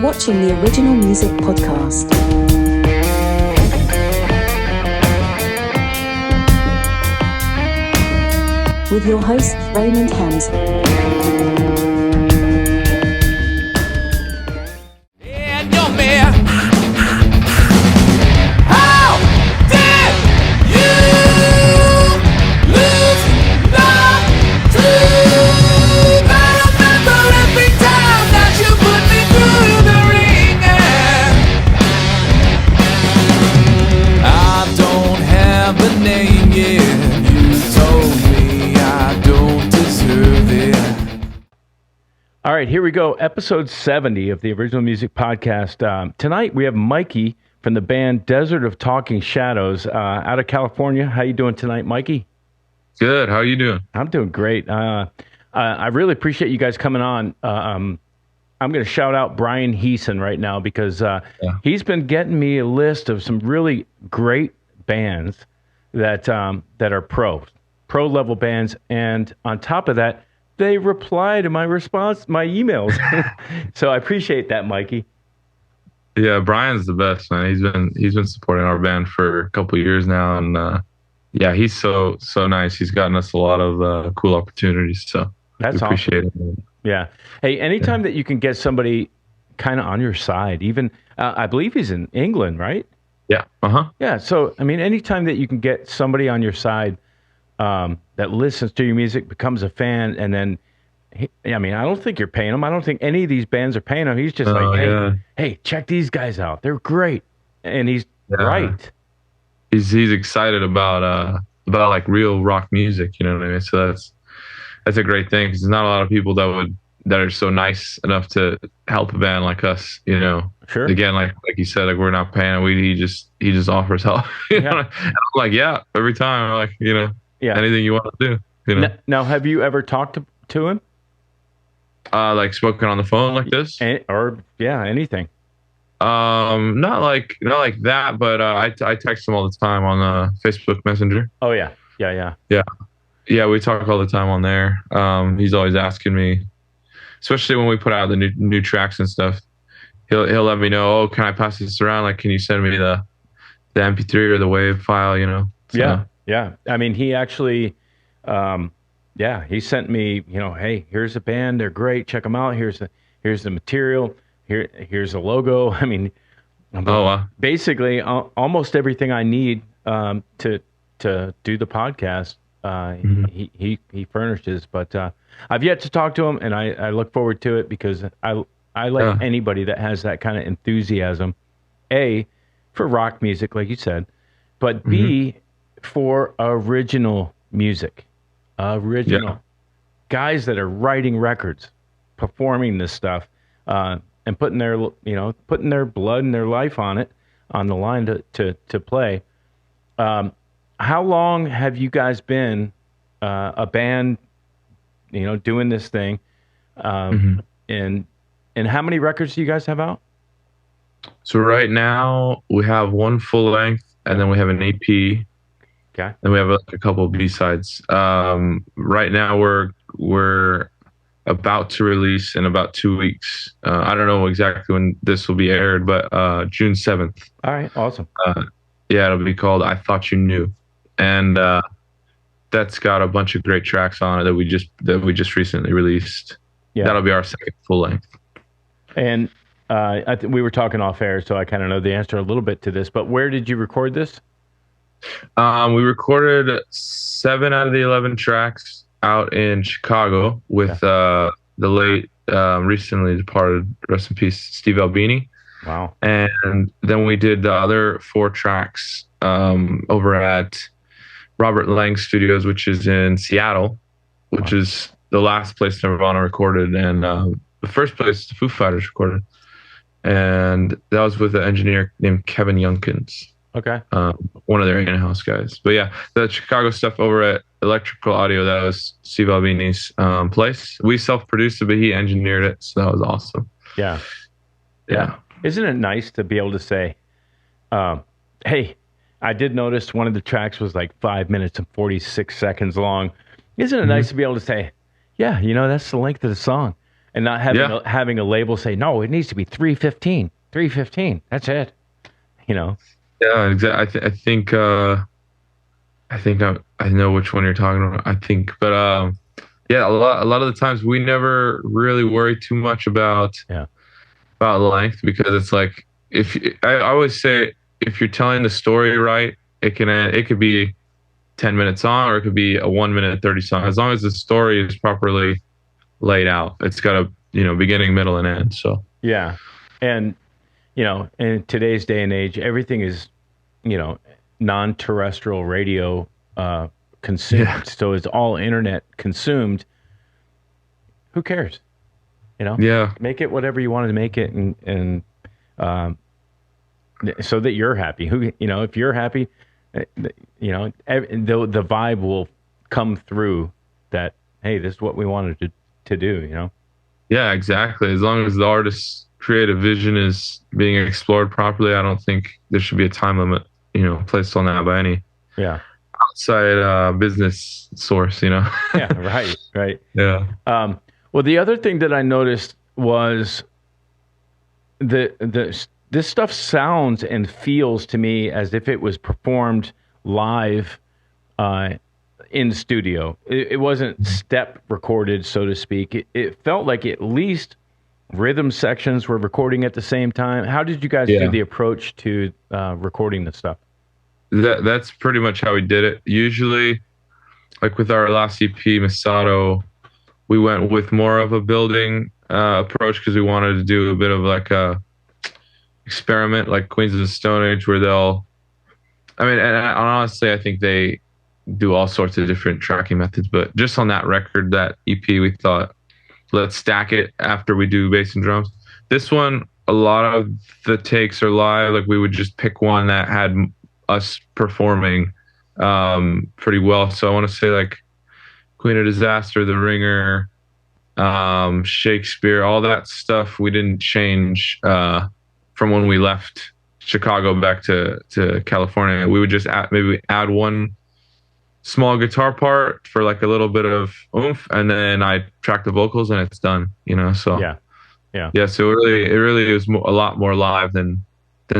watching the Original Music Podcast. With your host, Raymond Hemms. All right, here we go. Episode 70 of the Original Music Podcast. Tonight we have Mikey from the band Desert of Talking Shadows out of California. How you doing tonight, Mikey? Good. How are you doing? I'm doing great. I really appreciate you guys coming on. I'm going to shout out Brian Heeson right now because he's been getting me a list of some really great bands that are pro level bands, and on top of that, they reply to my emails. So I appreciate that, Mikey. Yeah, Brian's the best, man. He's been supporting our band for a couple of years now, and he's so nice. He's gotten us a lot of cool opportunities, so that's we appreciate awesome. it. Yeah. Hey, anytime that you can get somebody kind of on your side, even I believe he's in England, right? Yeah. Yeah. So I mean, anytime that you can get somebody on your side that listens to your music, becomes a fan, and then, I don't think you're paying him. I don't think any of these bands are paying him. He's just hey, check these guys out. They're great. And he's right. He's excited about like real rock music, you know what I mean? So that's a great thing, because there's not a lot of people that are so nice enough to help a band like us, you know. Sure. Again, like you said, like we're not paying him. He just offers help. You know? And I'm like, yeah, every time. I'm like, you know. Yeah. Anything you want to do, you know. Now, have you ever talked to him? Like spoken on the phone like this? Anything. Not like that, but I text him all the time on Facebook Messenger. Oh yeah. Yeah. We talk all the time on there. He's always asking me, especially when we put out the new tracks and stuff. He'll let me know. Oh, can I pass this around? Like, can you send me the MP3 or the WAV file? You know. So, Yeah. I mean, he actually, he sent me, hey, here's a band. They're great. Check them out. Here's the material. Here's a logo. I mean, basically almost everything I need to do the podcast. He furnishes, but I've yet to talk to him, and I look forward to it, because I like anybody that has that kind of enthusiasm, A, for rock music, like you said, but B, for original music. Guys that are writing records, performing this stuff, and putting their blood and their life on the line to play. How long have you guys been a band, doing this thing? And how many records do you guys have out? So right now we have one full length, and then we have an EP. Okay. And we have a couple of B-sides. Right now we're about to release in about 2 weeks. I don't know exactly when this will be aired, but June 7th. All right, awesome. It'll be called I Thought You Knew. And that's got a bunch of great tracks on it that we just recently released. Yeah. That'll be our second full length. And we were talking off air, so I kind of know the answer a little bit to this, but where did you record this? We recorded 7 out of the 11 tracks out in Chicago with the late, recently departed, rest in peace, Steve Albini. Wow. And then we did the other 4 tracks over at Robert Lang Studios, which is in Seattle, which is the last place Nirvana recorded, and the first place the Foo Fighters recorded. And that was with an engineer named Kevin Youngkins. Okay. One of their in-house guys. But yeah, the Chicago stuff over at Electrical Audio, that was Steve Albini's place. We self-produced it, but he engineered it, so that was awesome. Yeah. Isn't it nice to be able to say, hey, I did notice one of the tracks was like 5 minutes and 46 seconds long. Isn't it nice to be able to say, yeah, that's the length of the song. and not having a label say, no, it needs to be 315. 315. That's it. Yeah, exactly. I know which one you're talking about. I think, but yeah, a lot of the times we never really worry too much about length, because it's like, I always say, if you're telling the story right, it could be 10 minute song, or it could be a 1 minute 30 song. As long as the story is properly laid out, it's got a beginning, middle, and end. So yeah, and in today's day and age, everything is non-terrestrial radio consumed. Yeah. So it's all internet consumed. Who cares? Yeah. Make it whatever you wanted to make it, and so that you're happy. If you're happy, the vibe will come through that, hey, this is what we wanted to do. Yeah, exactly. As long as the artist's creative vision is being explored properly, I don't think there should be a time limit, placed on that by any outside business source. Yeah, right. Yeah. Well, the other thing that I noticed was this stuff sounds and feels to me as if it was performed live in studio. It wasn't step recorded, so to speak. It felt like at least rhythm sections were recording at the same time. How did you guys do the approach to recording this stuff? That's pretty much how we did it. Usually, like with our last EP, Misato, we went with more of a building approach, because we wanted to do a bit of like a experiment, like Queens of the Stone Age, where and honestly, I think they do all sorts of different tracking methods, but just on that record, that EP, we thought, let's stack it after we do bass and drums. This one, a lot of the takes are live. Like, we would just pick one that had us performing pretty well. So I want to say like Queen of Disaster, The Wringer, Shakespeare, all that stuff we didn't change from when we left Chicago back to California. We would just maybe add one small guitar part for like a little bit of oomph, and then I track the vocals, and it's done. So yeah. So it really is a lot more live than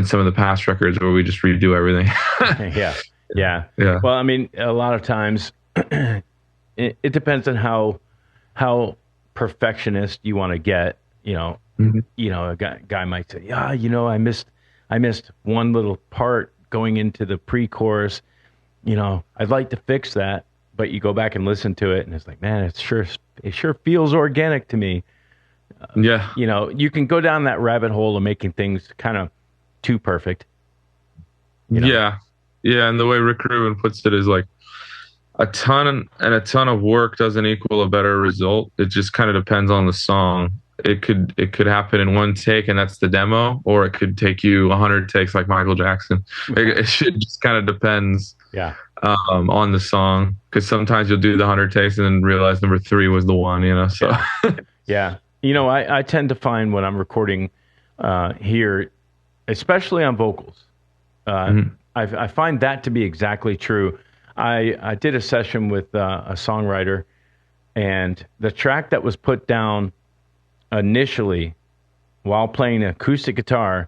some of the past records where we just redo everything. Yeah. Well, I mean, a lot of times it depends on how perfectionist you want to get. A guy might say, I missed one little part going into the pre-chorus. I'd like to fix that, but you go back and listen to it, and it's like, man, it sure feels organic to me. You can go down that rabbit hole of making things kind of too perfect. Yeah, and the way Rick Rubin puts it is like, a ton of work doesn't equal a better result. It just kind of depends on the song. It could happen in one take, and that's the demo, or it could take you 100 takes like Michael Jackson. It just kind of depends on the song, because sometimes you'll do the 100 takes and then realize number 3 was the one. So yeah. I tend to find when I'm recording here, especially on vocals, I find that to be exactly true. I did a session with a songwriter, and the track that was put down initially while playing acoustic guitar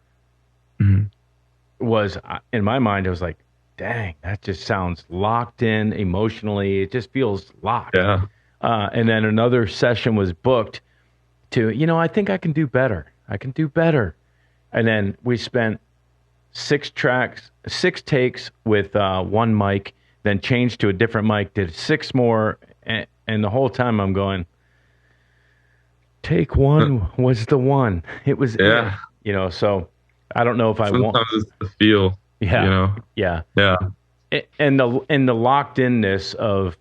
was, in my mind, I was like, dang, that just sounds locked in emotionally. It just feels locked. Yeah. And then another session was booked to, I think I can do better. And then we spent 6 takes with one mic, then changed to a different mic, did 6 more. And the whole time I'm going, take 1 was the one. It was, so I don't know if I want. Sometimes it's the feel. Yeah. Yeah. And the locked inness of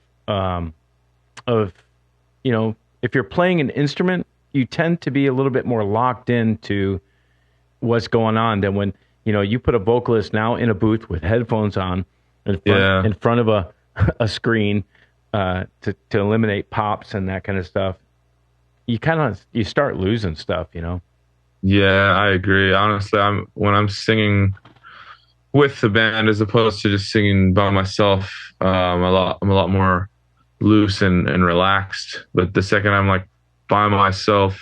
if you're playing an instrument, you tend to be a little bit more locked into what's going on than when, you put a vocalist now in a booth with headphones on in front of a screen to eliminate pops and that kind of stuff. You start losing stuff, Yeah, I agree. Honestly, when I'm singing with the band as opposed to just singing by myself, I'm a lot more loose and relaxed. But the second I'm like by myself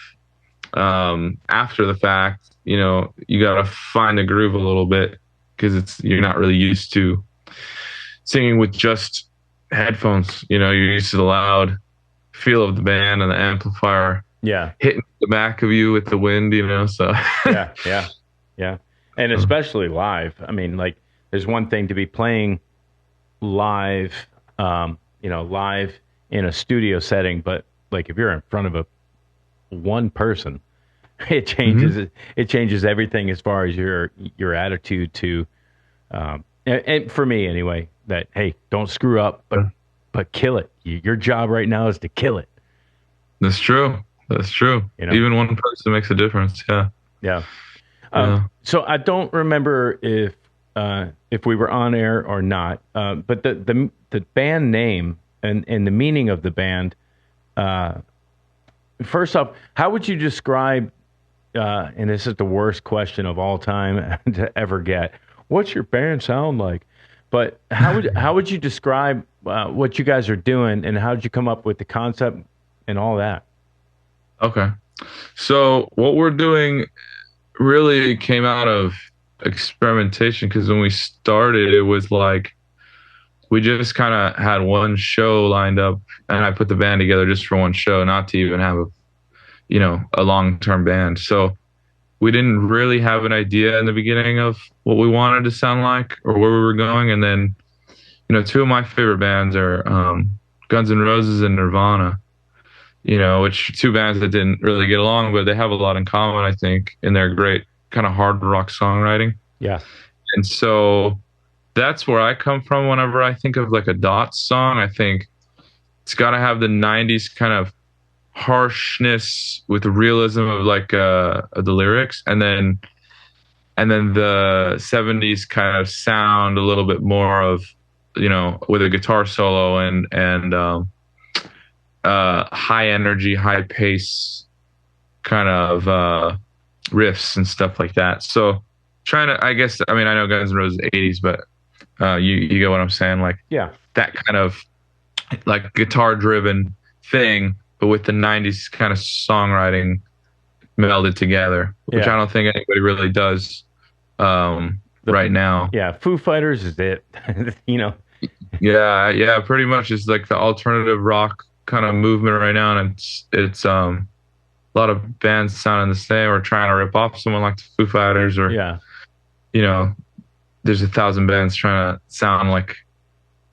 after the fact, you got to find the groove a little bit because you're not really used to singing with just headphones. You're used to the loud feel of the band and the amplifier hitting the back of you with the wind, so yeah. And especially live. I mean, like, there's one thing to be playing live, live in a studio setting, but like if you're in front of one person, it changes it changes everything as far as your attitude to and for me anyway, that hey, don't screw up, but kill it. Your job right now is to kill it. That's true. Even one person makes a difference. Yeah. So I don't remember if we were on air or not, but the band name and the meaning of the band. First off, how would you describe? And this is the worst question of all time to ever get. What's your band sound like? But how would you describe what you guys are doing, and how did you come up with the concept and all that? Okay, so what we're doing really came out of experimentation, because when we started, it was like we just kind of had one show lined up, and I put the band together just for one show, not to even have a long-term band. So we didn't really have an idea in the beginning of what we wanted to sound like or where we were going. And then, two of my favorite bands are Guns N' Roses and Nirvana, which two bands that didn't really get along, but they have a lot in common, I think, in their great kind of hard rock songwriting. Yeah. And so that's where I come from whenever I think of like a Dots song. I think it's got to have the 90s kind of harshness with the realism of like of the lyrics, and then the 70s kind of sound a little bit more of with a guitar solo and high energy, high pace kind of riffs and stuff like that. So I know Guns N' Roses 80s, but you get what I'm saying, like that kind of like guitar driven thing, but with the 90s kind of songwriting melded together, which I don't think anybody really does right now. Yeah, Foo Fighters is it, Yeah, pretty much. It's like the alternative rock kind of movement right now, and it's a lot of bands sounding the same or trying to rip off someone like the Foo Fighters, or there's 1,000 bands trying to sound like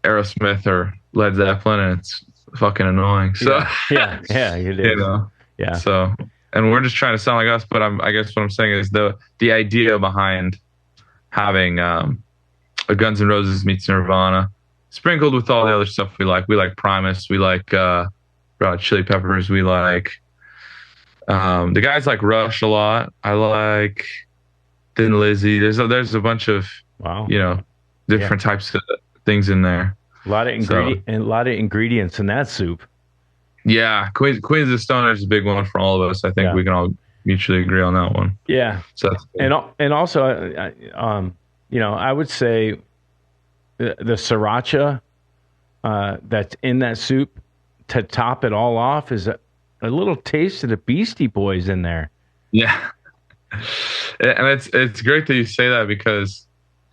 Aerosmith or Led Zeppelin, and it's fucking annoying. So it is. Yeah. So, and we're just trying to sound like us, but I guess what I'm saying is the idea behind having a Guns N' Roses meets Nirvana, sprinkled with all the other stuff we like. We like Primus. We like Red Hot Chili Peppers. We like the guys like Rush a lot. I like Thin Lizzy. There's a bunch of different types of things in there. A lot of ingredients in that soup. Yeah, Queens of the Stone Age is a big one for all of us. I think we can all mutually agree on that one. Yeah. So and also, I would say the sriracha that's in that soup to top it all off is a little taste of the Beastie Boys in there. Yeah, and it's great that you say that, because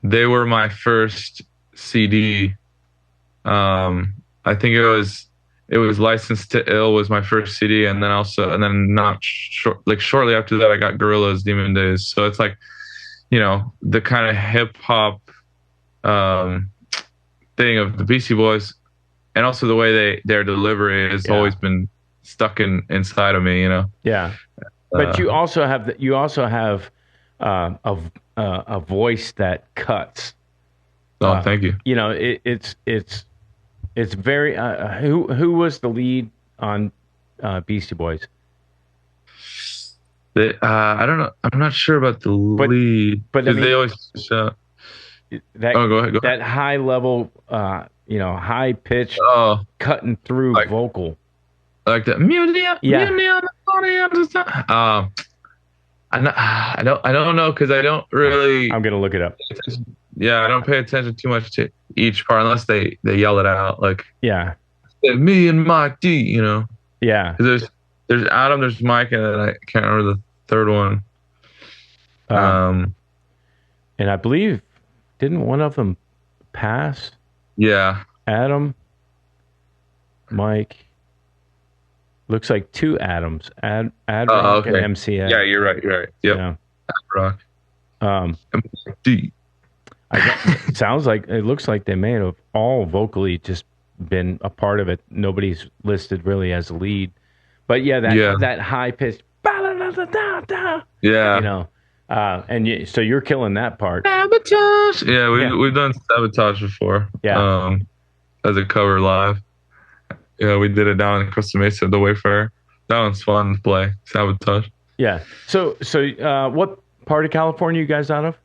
they were my first CD. I think it was Licensed to Ill was my first CD, and then shortly after that I got Gorillaz Demon Days. So it's like, the kind of hip hop thing of the Beastie Boys, and also the way their delivery has always been stuck inside of me. Yeah, but you also have a voice that cuts. Oh, thank you. It's very. Who was the lead on Beastie Boys? I don't know. I'm not sure about the lead, but they always shout. Go ahead. That high level, high pitched, cutting through vocal, like that. I don't know, because I don't really. I'm gonna look it up. Yeah, I don't pay attention too much to each part unless they yell it out, like me and Mike D. Yeah, there's There's Adam, there's Mike, and then I can't remember the third one. And I believe, didn't one of them pass? Yeah. Adam, Mike. Looks like two Adams. Ad Rock okay. and MCA. Yeah, you're right. Yep. Yeah. Ad Rock. D. Sounds like, it looks like they may have all vocally just been a part of it. Nobody's listed really as a lead. But yeah, that high pitched, yeah. So you're killing that part. Sabotage. Yeah, we've done Sabotage before. Yeah. As a cover live. Yeah, we did it down in Costa Mesa at the Wayfarer. That one's fun to play. Sabotage. Yeah. So what part of California are you guys out of?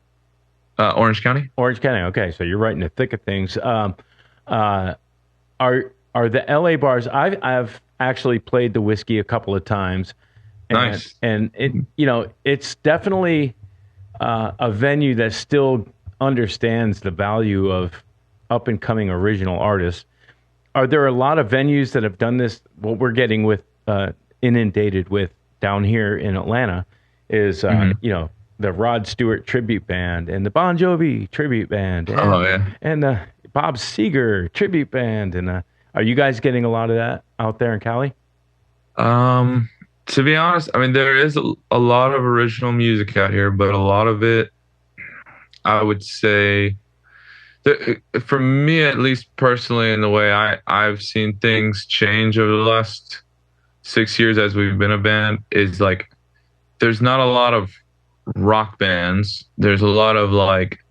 Orange County. Orange County. Okay, so you're right in the thick of things. Are the LA bars? I've actually played the Whiskey a couple of times. Nice. And it's definitely a venue that still understands the value of up and coming original artists. Are there a lot of venues that have done this? What we're getting inundated with down here in Atlanta is the Rod Stewart tribute band and the Bon Jovi tribute band and the Bob Seger tribute band. And are you guys getting a lot of that out there in Cali? To be honest, I mean, there is a lot of original music out here, but a lot of it, I would say, for me, at least personally, in the way I've seen things change over the last 6 years as we've been a band, is like, there's not a lot of rock bands. There's a lot of like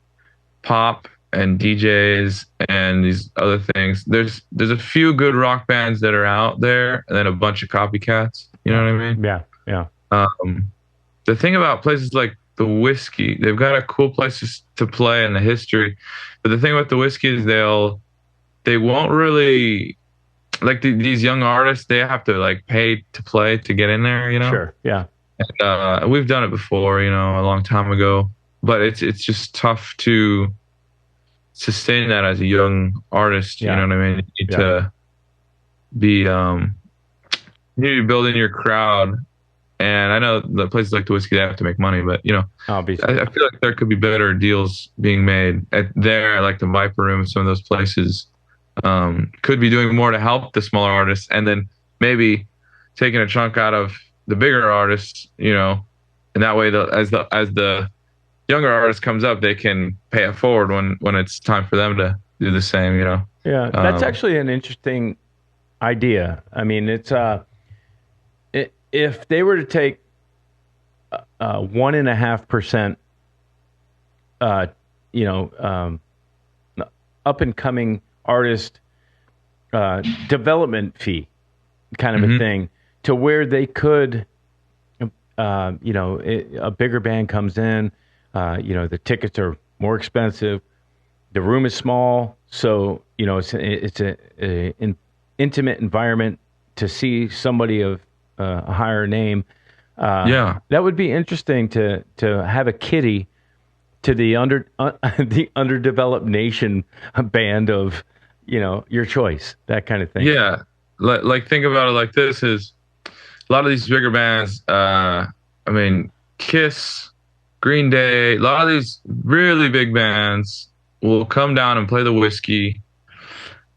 pop and DJs and these other things. There's a few good rock bands that are out there, and then a bunch of copycats. You know what I mean? Yeah. The thing about places like the Whiskey, they've got a cool places to play in the history, but the thing about the Whiskey is they won't really like these young artists. They have to like pay to play to get in there. Sure. Yeah. And, we've done it before, a long time ago, but it's just tough to sustain that as a young artist. You know what I mean? You need to be you need to build in your crowd. And I know the places like the Whiskey, they have to make money, but I feel like there could be better deals being made at like the Viper Room and some of those places. Could be doing more to help the smaller artists, and then maybe taking a chunk out of the bigger artists, and that way as the younger artist comes up, they can pay it forward when it's time for them to do the same. Yeah, that's actually an interesting idea. I mean, it's if they were to take 1.5%, up and coming artist development fee kind of a thing, to where they could, a bigger band comes in, the tickets are more expensive, the room is small, so it's an intimate environment to see somebody of a higher name. That would be interesting to have a kitty to the the underdeveloped nation band of your choice, that kind of thing. Yeah, like think about it like this: is a lot of these bigger bands. I mean, Kiss, Green Day, a lot of these really big bands will come down and play the Whiskey.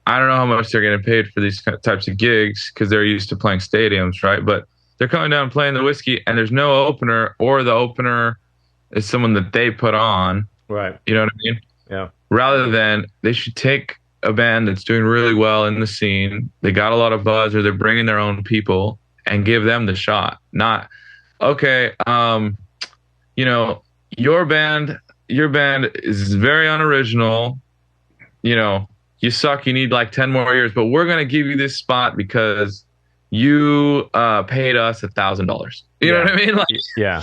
I don't know how much they're getting paid for these types of gigs because they're used to playing stadiums, right? But they're coming down and playing the Whiskey, and there's no opener, or the opener is someone that they put on. Right. You know what I mean? Yeah. Rather than, they should take a band that's doing really well in the scene, they got a lot of buzz, or they're bringing their own people, and give them the shot. Not, okay, your band is very unoriginal, you suck, you need like 10 more years, but we're going to give you this spot because you paid us $1,000. You know what I mean? Like, yeah.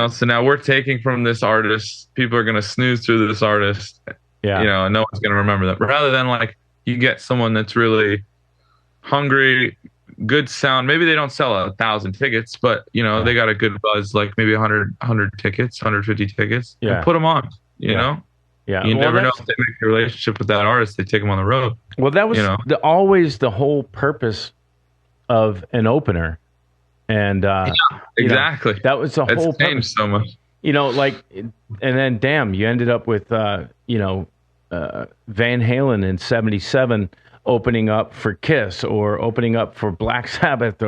So now we're taking from this artist. People are going to snooze through this artist. Yeah. And no one's going to remember that. Rather than like, you get someone that's really hungry, good sound. Maybe they don't sell 1,000 tickets, but they got a good buzz, like maybe 100 tickets, 150 tickets. Yeah. And put them on, you know? Yeah. You never know if they make a relationship with that artist, they take them on the road. Well, that was always the whole purpose of an opener, And Exactly. that was the It's whole changed purpose. so much. Like, and then damn, you ended up with Van Halen in '77 opening up for Kiss or opening up for Black Sabbath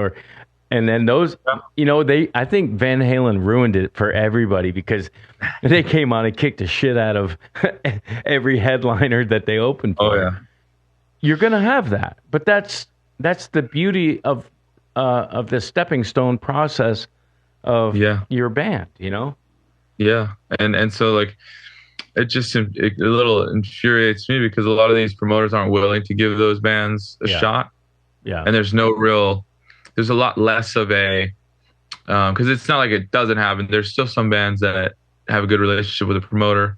and then those, I think Van Halen ruined it for everybody because they came on and kicked the shit out of every headliner that they opened for. Oh yeah. You're gonna have that, but that's the beauty of the stepping stone process of your band. Yeah. And so like it just a little infuriates me because a lot of these promoters aren't willing to give those bands a shot. Yeah. And there's a lot less of a because it's not like it doesn't happen. There's still some bands that have a good relationship with a promoter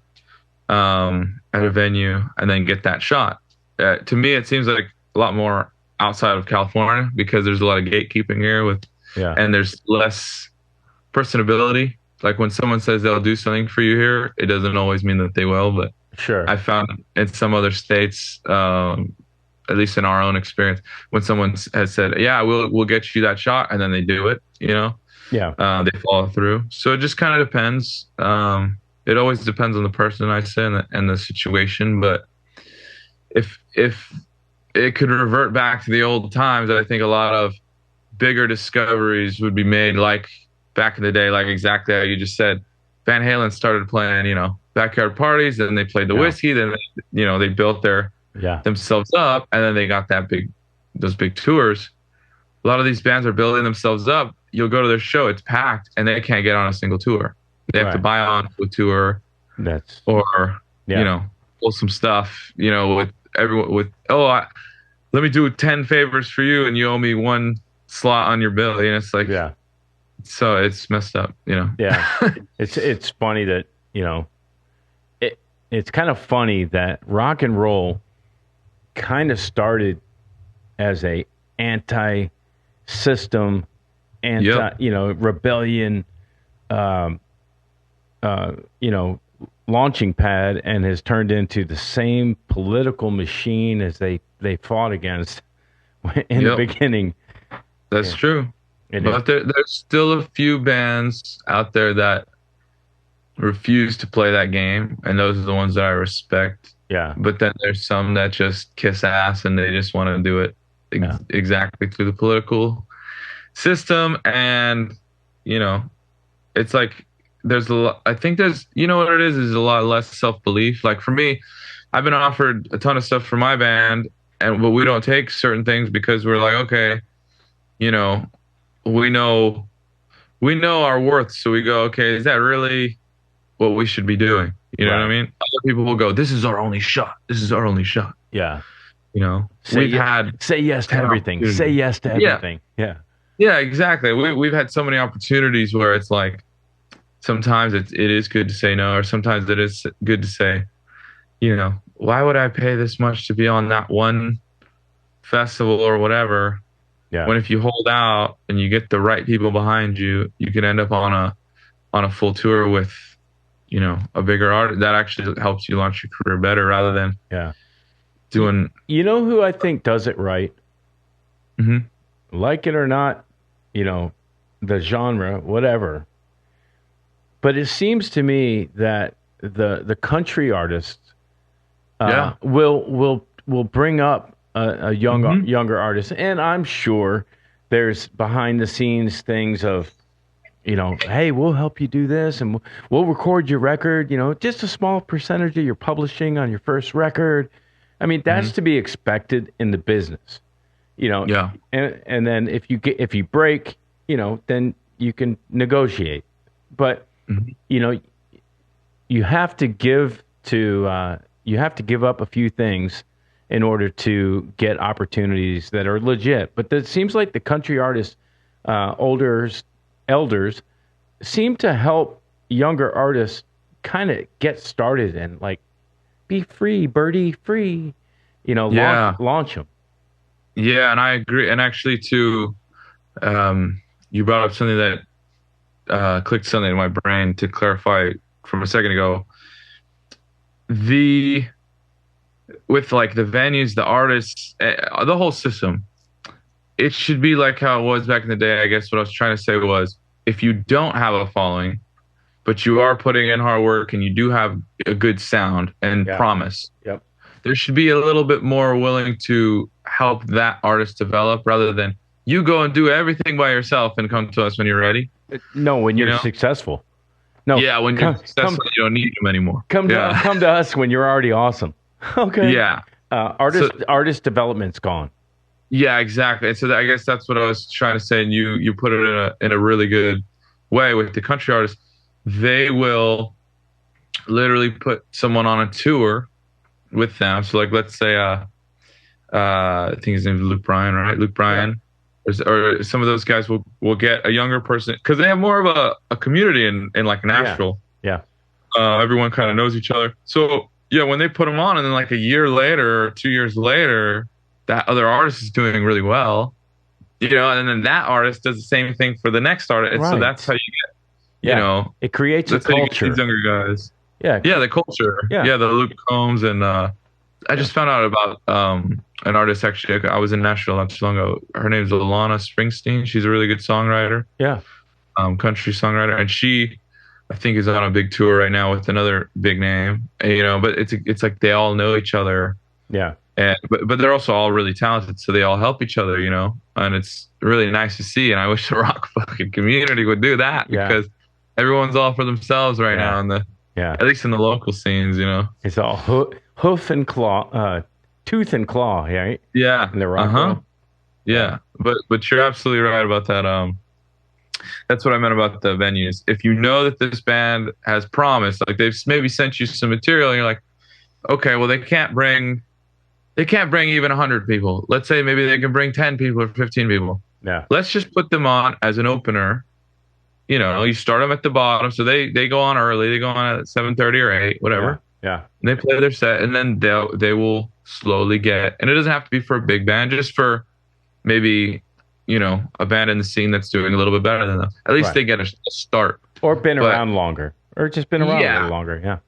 at a venue and then get that shot. To me, it seems like a lot more outside of California because there's a lot of gatekeeping here and there's less personability. Like when someone says they'll do something for you here, it doesn't always mean that they will. But sure, I found in some other states, at least in our own experience, when someone has said, "Yeah, we'll get you that shot," and then they do it, they follow through. So it just kind of depends. It always depends on the person, I'd say, and the situation. But if it could revert back to the old times, I think a lot of bigger discoveries would be made, like back in the day, like exactly how you just said. Van Halen started playing, backyard parties, then they played the whiskey, then they built themselves up, and then they got those big tours. A lot of these bands are building themselves up. You'll go to their show, it's packed, and they can't get on a single tour. They have to buy on a tour, pull some stuff, with everyone. Let me do 10 favors for you, and you owe me one slot on your bill. It's like so it's messed up. It's funny that it's kind of funny that rock and roll kind of started as a anti-system, rebellion, launching pad, and has turned into the same political machine as they fought against in the beginning. That's true. But there's still a few bands out there that refuse to play that game, and those are the ones that I respect. Yeah. But then there's some that just kiss ass and they just want to do it exactly through the political system. And, it's like there's a lot. I think there's, what it is a lot less self-belief. Like for me, I've been offered a ton of stuff for my band, but we don't take certain things because we're like, okay, we know our worth. So we go, okay, is that really what we should be doing? You know what I mean? Other people will go, this is our only shot. This is our only shot. Yeah. Say yes to everything. Say yes to everything. Yeah. Yeah, exactly. We've had so many opportunities where it's like, sometimes it is good to say no, or sometimes it is good to say, why would I pay this much to be on that one festival or whatever? Yeah. When if you hold out and you get the right people behind you, you can end up on a full tour with, a bigger art that actually helps you launch your career better rather than doing. You know who I think does it right? Mm-hmm. Like it or not, the genre, whatever. But it seems to me that the country artists will bring up a younger artist, and I'm sure there's behind the scenes things of, hey, we'll help you do this, and we'll record your record. Just a small percentage of your publishing on your first record. I mean, that's to be expected in the business. And then if you break, then you can negotiate. But you have to give up a few things in order to get opportunities that are legit. But it seems like the country artists, elders, seem to help younger artists kind of get started and like be free, birdie free, launch them. Yeah, and I agree. And actually, too, you brought up something that clicked something in my brain to clarify from a second ago. With like the venues, the artists, the whole system, it should be like how it was back in the day. I guess what I was trying to say was, if you don't have a following, but you are putting in hard work and you do have a good sound and Yeah. promise, Yep. there should be a little bit more willing to help that artist develop rather than you go and do everything by yourself and come to us when you're ready. No, when you're know? successful. No. Yeah, when you're successful, you don't need them anymore. Come to us when you're already awesome. Okay. Yeah. Artist development's gone. Yeah, exactly. And so I guess that's what I was trying to say. And you put it in a really good way with the country artists. They will literally put someone on a tour with them. So like, let's say, I think his name is Luke Bryan, right? Luke Bryan. Yeah. Or some of those guys will get a younger person because they have more of a community in like Nashville. Yeah. Everyone kind of knows each other. So yeah, when they put them on and then like a year later or 2 years later, that other artist is doing really well, and then that artist does the same thing for the next artist. Right. So that's how you get, it creates a culture. These younger guys. Yeah. Yeah. The culture. Yeah. The Luke Combs. And, I just found out about, an artist actually. I was in Nashville not too long ago. Her name's Alana Springsteen. She's a really good songwriter. Yeah. Country songwriter. And she, I think, is on a big tour right now with another big name, but it's like they all know each other. Yeah. And, but they're also all really talented, so they all help each other, and it's really nice to see. And I wish the rock fucking community would do that because everyone's all for themselves right now, at least in the local scenes, It's all hoof and claw, tooth and claw, right? Yeah. In the rock world. Yeah, but you're absolutely right about that. That's what I meant about the venues. If you know that this band has promised, like they've maybe sent you some material, and you're like, okay, well they can't bring even 100 people. Let's say maybe they can bring 10 people or 15 people. Yeah. Let's just put them on as an opener. You start them at the bottom, so they go on early. They go on at 7:30 or 8, whatever. Yeah. And they play their set, and then they will slowly get. And it doesn't have to be for a big band, just for maybe a band in the scene that's doing a little bit better than them. At least they get a start. Or been around longer, or just been around a little longer. Yeah.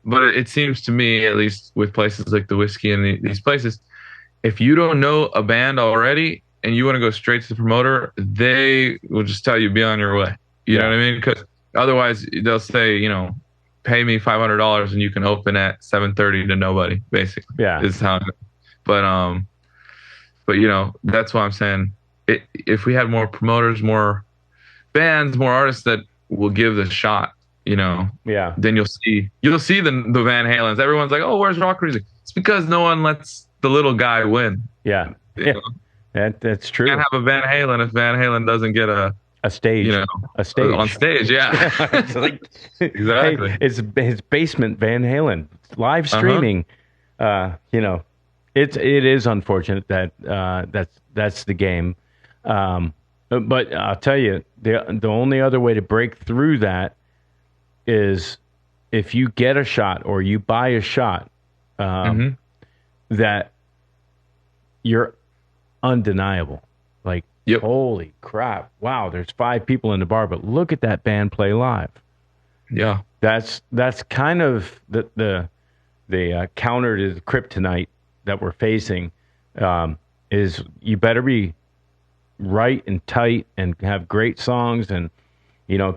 But it seems to me, at least with places like the Whiskey and these places, if you don't know a band already and you want to go straight to the promoter, they will just tell you, be on your way. You know what I mean? Because otherwise they'll say, pay me $500 and you can open at 7:30 to nobody, basically. Yeah. Is how. But that's why I'm saying, if we had more promoters, more bands, more artists that will give the shot, then you'll see the Van Halens. Everyone's like, oh, where's rock music? It's because no one lets the little guy win. Yeah. That's true. You can't have a Van Halen if Van Halen doesn't get a stage. A stage. On stage, yeah. It's like, exactly. Hey, it's his basement Van Halen. Live streaming. It is unfortunate that that's the game. But I'll tell you, the only other way to break through that is if you get a shot or you buy a shot, that you're undeniable. Like, holy crap! Wow, there's 5 people in the bar, but look at that band play live. Yeah, that's kind of the counter to the kryptonite that we're facing. Is you better be right and tight and have great songs, and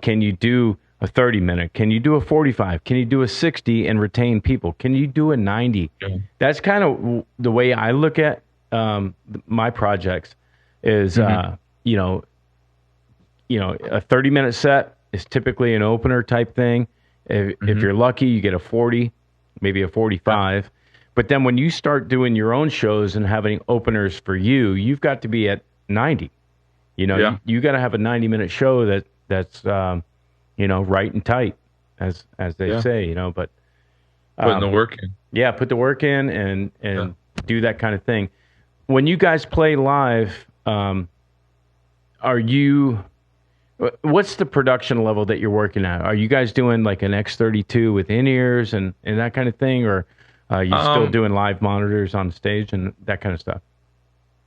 can you do a 30-minute? Can you do a 45? Can you do a 60 and retain people? Can you do a 90? Yeah. That's kind of the way I look at my projects. Is a 30-minute set is typically an opener type thing. If you're lucky, you get a 40, maybe a 45. Yeah. But then when you start doing your own shows and having openers for you've got to be at 90. You got to have a 90-minute show that's right and tight, as they say. But putting the work in. Yeah, put the work in and do that kind of thing. When you guys play live, what's the production level that you're working at? Are you guys doing like an X32 with in-ears and that kind of thing, or are you still doing live monitors on stage and that kind of stuff?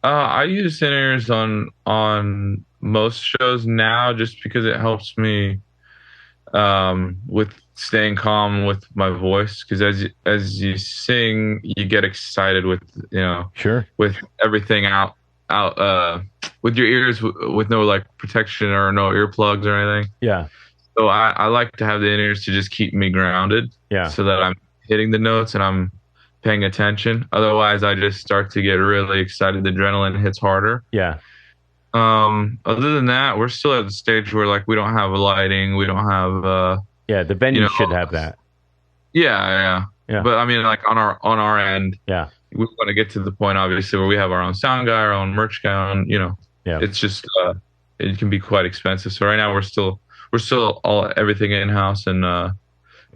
I use in-ears on most shows now, just because it helps me with staying calm with my voice. Because as you sing, you get excited with sure, with everything out with your ears with no like protection or no earplugs or anything. Yeah. So I like to have the in-ears to just keep me grounded. Yeah. So that I'm hitting the notes and I'm paying attention. Otherwise, I just start to get really excited. The adrenaline hits harder. Yeah. Other than that, we're still at the stage where like we don't have lighting, we don't have Yeah. The venue you know, should have that. yeah. Yeah. But I mean, like on our end, Yeah. we want to get to the point, obviously, where we have our own sound guy, our own merch guy, Yeah. it's just it can be quite expensive. So right now we're still all everything in house, and I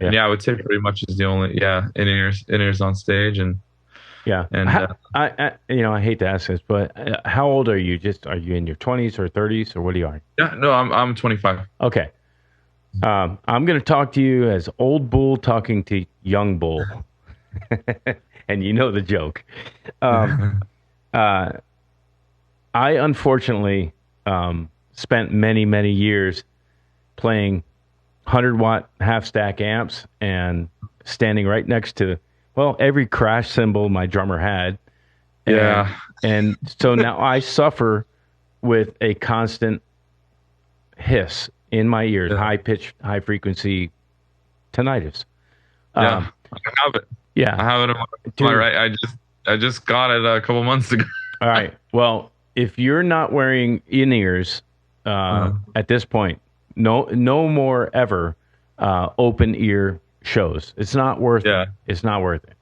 would say pretty much is the only in-ears on stage, and Yeah. and I hate to ask this, but how old are you? Are you in your 20s or 30s or what are you? yeah, no, I'm 25. Okay. I'm going to talk to you as old bull talking to young bull. And you know the joke. I unfortunately spent many, many years playing 100-watt half-stack amps and standing right next to, every crash cymbal my drummer had. And so now I suffer with a constant hiss in my ears, high-pitched, high-frequency tinnitus. I have it. Yeah. I have it on my right. I just got it a couple months ago. All right. Well, if you're not wearing in-ears at this point, no more ever open ear shows. It's not worth it. It's not worth it.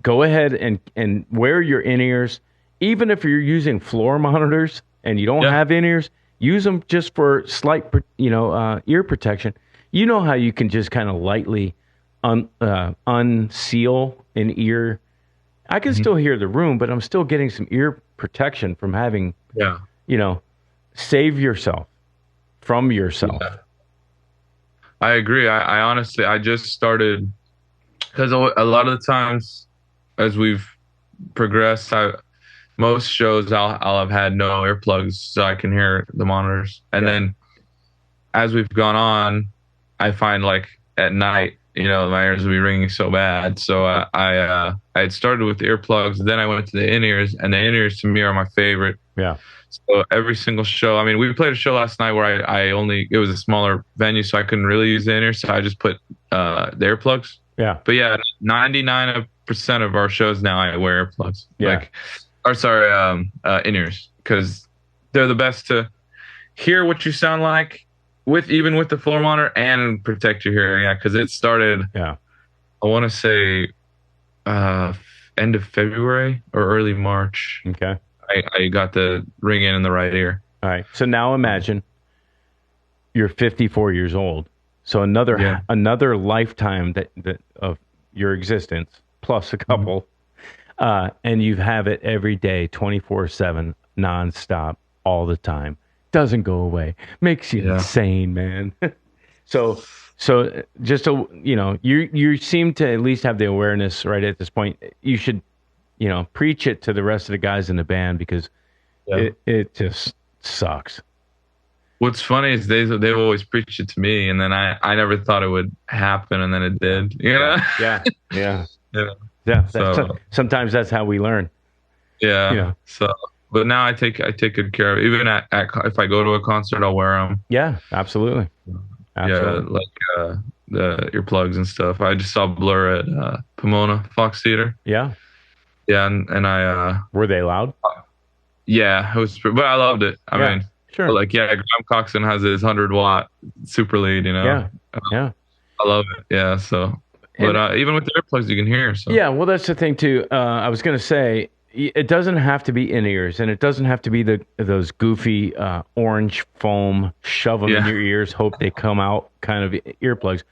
Go ahead and wear your in-ears. Even if you're using floor monitors and you don't have in-ears, use them just for slight, ear protection. You know how you can just kind of lightly unseal an ear. I can still hear the room, but I'm still getting some ear protection from having, save yourself from yourself. Yeah. I agree. I honestly, I just started because a lot of the times as we've progressed, most shows I'll have had no earplugs so I can hear the monitors. And then as we've gone on, I find like at night, my ears will be ringing so bad. So I had started with the earplugs, then I went to the in-ears, and the in-ears to me are my favorite. Yeah. So every single show, I mean, we played a show last night where it was a smaller venue, so I couldn't really use the in-ears, so I just put the earplugs. Yeah. But 99% of our shows now I wear earplugs. Yeah. In-ears, because they're the best to hear what you sound like even with the floor monitor and protect your hearing. Yeah, because it started. Yeah. I want to say end of February or early March. Okay. I got the ring in the right ear. All right. So now imagine you're 54 years old. So another lifetime that of your existence plus a couple, and you have it every day, 24/7, nonstop, all the time. Doesn't go away. Makes you insane, man. So just you seem to at least have the awareness right at this point. You should, preach it to the rest of the guys in the band because it just sucks. What's funny is they've always preached it to me, and then I never thought it would happen, and then it did. Yeah. Sometimes that's how we learn. Yeah. So, but now I take good care of it. Even if I go to a concert, I'll wear them. Yeah, absolutely. Yeah, like the earplugs and stuff. I just saw Blur at Pomona Fox Theater. Yeah. Yeah, and I were they loud? Yeah, it was, but I loved it. I mean, sure. Like, Graham Coxon has his 100-watt super lead. Yeah. I love it. Yeah. So, but even with the earplugs, you can hear. So. Yeah. Well, that's the thing too. I was gonna say it doesn't have to be in ears, and it doesn't have to be those goofy orange foam shove them in your ears, hope they come out kind of earplugs.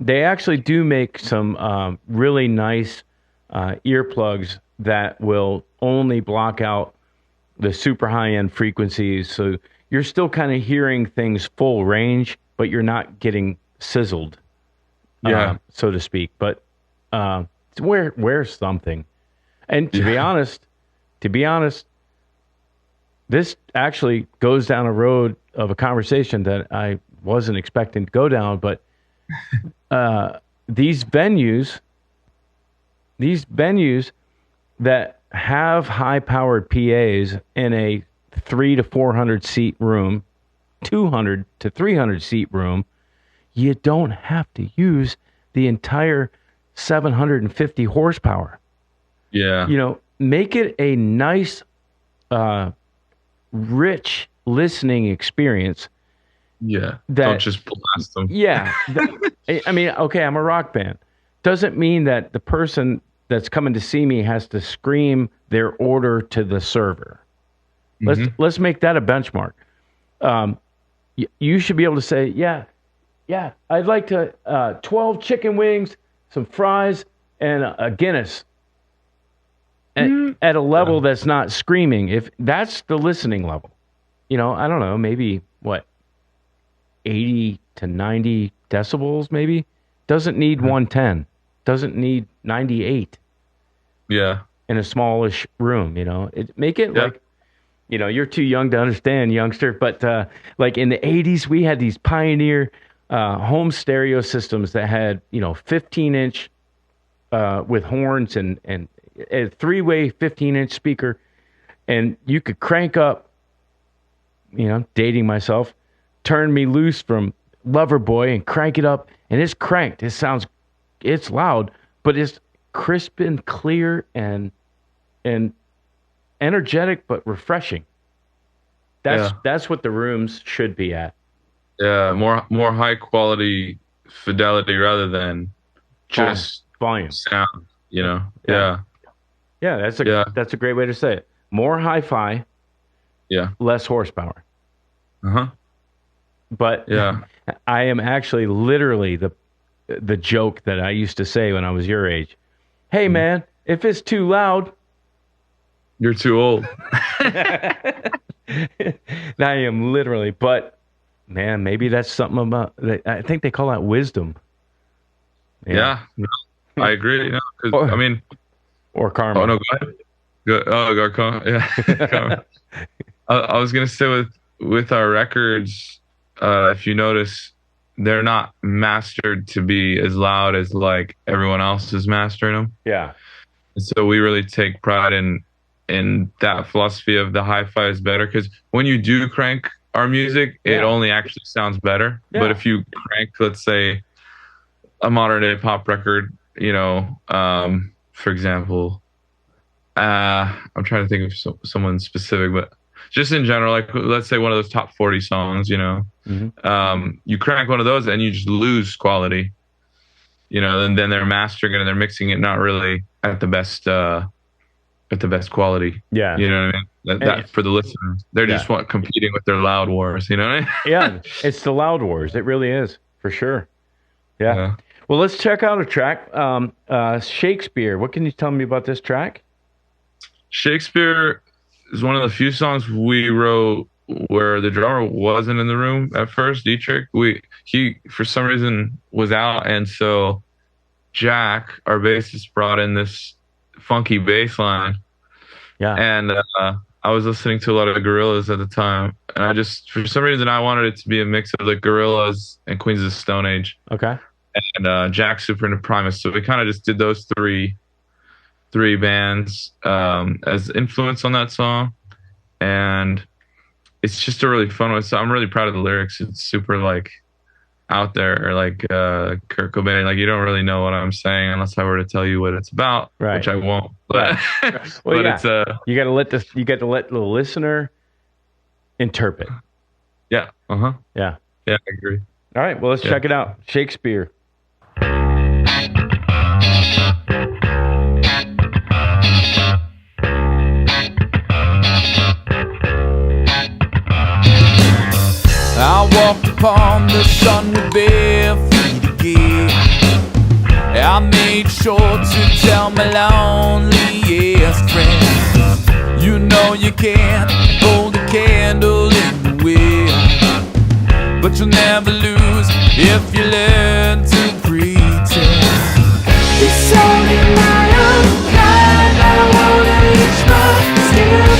They actually do make some really nice earplugs that will only block out the super high-end frequencies. So you're still kind of hearing things full range, but you're not getting sizzled, so to speak. But wear something. And to be honest, this actually goes down a road of a conversation that I wasn't expecting to go down, but these venues that have high-powered PAs in a 300 to 400 seat room, 200 to 300 seat room, you don't have to use the entire 750 horsepower. Yeah. You know, make it a nice, rich listening experience. Yeah. Don't just blast them. Yeah. I mean, okay, I'm a rock band. Doesn't mean that the person that's coming to see me has to scream their order to the server. Let's make that a benchmark. You should be able to say, yeah, I'd like to 12 chicken wings, some fries, and a Guinness. At a level that's not screaming. If that's the listening level, you know, I don't know, maybe 80 to 90 decibels, maybe. Doesn't need 110. Doesn't need 98. Yeah. In a smallish room, you know. Make it like, you know, you're too young to understand, youngster, but like in the 80s, we had these pioneer home stereo systems that had, you know, 15-inch with horns and a 3-way 15-inch speaker, and you could crank up, you know, dating myself, turn me loose from Loverboy and crank it up, and it's cranked. It's loud, but it's crisp and clear and energetic but refreshing. That's what the rooms should be at. Yeah, more high quality fidelity rather than just volume sound, you know. Yeah, that's a great way to say it. More hi-fi, less horsepower. But I am actually literally the joke that I used to say when I was your age. Hey man, if it's too loud, you're too old. I am literally, but man, maybe that's something about. I think they call that wisdom. Yeah, I agree. You know, I mean, or karma. Oh no, go ahead. Karma. Yeah. I was gonna say with our records, if you notice, they're not mastered to be as loud as like everyone else is mastering them. Yeah. And so we really take pride in that philosophy of the hi-fi is better, because when you do crank our music, it only actually sounds better. Yeah. But if you crank, let's say, a modern day pop record, you know, for example, I'm trying to think of someone specific, but just in general, like let's say one of those top 40 songs, you know, you crank one of those and you just lose quality, you know, and then they're mastering it and they're mixing it not really at the best quality. Yeah. You know what I mean? That for the listeners, they're just competing with their loud wars, you know what I mean? Yeah, it's the loud wars. It really is, for sure. Yeah. Well, let's check out a track. Shakespeare. What can you tell me about this track? Shakespeare is one of the few songs we wrote where the drummer wasn't in the room at first. Dietrich, he for some reason was out, and so Jack, our bassist, brought in this funky bass line. Yeah. And I was listening to a lot of Gorillaz at the time, and I just, for some reason, I wanted it to be a mix of the Gorillaz and Queens of the Stone Age. Okay. And Jack super into Primus, so we kind of just did those three bands as influence on that song, and it's just a really fun one. So I'm really proud of the lyrics. It's super like out there, or like Kurt Cobain, like you don't really know what I'm saying unless I were to tell you what it's about, right? Which I won't. But well, it's you got to let the listener interpret. Yeah. Yeah, I agree. All right, well, let's check it out. Shakespeare. I walked upon the sun with bare feet again. I made sure to tell my loneliest friend, you know you can't hold a candle in the wind, but you'll never lose if you learn to pretend. It's only my own kind, I wanna reach my step,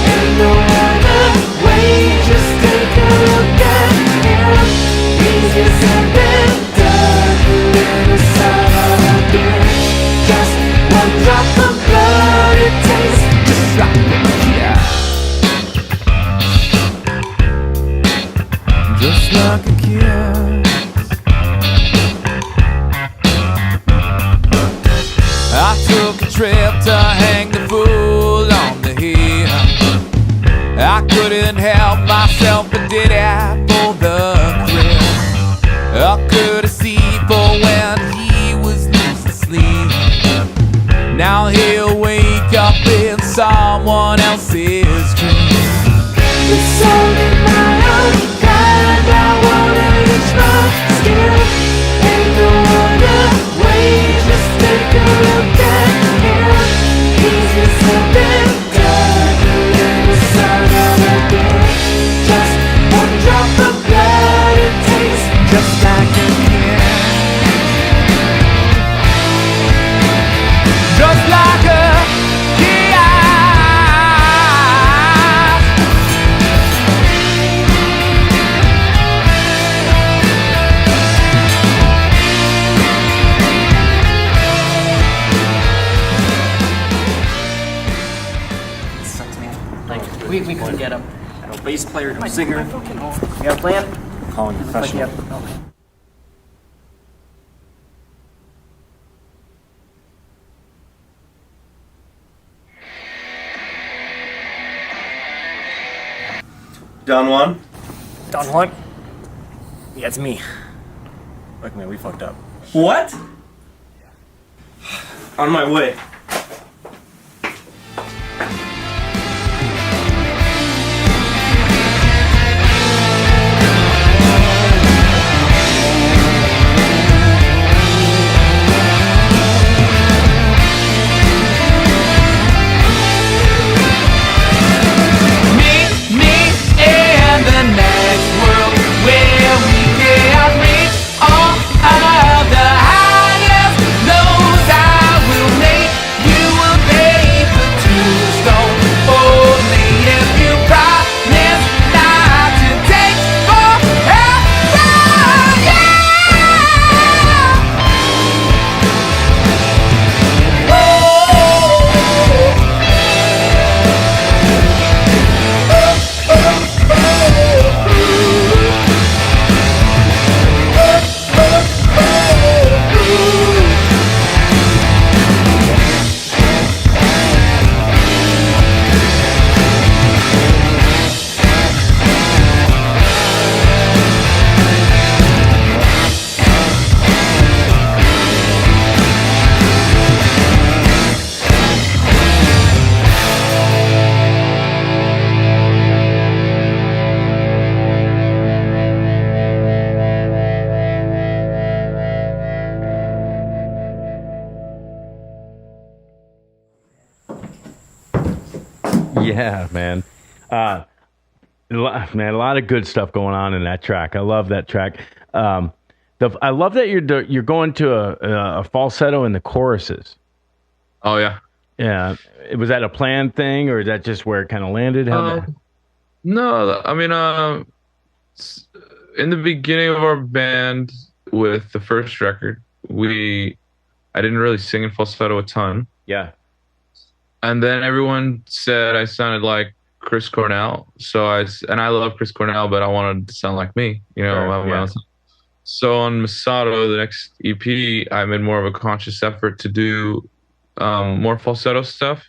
and no other way, just take a look at him. Easier said than done, the other side of the bench. Just one drop of blood it takes, just drop it, yeah. couldn't help myself, but did it for the thrill. I could see for when he was losing sleep. Now he'll wake up in someone else's dream. It's only my own kind. I wanna reach my skill. Ain't no other way. Just take a look at him. He's just something done. In the son of a bitch. Just one drop of blood it takes, just like a kid. Just like a kid. Sucks, man. Like, we couldn't get him. No bass player, no singer. You got a plan? Calling professional. Don Juan? Don Juan? Yeah, it's me. Look, man, we fucked up. What? On my way. Yeah, man. Man, a lot of good stuff going on in that track. I love that track. I love that you're going to a falsetto in the choruses. Oh yeah. Yeah. Was that a planned thing, or is that just where it kind of landed? No, I mean, in the beginning of our band with the first record, I didn't really sing in falsetto a ton. Yeah. And then everyone said I sounded like Chris Cornell. And I love Chris Cornell, but I wanted to sound like me, Sure, yeah. So on Masato, the next EP, I made more of a conscious effort to do more falsetto stuff.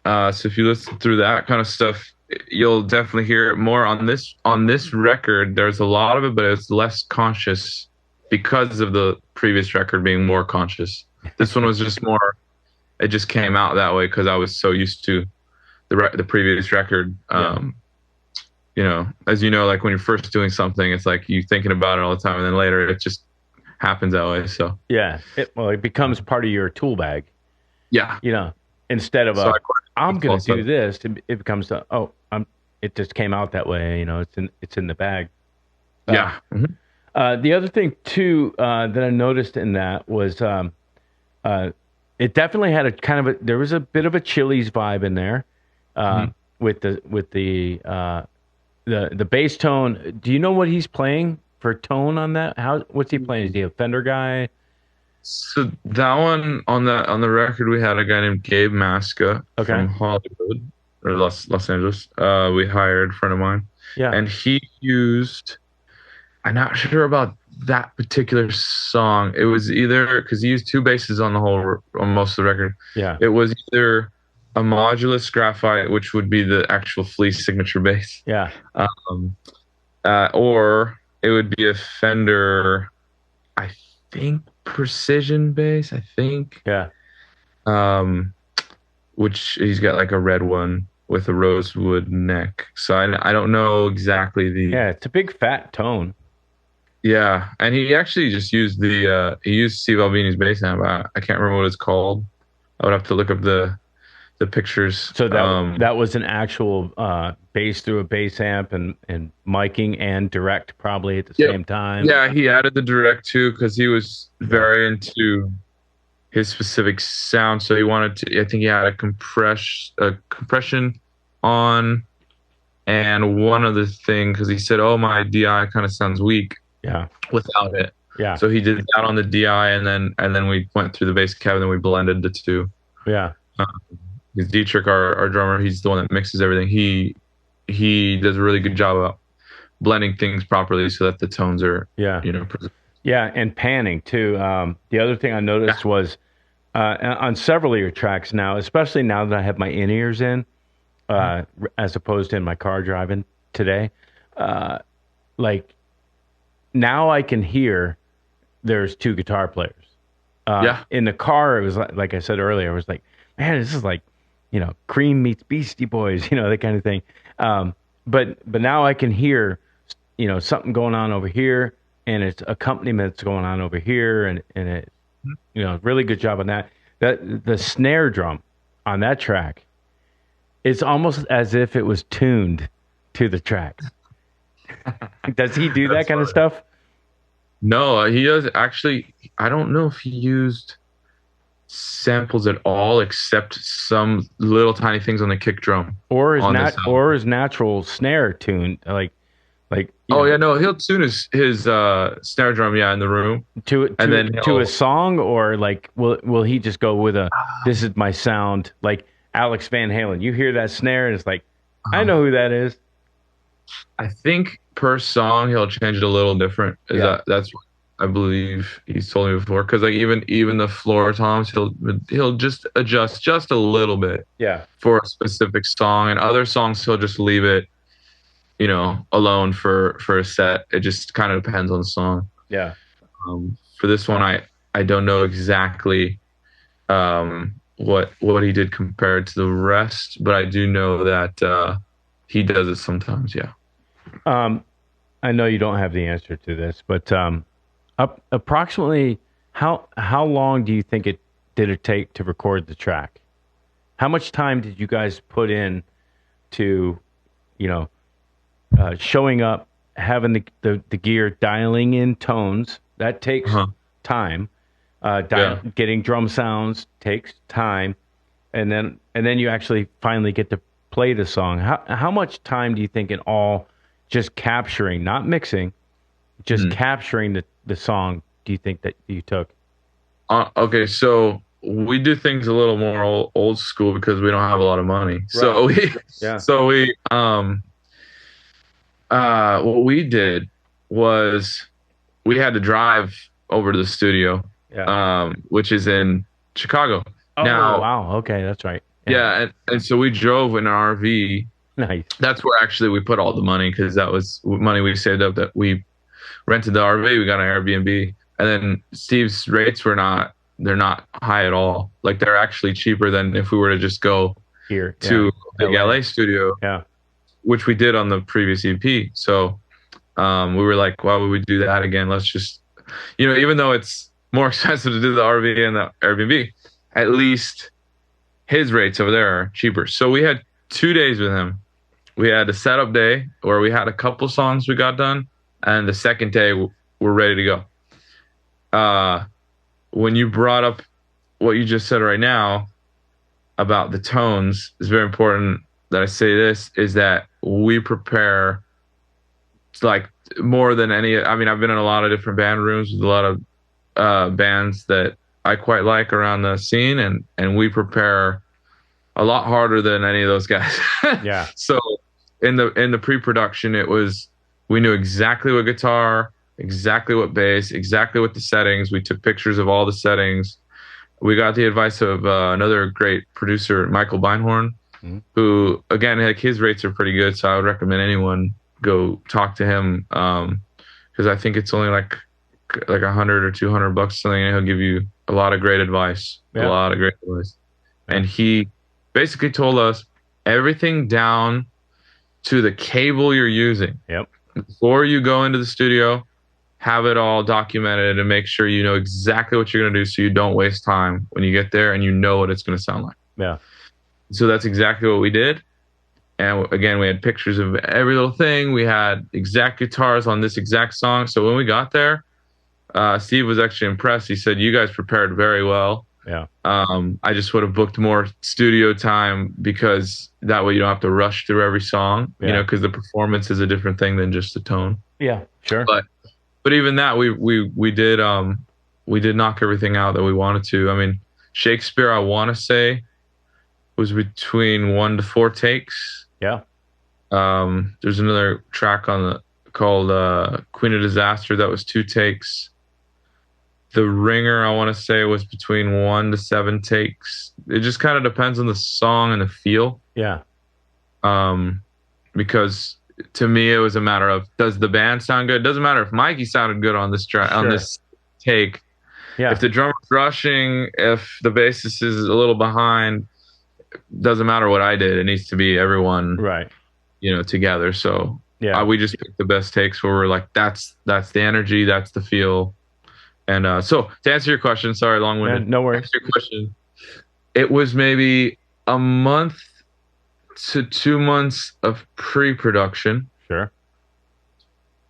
So if you listen through that kind of stuff, you'll definitely hear it more on this record. There's a lot of it, but it's less conscious because of the previous record being more conscious. This one was just more. It just came out that way because I was so used to the previous record. As you know, like when you're first doing something, it's like you thinking about it all the time, and then later it just happens that way. So yeah, it becomes part of your tool bag. Yeah, Instead of I'm going to also do this, it becomes it just came out that way. It's in the bag. Yeah. The other thing too that I noticed in that was it definitely had a kind of there was a bit of a Chili's vibe in there with the bass tone. Do you know what he's playing for tone on that? What's he playing? Is he a Fender guy? So that one on the record, we had a guy named Gabe Masca from Hollywood or Los Angeles. We hired a friend of mine. Yeah. And he used, I'm not sure about that particular song. It was either, because he used two basses on most of the record. Yeah. It was either a modulus graphite, which would be the actual Fleece signature bass. Yeah. Or it would be a Fender, I think precision bass, I think. Yeah. Which he's got like a red one with a rosewood neck. So I don't know exactly the. Yeah, it's a big fat tone. Yeah, and he actually just used he used Steve Albini's bass amp. I can't remember what it's called. I would have to look up the pictures. So that was an actual bass through a bass amp and miking and direct probably at the same time. Yeah, he added the direct too because he was very into his specific sound. So he wanted to. I think he had a compression on, and one other thing because he said, "Oh, my DI kind of sounds weak." Yeah. Without it. Yeah. So he did that on the DI, and then we went through the bass cab, and then we blended the two. Yeah. Because Dietrich, our drummer, he's the one that mixes everything. He does a really good job of blending things properly so that the tones are, Yeah, and panning too. The other thing I noticed was on several of your tracks now, especially now that I have my in-ears in, as opposed to in my car driving today, like now I can hear there's two guitar players. In the car, it was like I said earlier, I was like, man, this is like, Cream meets Beastie Boys, that kind of thing. But now I can hear, something going on over here, and it's accompaniment that's going on over here, and it, really good job on that. The snare drum on that track, it's almost as if it was tuned to the track. Does he do that kind of stuff? No, he does actually. I don't know if he used samples at all, except some little tiny things on the kick drum, or his natural snare tune, like. No, he'll tune his snare drum, in the room to a song, or like will he just go with this is my sound, like Alex Van Halen? You hear that snare and it's like, I know who that is. I think per song he'll change it a little different. That's what I believe he's told me before. Because like even the floor toms, he'll just adjust just a little bit. Yeah. For a specific song, and other songs he'll just leave it, alone for a set. It just kind of depends on the song. Yeah. For this one, I don't know exactly what he did compared to the rest, but I do know that he does it sometimes. Yeah. I know you don't have the answer to this, but approximately how long do you think it take to record the track? How much time did you guys put in to, showing up, having the gear, dialing in tones? That takes time. Getting drum sounds takes time, and then you actually finally get to play the song. How much time do you think in all, just capturing, not mixing, just capturing the song, do you think that you took? Okay, so we do things a little more old school because we don't have a lot of money. Right. So what we did was we had to drive over to the studio, which is in Chicago. Oh, wow. Okay, that's right. Yeah, and so we drove in an RV. Nice. That's where actually we put all the money, because that was money we saved up that we rented the RV. We got an Airbnb, and then Steve's rates they're not high at all. Like, they're actually cheaper than if we were to just go here to the LA studio, which we did on the previous EP. So we were like, why would we do that again? Let's just, even though it's more expensive to do the RV and the Airbnb, at least his rates over there are cheaper. So we had 2 days with him. We had a setup day where we had a couple songs we got done, and the second day we're ready to go. When you brought up what you just said right now about the tones, it's very important that I say this, is that we prepare like more than any. I mean, I've been in a lot of different band rooms with a lot of bands that I quite like around the scene, and we prepare a lot harder than any of those guys. Yeah. So in the pre-production, we knew exactly what guitar, exactly what bass, exactly what the settings. We took pictures of all the settings. we got the advice of another great producer, Michael Beinhorn, who, again, like his rates are pretty good. So I would recommend anyone go talk to him, because I think it's only like $100 or $200 something, and he'll give you a lot of great advice. Yeah. A lot of great advice. And he basically told us everything down to the cable you're using. Yep. Before you go into the studio, have it all documented and make sure you know exactly what you're going to do so you don't waste time when you get there and you know what it's going to sound like. Yeah. So that's exactly what we did. And again, we had pictures of every little thing. We had exact guitars on this exact song. So when we got there, Steve was actually impressed. He said, "You guys prepared very well." Yeah. I just would have booked more studio time because that way you don't have to rush through every song, you know, because the performance is a different thing than just the tone. Yeah, sure. But even that, we did knock everything out that we wanted to. I mean, Shakespeare, I want to say, was between 1 to 4 takes. Yeah. There's another track called Queen of Disaster that was 2 takes. The Wringer, I want to say, was between 1 to 7 takes. It just kind of depends on the song and the feel. Yeah. Because to me, it was a matter of, does the band sound good? It doesn't matter if Mikey sounded good on this track, on this take. Yeah. If the drummer's rushing, if the bassist is a little behind, doesn't matter what I did. It needs to be everyone, right, together. So we just picked the best takes where we're like, that's the energy, that's the feel. And so to answer your question, sorry, long-winded. No worries. To answer your question, it was maybe a month to 2 months of pre-production. Sure.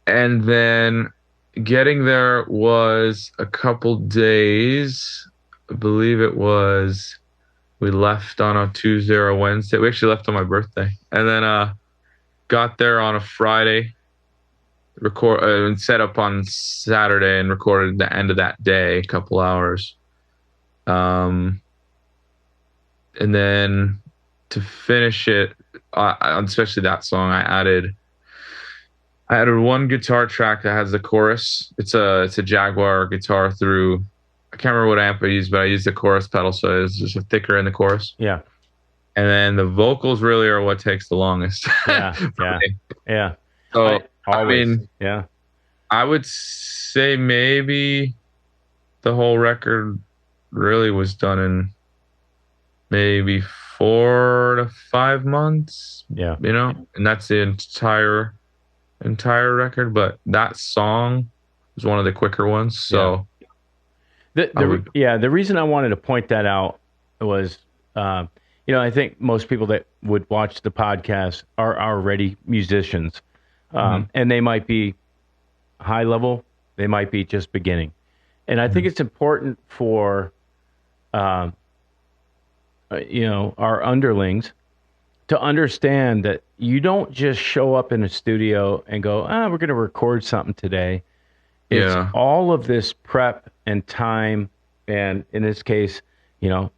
And then getting there was a couple days. I believe it was, we left on a Tuesday or a Wednesday. We actually left on my birthday. And then got there on a Friday, and set up on Saturday and recorded the end of that day, a couple hours. And then to finish it, especially that song, I added one guitar track that has the chorus. It's a Jaguar guitar through, I can't remember what amp I used, but I used the chorus pedal, so it's just thicker in the chorus. Yeah. And then the vocals really are what takes the longest. Yeah. Yeah. So I mean, yeah, I would say maybe the whole record really was done in maybe 4 to 5 months. Yeah. And that's the entire record. But that song was one of the quicker ones. So the reason I wanted to point that out was, I think most people that would watch the podcast are already musicians. And they might be high level, they might be just beginning. And I think it's important for, our underlings to understand that you don't just show up in a studio and go, we're going to record something today. It's all of this prep and time. And in this case,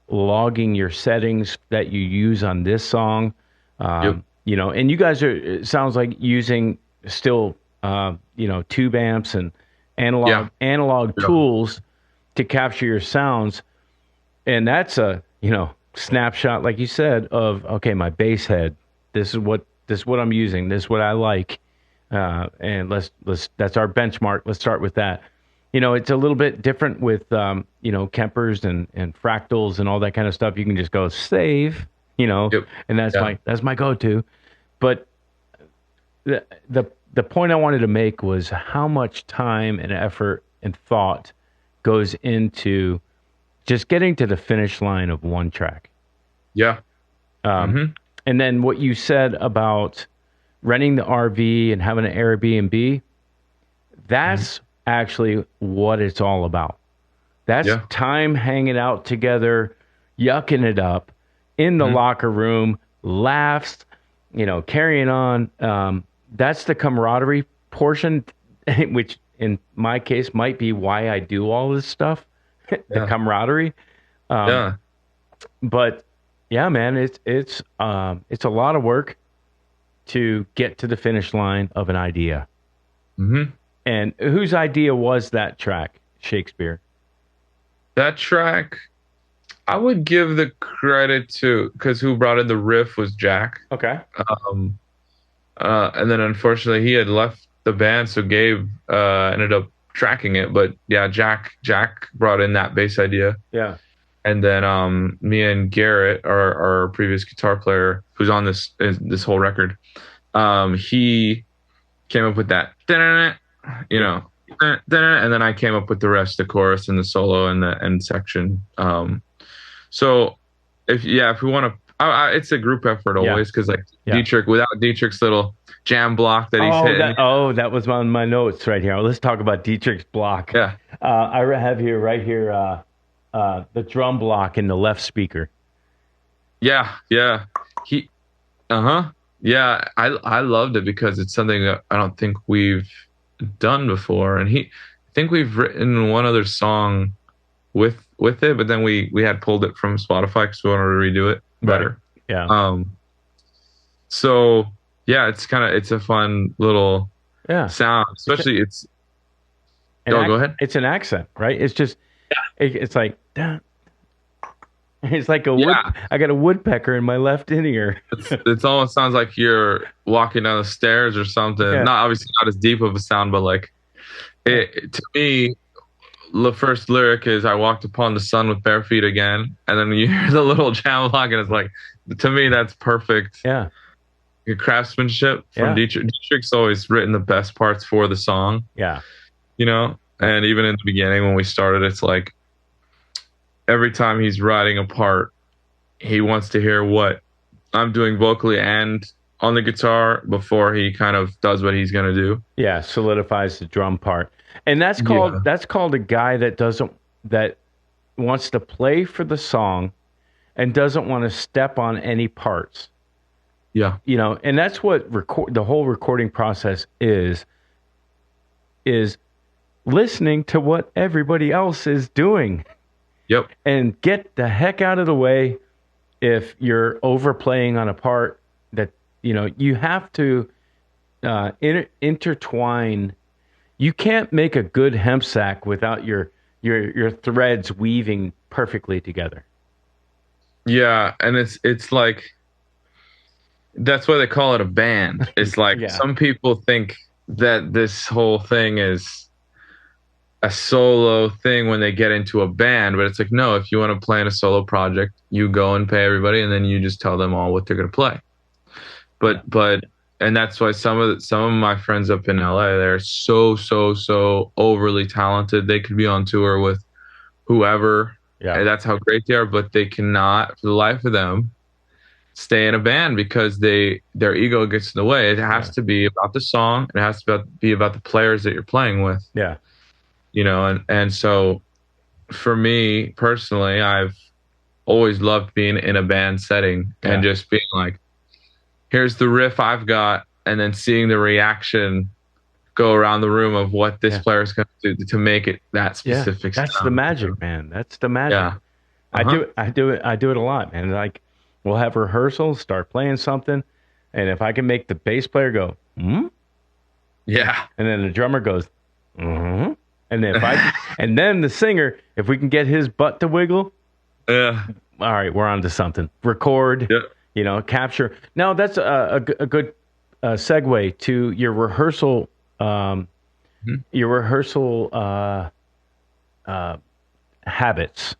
logging your settings that you use on this song, and you guys it sounds like using still, tube amps and analog tools to capture your sounds. And that's a, snapshot, like you said, of, okay, my bass head, this is what I'm using. This is what I like. And let's that's our benchmark. Let's start with that. It's a little bit different with, Kempers and fractals and all that kind of stuff. You can just go save, and that's my go-to. But the point I wanted to make was how much time and effort and thought goes into just getting to the finish line of one track. Yeah. And then what you said about renting the RV and having an Airbnb, that's actually what it's all about. That's time hanging out together, yucking it up in the locker room, laughs, carrying on. That's the camaraderie portion, which in my case might be why I do all this stuff, the camaraderie. But yeah, man, it's a lot of work to get to the finish line of an idea. And whose idea was that track, Shakespeare? That track I would give the credit to, because who brought in the riff was Jack. Okay. Um, and then unfortunately he had left the band, so Gabe ended up tracking it. But yeah, Jack brought in that bass idea. Yeah. And then me and Garrett, our previous guitar player, who's on this whole record, he came up with that, you know, and then I came up with the rest, the chorus and the solo and the end section. So if we want to, it's a group effort always, because like Dietrich, without Dietrich's little jam block that he's hitting. That was on my notes right here. Let's talk about Dietrich's block. Yeah. I have right here the drum block in the left speaker. Yeah. He, yeah, I loved it because it's something that I don't think we've done before, and I think we've written one other song with it, but then we had pulled it from Spotify because we wanted to redo it better. Right. Yeah. So yeah, it's a fun little sound, especially go ahead. It's an accent, right? It's just it's like it's like I got a woodpecker in my left ear. It's almost sounds like you're walking down the stairs or something. Yeah. Not obviously not as deep of a sound, but like to me, the first lyric is "I walked upon the sun with bare feet again," and then you hear the little jam block, and it's like, to me, that's perfect. Yeah, your craftsmanship from Dietrich. Dietrich's always written the best parts for the song. Yeah, you know, and even in the beginning when we started, it's like every time he's writing a part, he wants to hear what I'm doing vocally and on the guitar before he kind of does what he's gonna do. Yeah, solidifies the drum part. And that's called a guy that wants to play for the song and doesn't want to step on any parts. Yeah. You know, and that's what the whole recording process is listening to what everybody else is doing. Yep. And get the heck out of the way if you're overplaying on a part that, you know, you have to intertwine. You can't make a good hemp sack without your threads weaving perfectly together. Yeah, and it's like that's why they call it a band. It's like some people think that this whole thing is a solo thing when they get into a band, but it's like, no, if you want to play in a solo project, you go and pay everybody and then you just tell them all what they're going to play. But and that's why some of my friends up in LA, they're so overly talented. They could be on tour with whoever. Yeah. And that's how great they are, but they cannot for the life of them stay in a band because their ego gets in the way. It has to be about the song, and it has to be about the players that you're playing with. Yeah. You know, and so for me personally, I've always loved being in a band setting and just being like, here's the riff I've got, and then seeing the reaction go around the room of what this player is going to do to make it that specific. That's sound. the magic, man. That's the magic. Yeah. I do it a lot, man. Like we'll have rehearsals, start playing something, and if I can make the bass player go, yeah, and then the drummer goes, and then and then the singer, if we can get his butt to wiggle, all right, we're on to something. Record, you know, capture. Now that's a good segue to your rehearsal. Your rehearsal habits.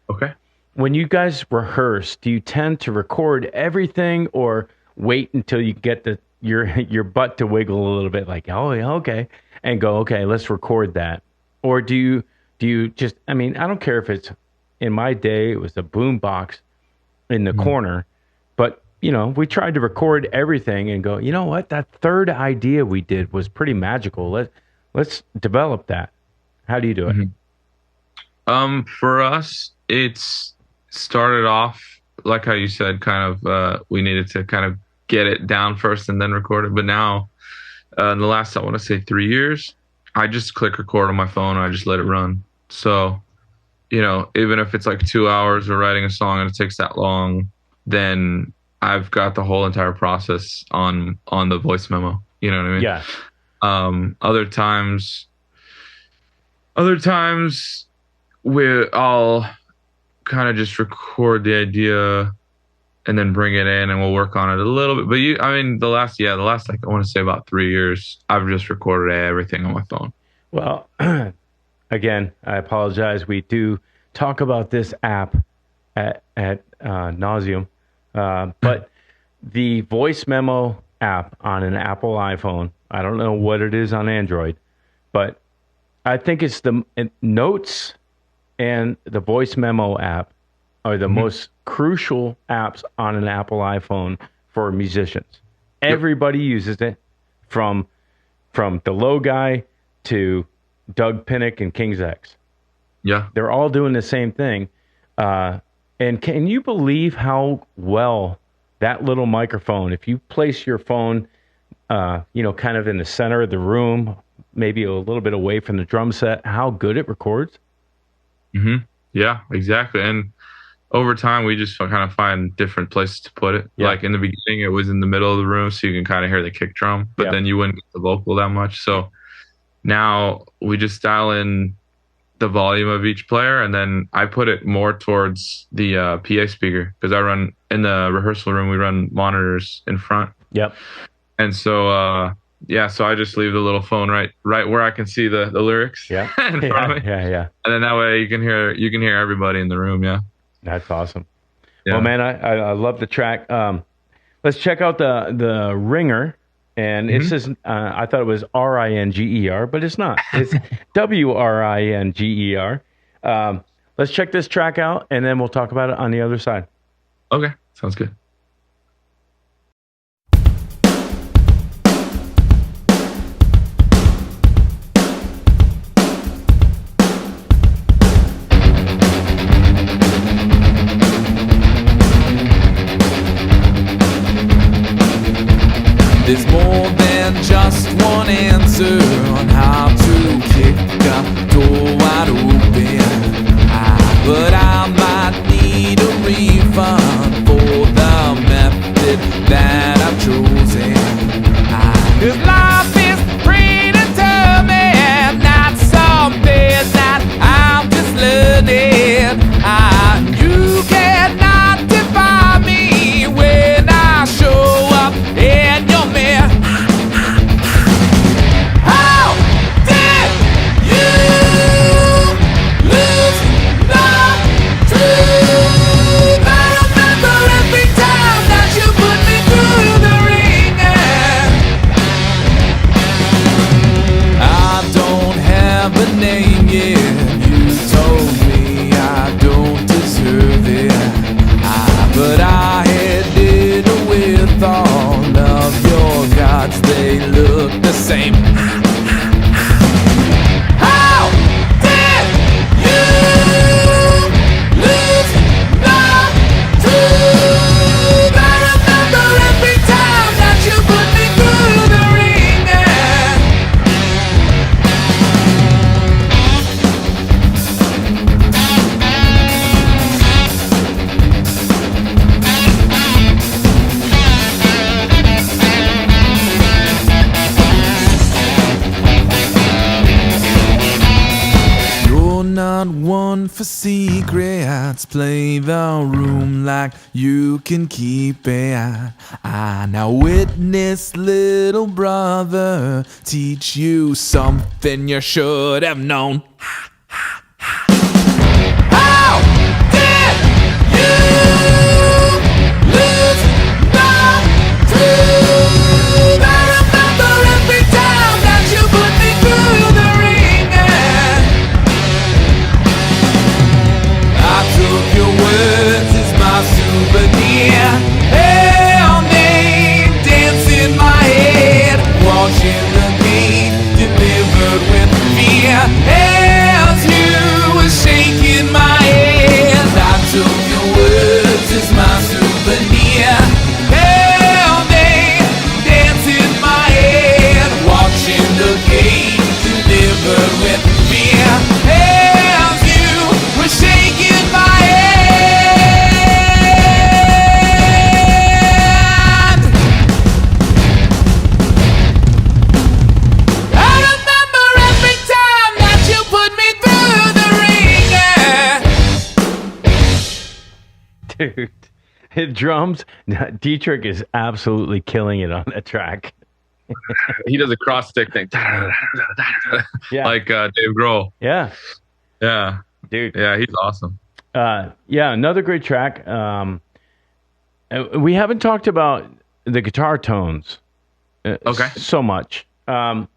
Okay. When you guys rehearse, do you tend to record everything or wait until you get your butt to wiggle a little bit, like, oh yeah, okay, and go, okay, let's record that? Or do you just, I mean, I don't care if it's, in my day, it was a boom box in the corner, but, you know, we tried to record everything and go, you know what, that third idea we did was pretty magical. Let's develop that. How do you do it? For us, it's started off, like how you said, kind of, we needed to kind of get it down first and then record it. But now, in the last, I want to say 3 years, I just click record on my phone and I just let it run. So, you know, even if it's like 2 hours of writing a song and it takes that long, then I've got the whole entire process on the voice memo. You know what I mean? Yeah. Other times I'll kind of just record the idea and then bring it in, and we'll work on it a little bit. But the last like I want to say about 3 years, I've just recorded everything on my phone. Well, again, I apologize. We do talk about this app at nauseum, but the voice memo app on an Apple iPhone, I don't know what it is on Android, but I think it's the Notes and the voice memo app are the most crucial apps on an Apple iPhone for musicians. Everybody uses it, from the low guy to Doug Pinnick and King's X. Yeah. They're all doing the same thing. And can you believe how well that little microphone, if you place your phone, kind of in the center of the room, maybe a little bit away from the drum set, how good it records? Mm-hmm. Yeah, exactly. And over time, we just kind of find different places to put it. Yeah. Like in the beginning, it was in the middle of the room, so you can kind of hear the kick drum, but then you wouldn't get the vocal that much. So now we just dial in the volume of each player, and then I put it more towards the PA speaker, because I run in the rehearsal room. We run monitors in front. Yep. And so, so I just leave the little phone right where I can see the lyrics. Yeah. In front of me. Yeah. And then that way you can hear everybody in the room. Yeah. That's awesome. Yeah. Well, man, I love the track. Let's check out the Wringer. And it says, I thought it was Ringer, but it's not. It's Wringer. Let's check this track out, and then we'll talk about it on the other side. Okay, sounds good. There's more than just one answer on how to kick a door wide open. But I might need a refund for the method that I've chosen. 'Cause life is predetermined, not something that I'm just learning. You cannot define me when I show up in your mirror. How did you lose the truth? I remember every time that you put me through the ringer. I don't have a name yet. You told me I don't deserve it. But I had dinner with all of your gods. They look the same. How did you lose the truth? I remember every time that you put me through the ringer. You're not one for secrets. Play the room like you can keep it. I now witness little brother teach you something you should have known. How did you lose the truth? I remember every time that you put me through the ringer. I took your words as my souvenir. Hail name dance in my head, watching the game delivered with fear. Hail Dude, drums. Dietrich is absolutely killing it on that track. He does a cross stick thing. Yeah. Like Dave Grohl. Yeah. Yeah. Dude. Yeah, he's awesome. Yeah, another great track. We haven't talked about the guitar tones Okay. so much. Are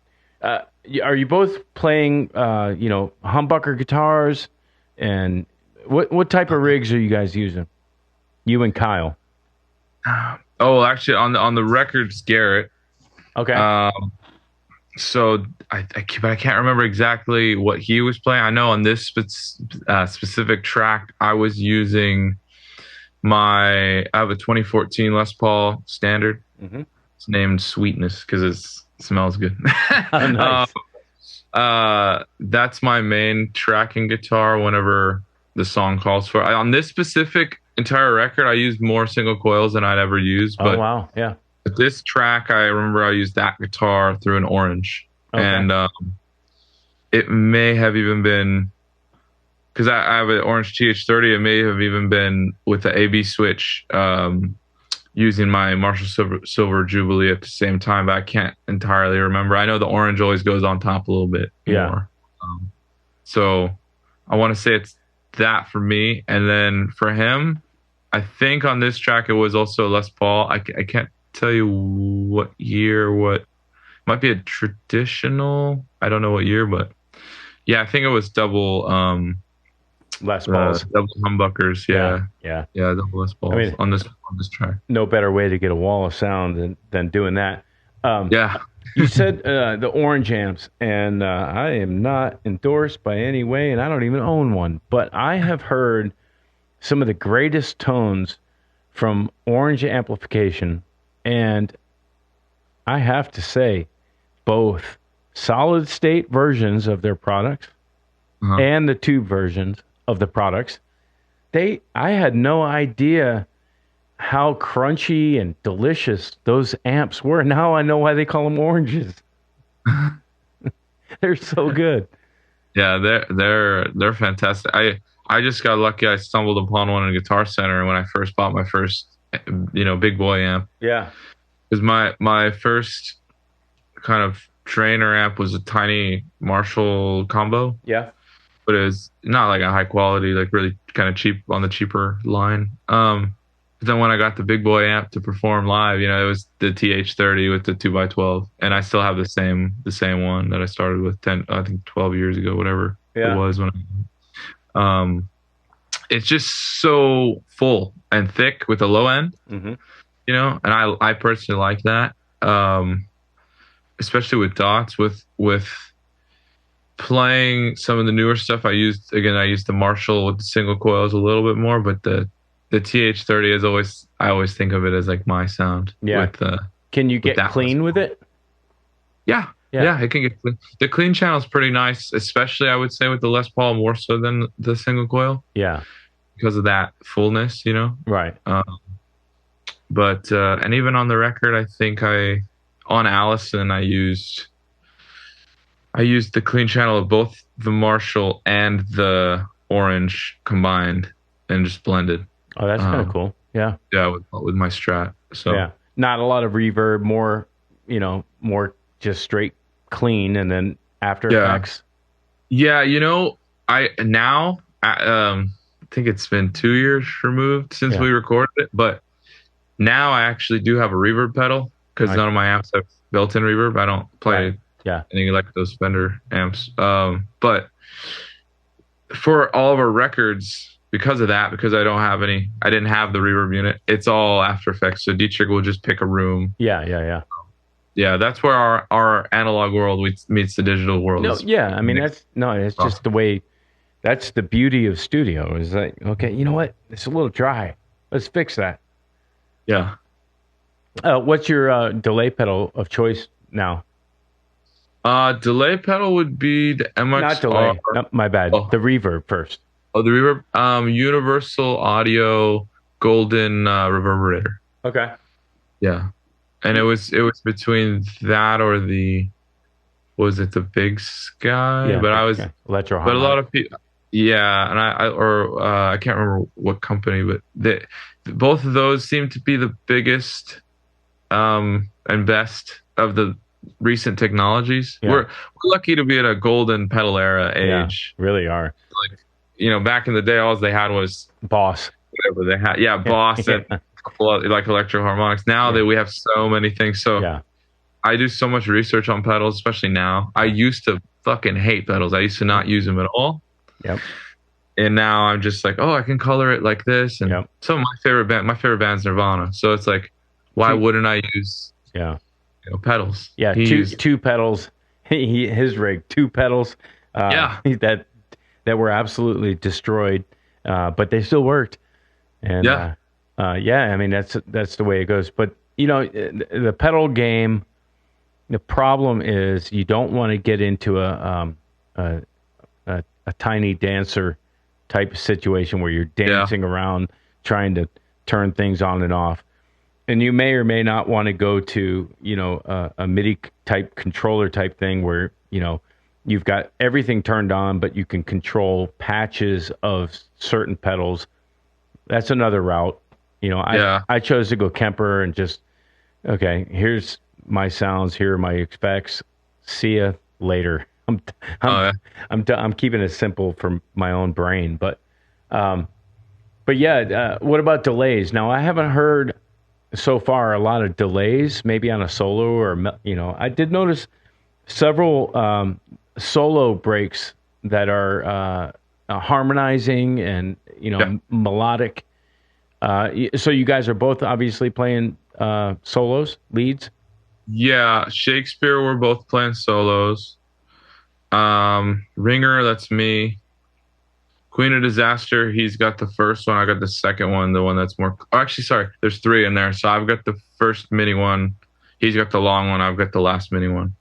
you both playing, humbucker guitars? And what type of rigs are you guys using? You and Kyle. Oh, actually, on the records, Garrett. Okay. So I can't remember exactly what he was playing. I know on this specific track, I was using I have a 2014 Les Paul Standard. Mm-hmm. It's named Sweetness because it smells good. Oh, nice. That's my main tracking guitar whenever the song calls for it. On this specific entire record, I used more single coils than I'd ever used. But oh, wow. Yeah. with this track, I remember I used that guitar through an orange. Okay. And it may have even been, because I have an orange TH30, it may have even been with the AB switch using my Marshall Silver Jubilee at the same time, but I can't entirely remember. I know the orange always goes on top a little bit more. So I want to say it's that for me. And then for him, I think on this track it was also Les Paul. I can't tell you what year, might be a traditional. I don't know what year, but yeah, I think it was double Les Pauls. double humbuckers. Yeah, double Les Pauls. I mean, on this track. No better way to get a wall of sound than doing that. Yeah. You said the orange amps, and I am not endorsed by any way, and I don't even own one, but I have heard some of the greatest tones from orange amplification, and I have to say, both solid state versions of their products and the tube versions of the products, I had no idea how crunchy and delicious those amps were. Now I know why they call them oranges. They're so good. Yeah, they're fantastic. I just got lucky. I stumbled upon one in Guitar Center when I first bought my first, big boy amp. Yeah. Because my first kind of trainer amp was a tiny Marshall combo. Yeah. But it was not like a high quality, like really kind of cheap on the cheaper line. But then when I got the big boy amp to perform live, it was the TH30 with the 2x12, and I still have the same one that I started with 12 years ago, whatever it was when it's just so full and thick with a low end, and I personally like that, especially with dots. With playing some of the newer stuff, I used the Marshall with the single coils a little bit more, but the TH30 is I always think of it as like my sound. Yeah. Can you get clean with it? Yeah, it can get clean. The clean channel is pretty nice, especially I would say with the Les Paul more so than the single coil. Yeah. Because of that fullness, Right. But and even on the record, I think on Allison I used the clean channel of both the Marshall and the orange combined and just blended. Oh, that's kind of cool. Yeah. Yeah, with my Strat. So yeah, not a lot of reverb, more just straight clean, and then After Effects. Yeah, I think it's been 2 years removed since we recorded it, but now I actually do have a reverb pedal because none of my amps have built-in reverb. I don't play any like those Fender amps, but for all of our records, because of that, because I didn't have the reverb unit, it's all After Effects. So Dietrich will just pick a room. Yeah, that's where our analog world meets the digital world. It's just the way. That's the beauty of studio. Is like, okay, you know what? It's a little dry. Let's fix that. Yeah. What's your delay pedal of choice now? Delay pedal would be the MXR. Not delay. No, my bad. The reverb first. Oh, the reverb. Universal Audio Golden Reverberator. Okay. Yeah, and it was between that or the Big Sky? Yeah, but I was Electro. But a lot of people. Yeah, and I can't remember what company, but both of those seem to be the biggest and best of the recent technologies. Yeah. We're lucky to be in a golden pedal era Yeah, age. really are. Like, back in the day, all they had was Boss. whatever they had. Yeah, Boss and a couple of, like electro harmonics. Now that we have so many things, so Yeah. I do so much research on pedals, especially now. I used to fucking hate pedals. I used to not use them at all. Yep. And now I'm just like, oh, I can color it like this. And Yep. some of my favorite band's Nirvana. So it's like, why wouldn't I use pedals? Yeah, two pedals. His rig, two pedals. That were absolutely destroyed, but they still worked. And I mean that's the way it goes. But the pedal game, the problem is you don't want to get into a tiny dancer type of situation where you're dancing around trying to turn things on and off. And you may or may not want to go to, a MIDI type controller type thing where, you've got everything turned on, but you can control patches of certain pedals. That's another route. I chose to go Kemper and just, okay, here's my sounds, here are my effects. See ya later. I'm keeping it simple for my own brain, but what about delays? Now, I haven't heard so far a lot of delays, maybe on a solo or, I did notice several solo breaks that are harmonizing and, melodic. So you guys are both obviously playing solos, leads? Yeah, Shakespeare, we're both playing solos. Wringer, that's me. Queen of Disaster, he's got the first one. I got the second one, the one that's more. Oh, actually, sorry, there's three in there. So I've got the first mini one. He's got the long one. I've got the last mini one.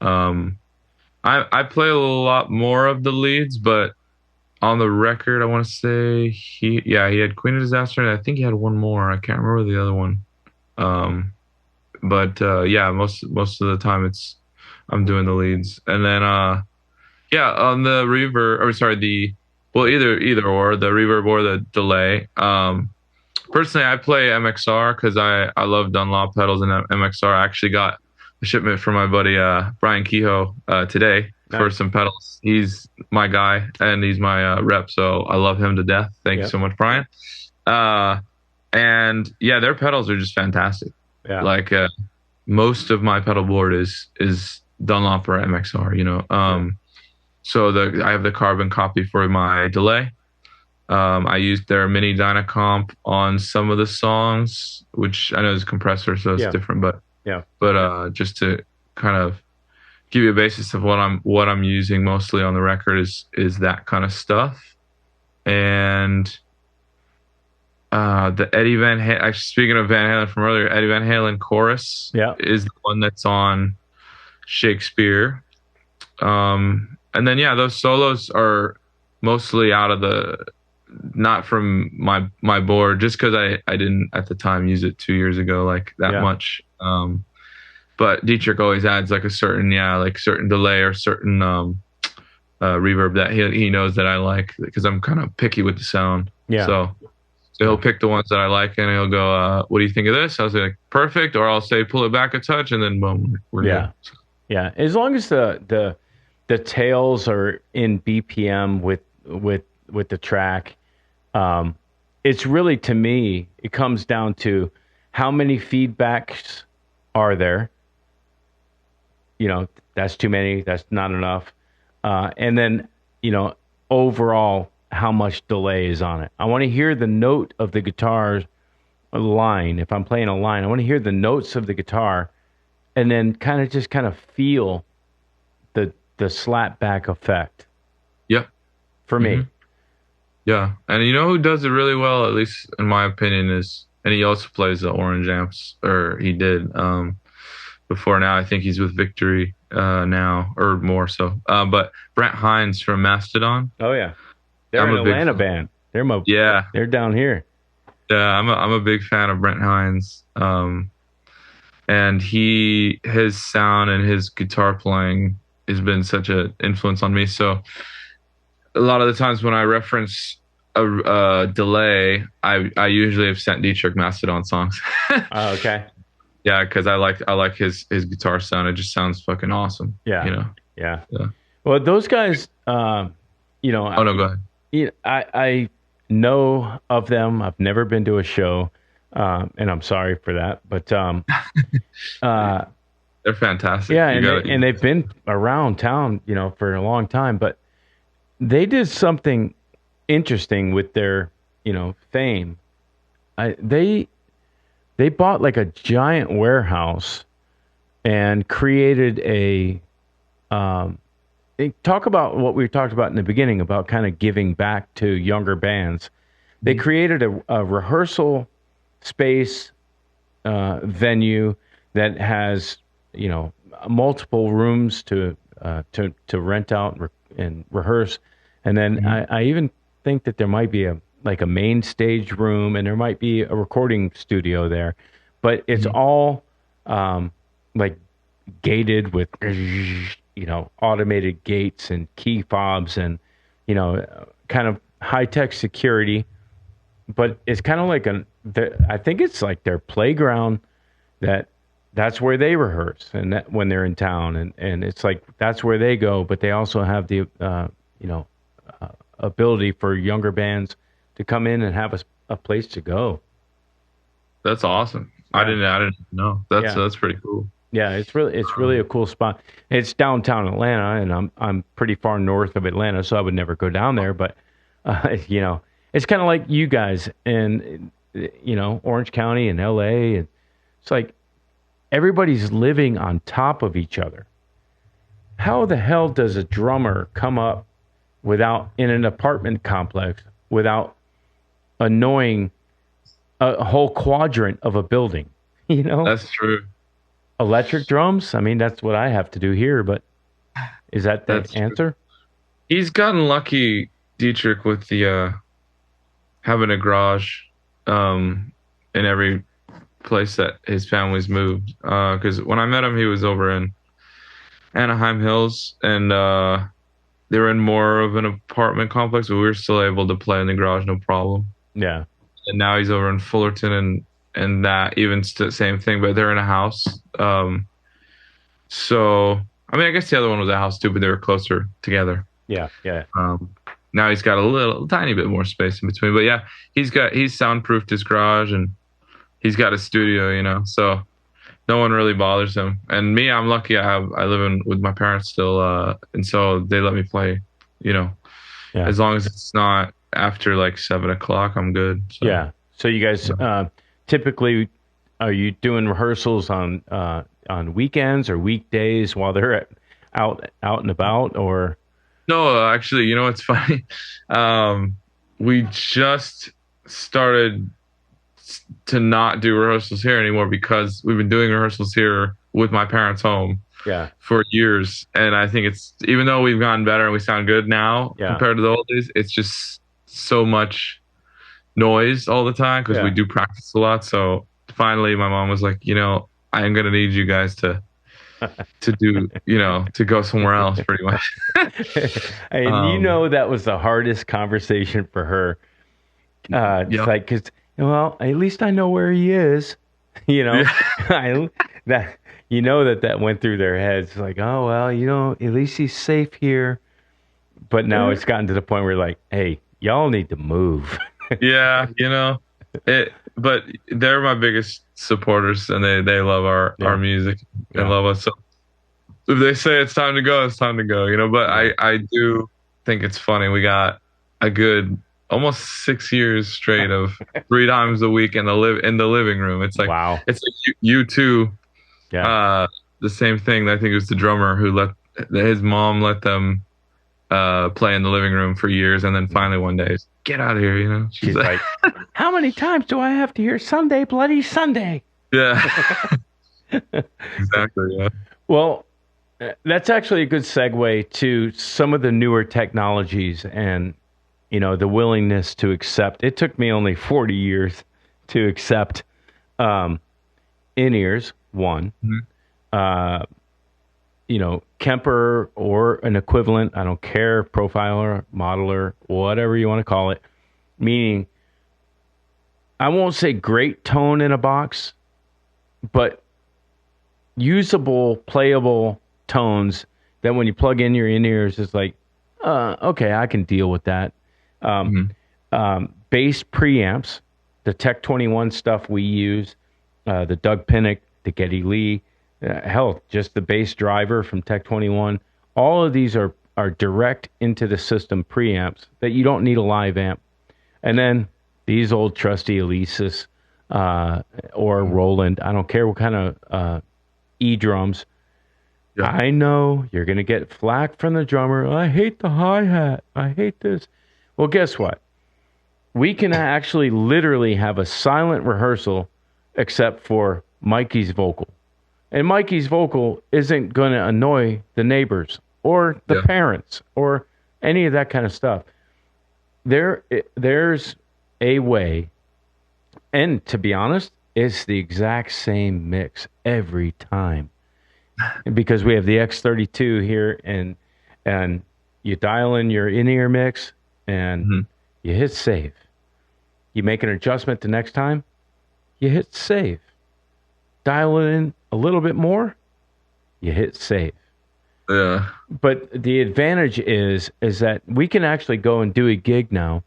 I play a lot more of the leads, but on the record, I want to say he had Queen of Disaster, and I think he had one more. I can't remember the other one. But most of the time I'm doing the leads, and then on the reverb, or sorry, either or the reverb or the delay. Personally, I play MXR because I love Dunlop pedals and MXR. I actually got a shipment from my buddy Brian Kehoe today for some pedals. He's my guy and he's my rep, so I love him to death. Thank you so much, Brian. And their pedals are just fantastic. Yeah. Like most of my pedal board is Dunlop or MXR. So I have the carbon copy for my delay. I used their mini Dynacomp on some of the songs, which I know is a compressor, so it's different. But just to kind of give you a basis of what I'm using mostly on the record is that kind of stuff. And the Eddie Van Halen, actually speaking of Van Halen from earlier, Eddie Van Halen chorus is the one that's on Shakespeare. And then those solos are mostly not from my board, just because I didn't at the time use it 2 years ago like that much. But Dietrich always adds like a certain certain delay or certain reverb that he knows that I like, because I'm kind of picky with the sound. So he'll pick the ones that I like and he'll go, what do you think of this? I was like, perfect. Or I'll say, pull it back a touch, and then boom, we're good. Yeah. As long as the tails are in BPM with the track, it's really, to me, it comes down to how many feedbacks are there. That's too many, that's not enough. And then, overall, how much delay is on it. I want to hear the note of the guitar line. If I'm playing a line, I want to hear the notes of the guitar and then kind of feel the slap back effect. Yep. For me. Yeah. And who does it really well, at least in my opinion, and he also plays the Orange amps, or he did before. Now I think he's with Victory now, or more so. But Brent Hines from Mastodon. Oh yeah. They're an Atlanta band. They're down here. Yeah, I'm a big fan of Brent Hines. And his sound and his guitar playing has been such an influence on me. So a lot of the times when I reference a delay, I usually have sent Dietrich Mastodon songs. Oh, okay. Yeah, because I like his guitar sound. It just sounds fucking awesome. Yeah. You know. Yeah. Yeah. Well, those guys, you know, Oh no, go ahead. I know of them. I've never been to a show, and I'm sorry for that. But They're fantastic. yeah, and they've been around town, you know, for a long time. But they did something interesting with their, you know, fame. They bought like a giant warehouse and created a talk about what we talked about in the beginning about kind of giving back to younger bands. They created a rehearsal space venue that has, you know, multiple rooms to rent out and rehearse, and then I even think that there might be a main stage room, and there might be a recording studio there, but it's all like gated with, you know, automated gates and key fobs and, you know, kind of high-tech security. But it's kind of like I think it's like their playground, that's where they rehearse and that when they're in town, and it's like that's where they go, but they also have the you know, ability for younger bands to come in and have a place to go. That's awesome. Yeah. I didn't know. That's pretty cool. Yeah, it's really a cool spot. It's downtown Atlanta, and I'm pretty far north of Atlanta, so I would never go down there. But you know, it's kind of like you guys in, you know, Orange County and L.A. And it's like everybody's living on top of each other. How the hell does a drummer come up in an apartment complex without annoying a whole quadrant of a building? You know, That's true. electric drums. I mean, that's what I have to do here. But is that the That's true. answer? He's gotten lucky, Dietrich, with the having a garage in every place that his family's moved. Because when I met him, he was over in Anaheim Hills, and they were in more of an apartment complex, but we were still able to play in the garage, no problem. Yeah. And now he's over in Fullerton, and that even same thing, but they're in a house. So I mean, I guess the other one was a house too, but they were closer together. Yeah. Yeah. Now he's got a tiny bit more space in between, but yeah, he's soundproofed his garage, and he's got a studio, you know, so no one really bothers him. And me, I'm lucky. I live with my parents still, and so they let me play, you know, as long as it's not after like 7:00, I'm good. So. Yeah. So you guys typically, are you doing rehearsals on weekends or weekdays while they're out and about, or? No, actually, you know what's funny? We just started to not do rehearsals here anymore because we've been doing rehearsals here with my parents' home for years. And I think it's, even though we've gotten better and we sound good now compared to the old days, it's just so much noise all the time because we do practice a lot. So finally my mom was like, you know, I am going to need you guys to do, you know, to go somewhere else pretty much. And you know, that was the hardest conversation for her. It's like, cause, well, at least I know where he is, you know, that went through their heads. Like, oh, well, you know, at least he's safe here. But now it's gotten to the point where like, hey, y'all need to move. Yeah. You know, but they're my biggest supporters, and they love our music and love us. So if they say it's time to go, it's time to go, you know, but I do think it's funny. We got a good almost 6 years straight of 3 times a week in the living room. It's like, wow. It's like you too. Yeah. The same thing. I think it was the drummer who his mom let them play in the living room for years, and then finally one day, get out of here, you know. She's like, how many times do I have to hear Sunday, bloody Sunday? Yeah. Exactly. Yeah. Well, that's actually a good segue to some of the newer technologies and, you know, the willingness to accept. It took me only 40 years to accept in-ears, one. Mm-hmm. Kemper or an equivalent. I don't care, profiler, modeler, whatever you want to call it. Meaning, I won't say great tone in a box, but usable, playable tones that when you plug in your in-ears, it's like, okay, I can deal with that. Bass preamps, the Tech 21 stuff we use, the Doug Pinnick, the Geddy Lee, hell, just the bass driver from Tech 21. All of these are direct into the system preamps that you don't need a live amp. And then these old trusty Alesis or Roland, I don't care what kind of E-drums. Yeah. I know you're going to get flack from the drummer. I hate the hi-hat. I hate this. Well, guess what? We can actually literally have a silent rehearsal except for Mikey's vocal. And Mikey's vocal isn't going to annoy the neighbors or the parents or any of that kind of stuff. There's a way, and to be honest, it's the exact same mix every time. Because we have the X32 here, and you dial in your in-ear mix, and you hit save. You make an adjustment the next time, you hit save. Dial it in a little bit more, you hit save. Yeah. But the advantage is that we can actually go and do a gig now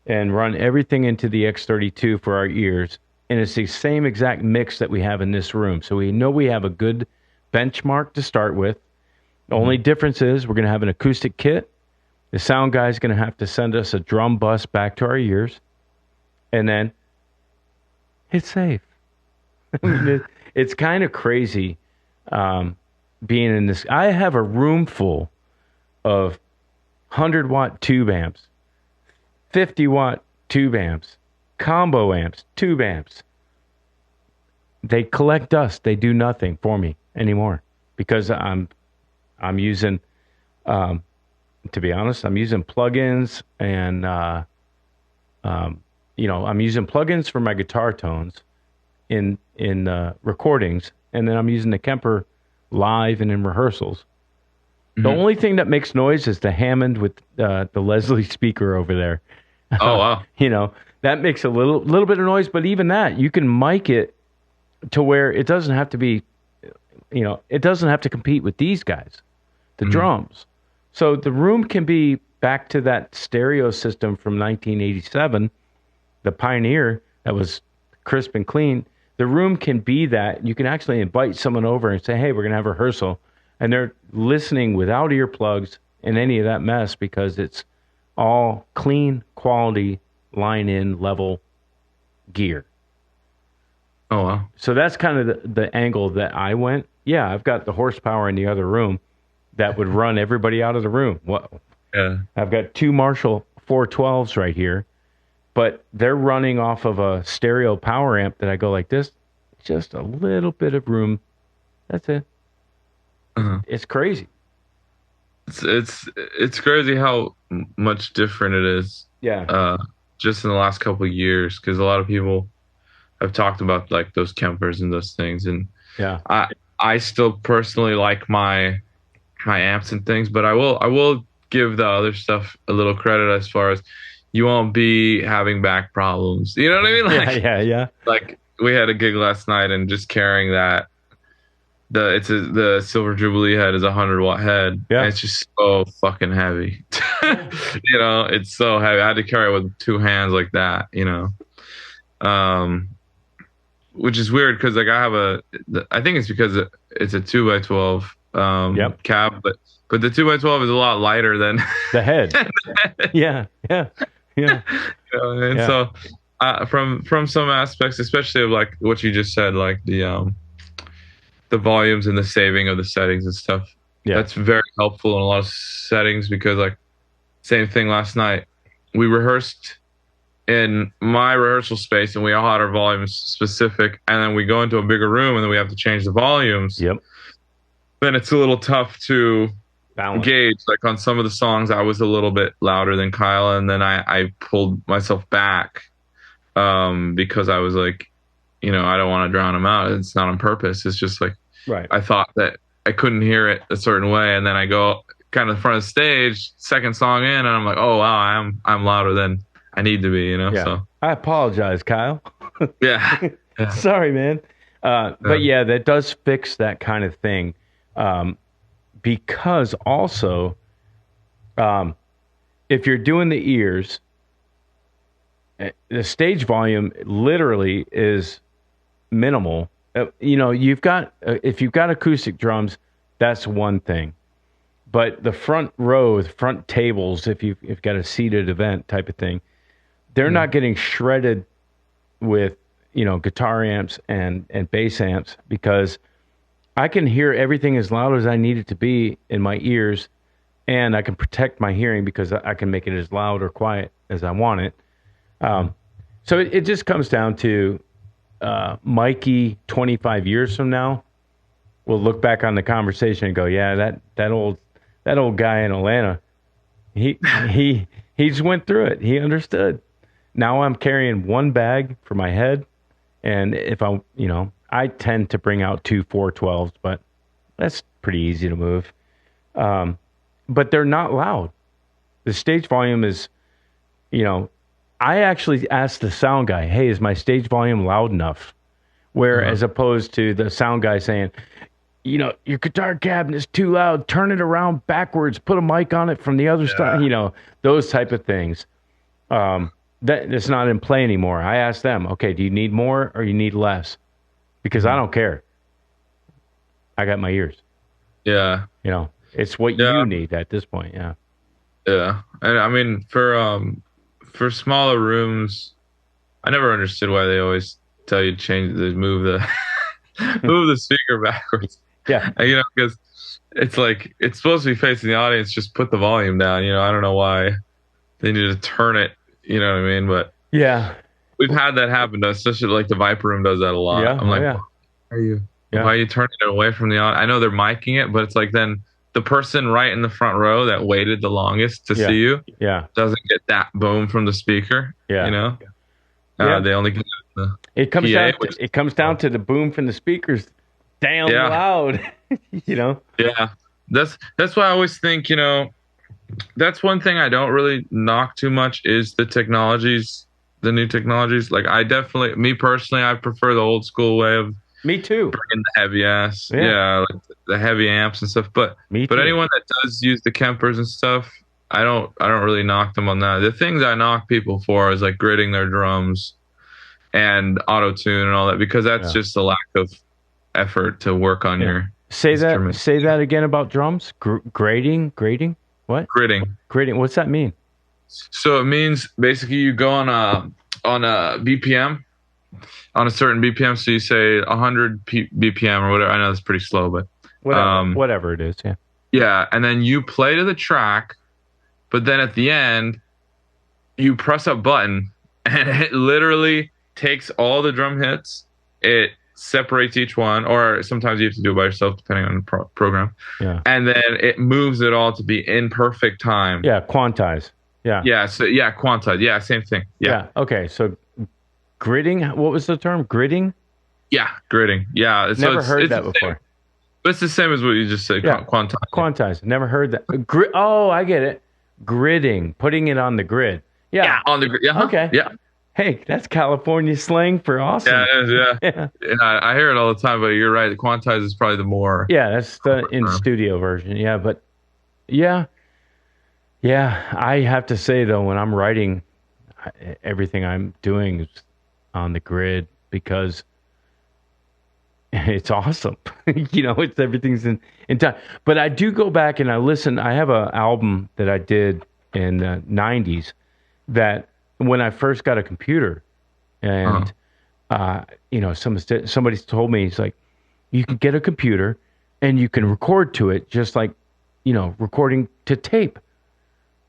and run everything into the X32 for our ears, and it's the same exact mix that we have in this room. So we know we have a good benchmark to start with. The only difference is we're going to have an acoustic kit. The sound guy is going to have to send us a drum bus back to our ears, and then hit save. I mean, it's kind of crazy being in this. I have a room full of 100-watt tube amps, 50-watt tube amps, combo amps, tube amps. They collect dust. They do nothing for me anymore because I'm using, to be honest, I'm using plugins and I'm using plugins for my guitar tones in recordings, and then I'm using the Kemper live and in rehearsals. The only thing that makes noise is the Hammond with the Leslie speaker over there. Oh wow! That makes a little bit of noise, but even that you can mic it to where it doesn't have to be, it doesn't have to compete with these guys, the drums. So the room can be back to that stereo system from 1987, the Pioneer that was crisp and clean. The room can be that. You can actually invite someone over and say, hey, we're going to have rehearsal. And they're listening without earplugs and any of that mess because it's all clean, quality, line-in, level gear. Oh, wow. So that's kind of the angle that I went. Yeah, I've got the horsepower in the other room that would run everybody out of the room. Well, yeah. I've got two Marshall 412s right here, but they're running off of a stereo power amp that I go like this. Just a little bit of room. That's it. It's crazy. It's crazy how much different it is. Yeah. Just in the last couple of years, because a lot of people have talked about like those Kempers and those things, and yeah, I still personally like my amps and things, but I will give the other stuff a little credit as far as you won't be having back problems. You know what I mean? Like, yeah. Like we had a gig last night, and just carrying that. The Silver Jubilee head is a 100-watt head. Yeah. And it's just so fucking heavy. It's so heavy. I had to carry it with two hands like that, which is weird because like I think it's because it's a 2x12 cab, but the 2x12 is a lot lighter than the head. Yeah. So from some aspects, especially of like what you just said, like the volumes and the saving of the settings and stuff. Yeah. That's very helpful in a lot of settings because like same thing last night. We rehearsed in my rehearsal space and we all had our volumes specific, and then we go into a bigger room and then we have to change the volumes. Yep. Then it's a little tough to balance. Gauge. Like on some of the songs I was a little bit louder than Kyle, and then I pulled myself back because I was like, I don't want to drown him out. It's not on purpose. It's just like, right. I thought that I couldn't hear it a certain way, and then I go kind of in front of the stage, second song in, and I'm like, oh wow, I'm louder than I need to be, Yeah. So I apologize, Kyle. yeah. Sorry, man. But yeah, that does fix that kind of thing. Because also, if you're doing the ears, the stage volume literally is minimal. You've got if you've got acoustic drums, that's one thing. But the front row, the front tables, if you've got a seated event type of thing, they're not getting shredded with guitar amps and bass amps, because I can hear everything as loud as I need it to be in my ears, and I can protect my hearing because I can make it as loud or quiet as I want it. So it just comes down to Mikey 25 years from now will look back on the conversation and go, yeah, that old guy in Atlanta, he just went through it. He understood. Now I'm carrying one bag for my head, and if I tend to bring out 2 412s, but that's pretty easy to move. But they're not loud. The stage volume is, I actually asked the sound guy, hey, is my stage volume loud enough? Where as opposed to the sound guy saying, your guitar cabinet's too loud, turn it around backwards, put a mic on it from the other side, those type of things. That's not in play anymore. I asked them, okay, do you need more or you need less? Because I don't care. I got my ears. Yeah. It's what you need at this point. Yeah. Yeah. And I mean, for smaller rooms, I never understood why they always tell you to move the speaker backwards. Yeah. Because it's like, it's supposed to be facing the audience. Just put the volume down. I don't know why they need to turn it. You know what I mean? But yeah, we've had that happen to us, especially like the Viper Room does that a lot. Yeah. I'm like, yeah. why are you turning it away from the audience? I know they're miking it, but it's like then the person right in the front row that waited the longest to see you doesn't get that boom from the speaker. Yeah. They only get it comes down to the boom from the speakers damn loud. Yeah. That's why I always think, that's one thing I don't really knock too much is the new technologies. Like me personally, I prefer the old school way of me too. Bringing the heavy ass. Yeah, like the heavy amps and stuff. But anyone that does use the Kempers and stuff, I don't really knock them on that. The things I knock people for is like gridding their drums and auto tune and all that, because that's just a lack of effort to work on your instrument. Say that again about drums. Grading. What? Gridding. What's that mean? So it means basically you go on a BPM, on a certain BPM. So you say 100 BPM or whatever. I know that's pretty slow, but whatever it is. Yeah. Yeah, and then you play to the track, but then at the end, you press a button, and it literally takes all the drum hits. It separates each one, or sometimes you have to do it by yourself depending on the program. Yeah. And then it moves it all to be in perfect time. Yeah, quantize. Yeah. Yeah, so quantize. Yeah, same thing. Yeah. Okay, so gridding, what was the term? Gridding? Yeah, gridding. Yeah. Never heard that before. But it's the same as what you just said, quantize. Quantize. Never heard that. Oh, I get it. Gridding, putting it on the grid. Yeah, on the grid. Yeah. Okay. Yeah. Hey, that's California slang for awesome. Yeah, it is, yeah. And I hear it all the time, but you're right. The quantize is probably the more. Yeah, that's the in-studio version. Yeah, but yeah, I have to say, though, when I'm writing, everything I'm doing is on the grid because it's awesome. It's everything's in time. But I do go back and I listen. I have an album that I did in the 90s that when I first got a computer, and somebody told me, he's like, you can get a computer and you can record to it just like, recording to tape.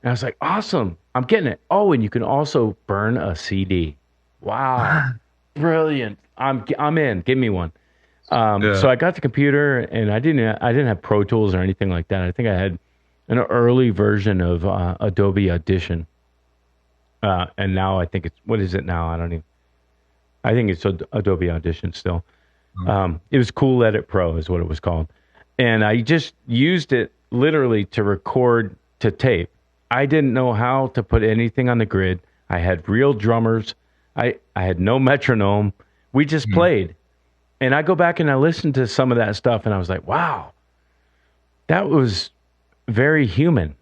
And I was like, awesome, I'm getting it. Oh, and you can also burn a CD. Wow, brilliant. I'm in. Give me one. So I got the computer, and I didn't have Pro Tools or anything like that. I think I had an early version of Adobe Audition. And now I think what is it now? I think it's Adobe Audition still. It was Cool Edit Pro is what it was called. And I just used it literally to record to tape. I didn't know how to put anything on the grid. I had real drummers. I had no metronome. We just played. And I go back and I listen to some of that stuff and I was like, wow, that was very human.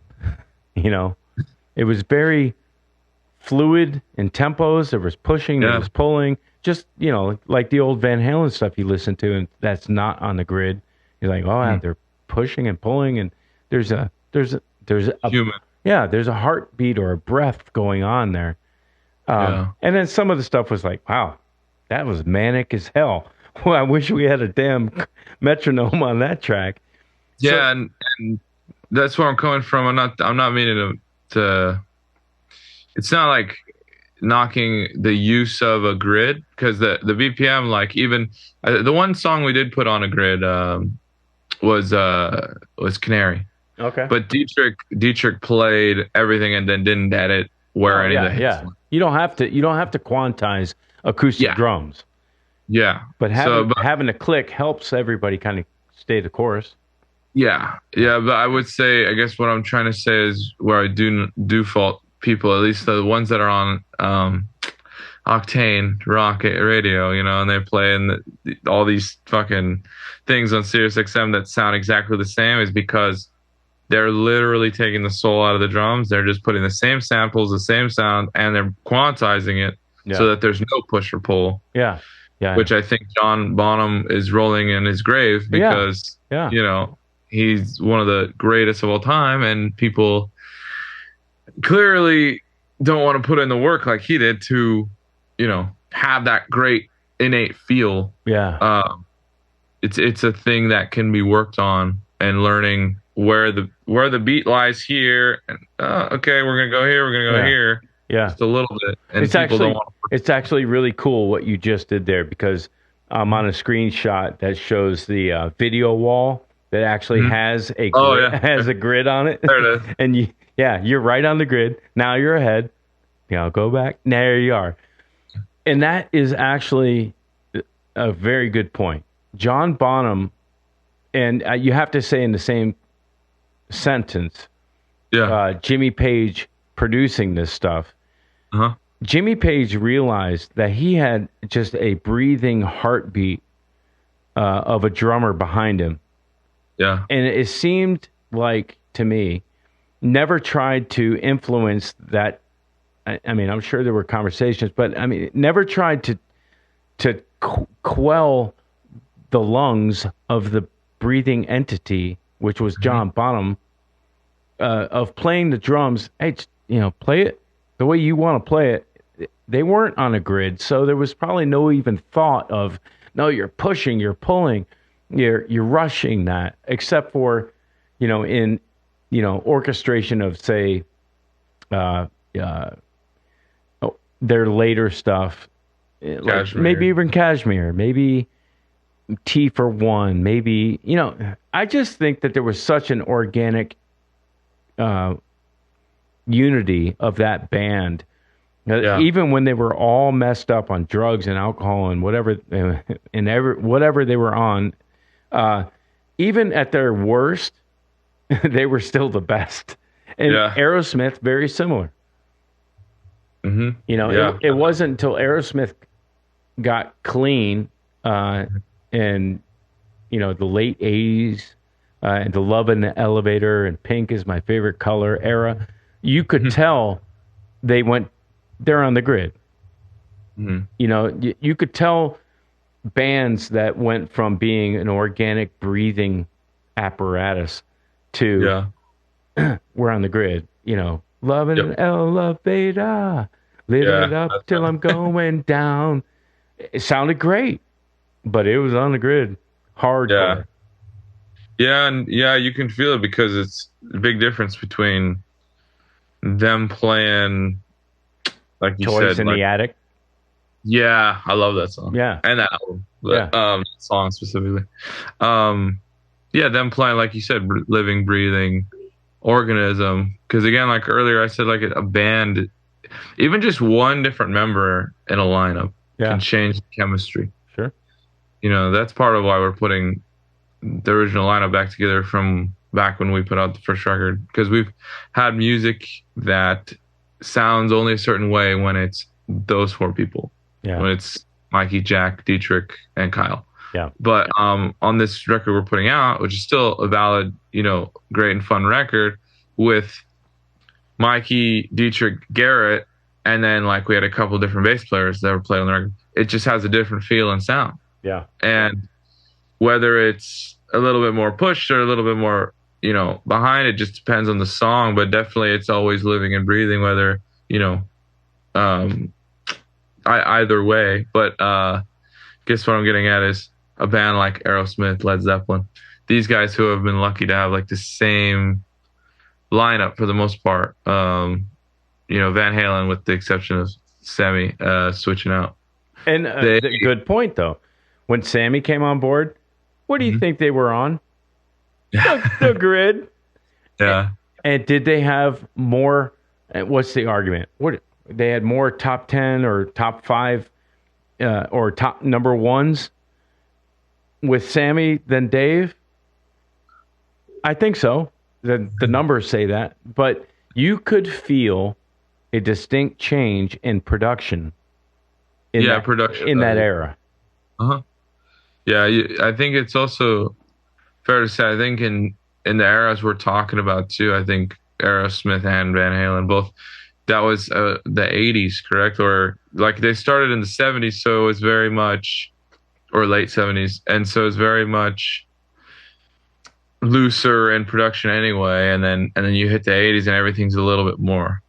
You know, it was very fluid in tempos. There was pushing, there was pulling. Just, you know, like the old Van Halen stuff you listen to and that's not on the grid. You're like, oh, they're pushing and pulling and there's a human. Yeah, there's a heartbeat or a breath going on there. And then some of the stuff was like, wow, that was manic as hell. Well, I wish we had a damn metronome on that track. Yeah, and that's where I'm coming from. I'm not meaning to it's not like knocking the use of a grid, because the BPM, like even the one song we did put on a grid was Canary. Okay. But Dietrich played everything and then didn't edit where any of the hits were. You don't have to quantize acoustic drums. Yeah. But having a click helps everybody kind of stay the chorus. Yeah. Yeah, but I would say, I guess what I'm trying to say is where I do fault people, at least the ones that are on Octane rock radio, you know, and they play all these fucking things on Sirius XM that sound exactly the same, is because they're literally taking the soul out of the drums. They're just putting the same samples, the same sound, and they're quantizing it so that there's no push or pull. Yeah. Yeah. Which I think John Bonham is rolling in his grave, because, you know, he's one of the greatest of all time, and people clearly don't want to put in the work like he did to, you know, have that great innate feel. Yeah. It's a thing that can be worked on, and learning where the beat lies here, and okay, we're gonna go here, we're gonna go here. Yeah, just a little bit. And it's actually really cool what you just did there, because I'm on a screenshot that shows the video wall that actually has a grid, has a grid on it. There it is. And you're right on the grid. Now you're ahead. Go back. There you are. And that is actually a very good point. John Bonham, and you have to say in the same sentence, Jimmy Page producing this stuff. Jimmy Page realized that he had just a breathing heartbeat of a drummer behind him. Yeah. And it seemed like, to me, never tried to influence that. I mean, I'm sure there were conversations, but I mean, never tried to quell the lungs of the breathing entity, which was John Bonham, of playing the drums. Hey, play it the way you want to play it. They weren't on a grid, so there was probably no even thought of, no, you're pushing, you're pulling, you're rushing that, except for, in, orchestration of, say, their later stuff, like maybe even Kashmir, maybe T for One, maybe, I just think that there was such an organic unity of that band. Even when they were all messed up on drugs and alcohol and whatever, whatever they were on, even at their worst, they were still the best. And Aerosmith, very similar. It wasn't until Aerosmith got clean in the late 80s, and the Love in the Elevator and Pink is my favorite color era, you could tell they're on the grid. You could tell bands that went from being an organic breathing apparatus to we're on the grid. Love in an elevator, live it up till I'm going down. It sounded great, but it was on the grid, hardcore. And you can feel it, because it's a big difference between them playing, like you Toys said, in the Attic. Yeah, I love that song. Yeah, and that album, song specifically. Them playing, like you said, living, breathing organism. Because again, like earlier, I said, like a band, even just one different member in a lineup can change the chemistry. Sure. That's part of why we're putting the original lineup back together from back when we put out the first record, because we've had music that sounds only a certain way when it's those four people. Yeah. When it's Mikey, Jack, Dietrich, and Kyle. Yeah. But on this record we're putting out, which is still a valid, great and fun record, with Mikey, Dietrich, Garrett, and then like we had a couple different bass players that were playing on the record. It just has a different feel and sound. Yeah. And whether it's a little bit more pushed or a little bit more, behind, it just depends on the song. But definitely it's always living and breathing, whether, either way. But guess what I'm getting at is a band like Aerosmith, Led Zeppelin, these guys who have been lucky to have like the same lineup for the most part. Van Halen, with the exception of Sammy switching out. And good point, though. When Sammy came on board, what do you think they were on? The grid. Yeah. And did they have more? What's the argument? What they had more top 10 or top 5 or top number ones with Sammy than Dave? I think so. The numbers say that, but you could feel a distinct change in production. Production in that era. Yeah, I think it's also fair to say, I think in the eras we're talking about too, I think Aerosmith and Van Halen both, that was the 80s, correct? Or like they started in the 70s, so it was very much, or late 70s, and so it's very much looser in production anyway, and then you hit the 80s and everything's a little bit more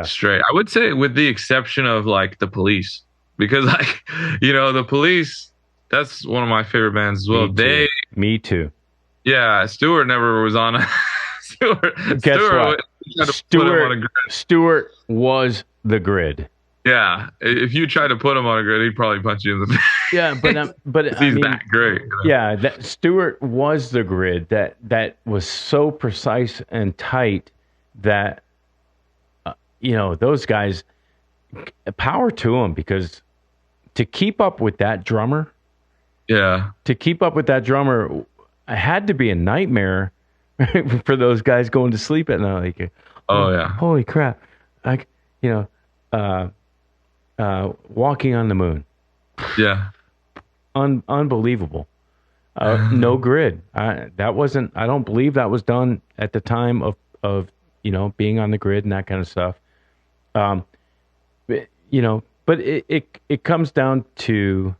straight. I would say with the exception of like the Police, because like, the Police, that's one of my favorite bands as well. Me too. Yeah, Stewart never was on. Guess what? Stewart was the grid. Yeah, if you tried to put him on a grid, he'd probably punch you in the face. Yeah, but he's that great. Yeah, that Stewart was the grid that was so precise and tight that those guys, power to them, because to keep up with that drummer. Yeah. To keep up with that drummer, it had to be a nightmare for those guys going to sleep at night. Like, holy crap! Walking on the Moon. Yeah. Unbelievable. No grid. That wasn't. I don't believe that was done at the time of being on the grid and that kind of stuff. But it comes down to.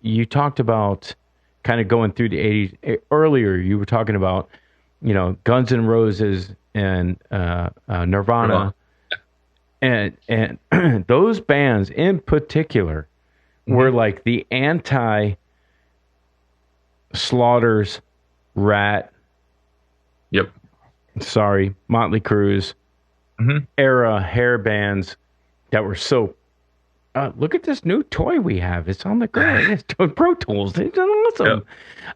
You talked about kind of going through the 80s. Earlier, you were talking about, Guns N' Roses and Nirvana. And those bands in particular were like the anti-Slaughters, Rat. Yep. Sorry, Motley Crue's era hair bands that were so. Look at this new toy we have. It's on the grid. It's Pro Tools. It's awesome.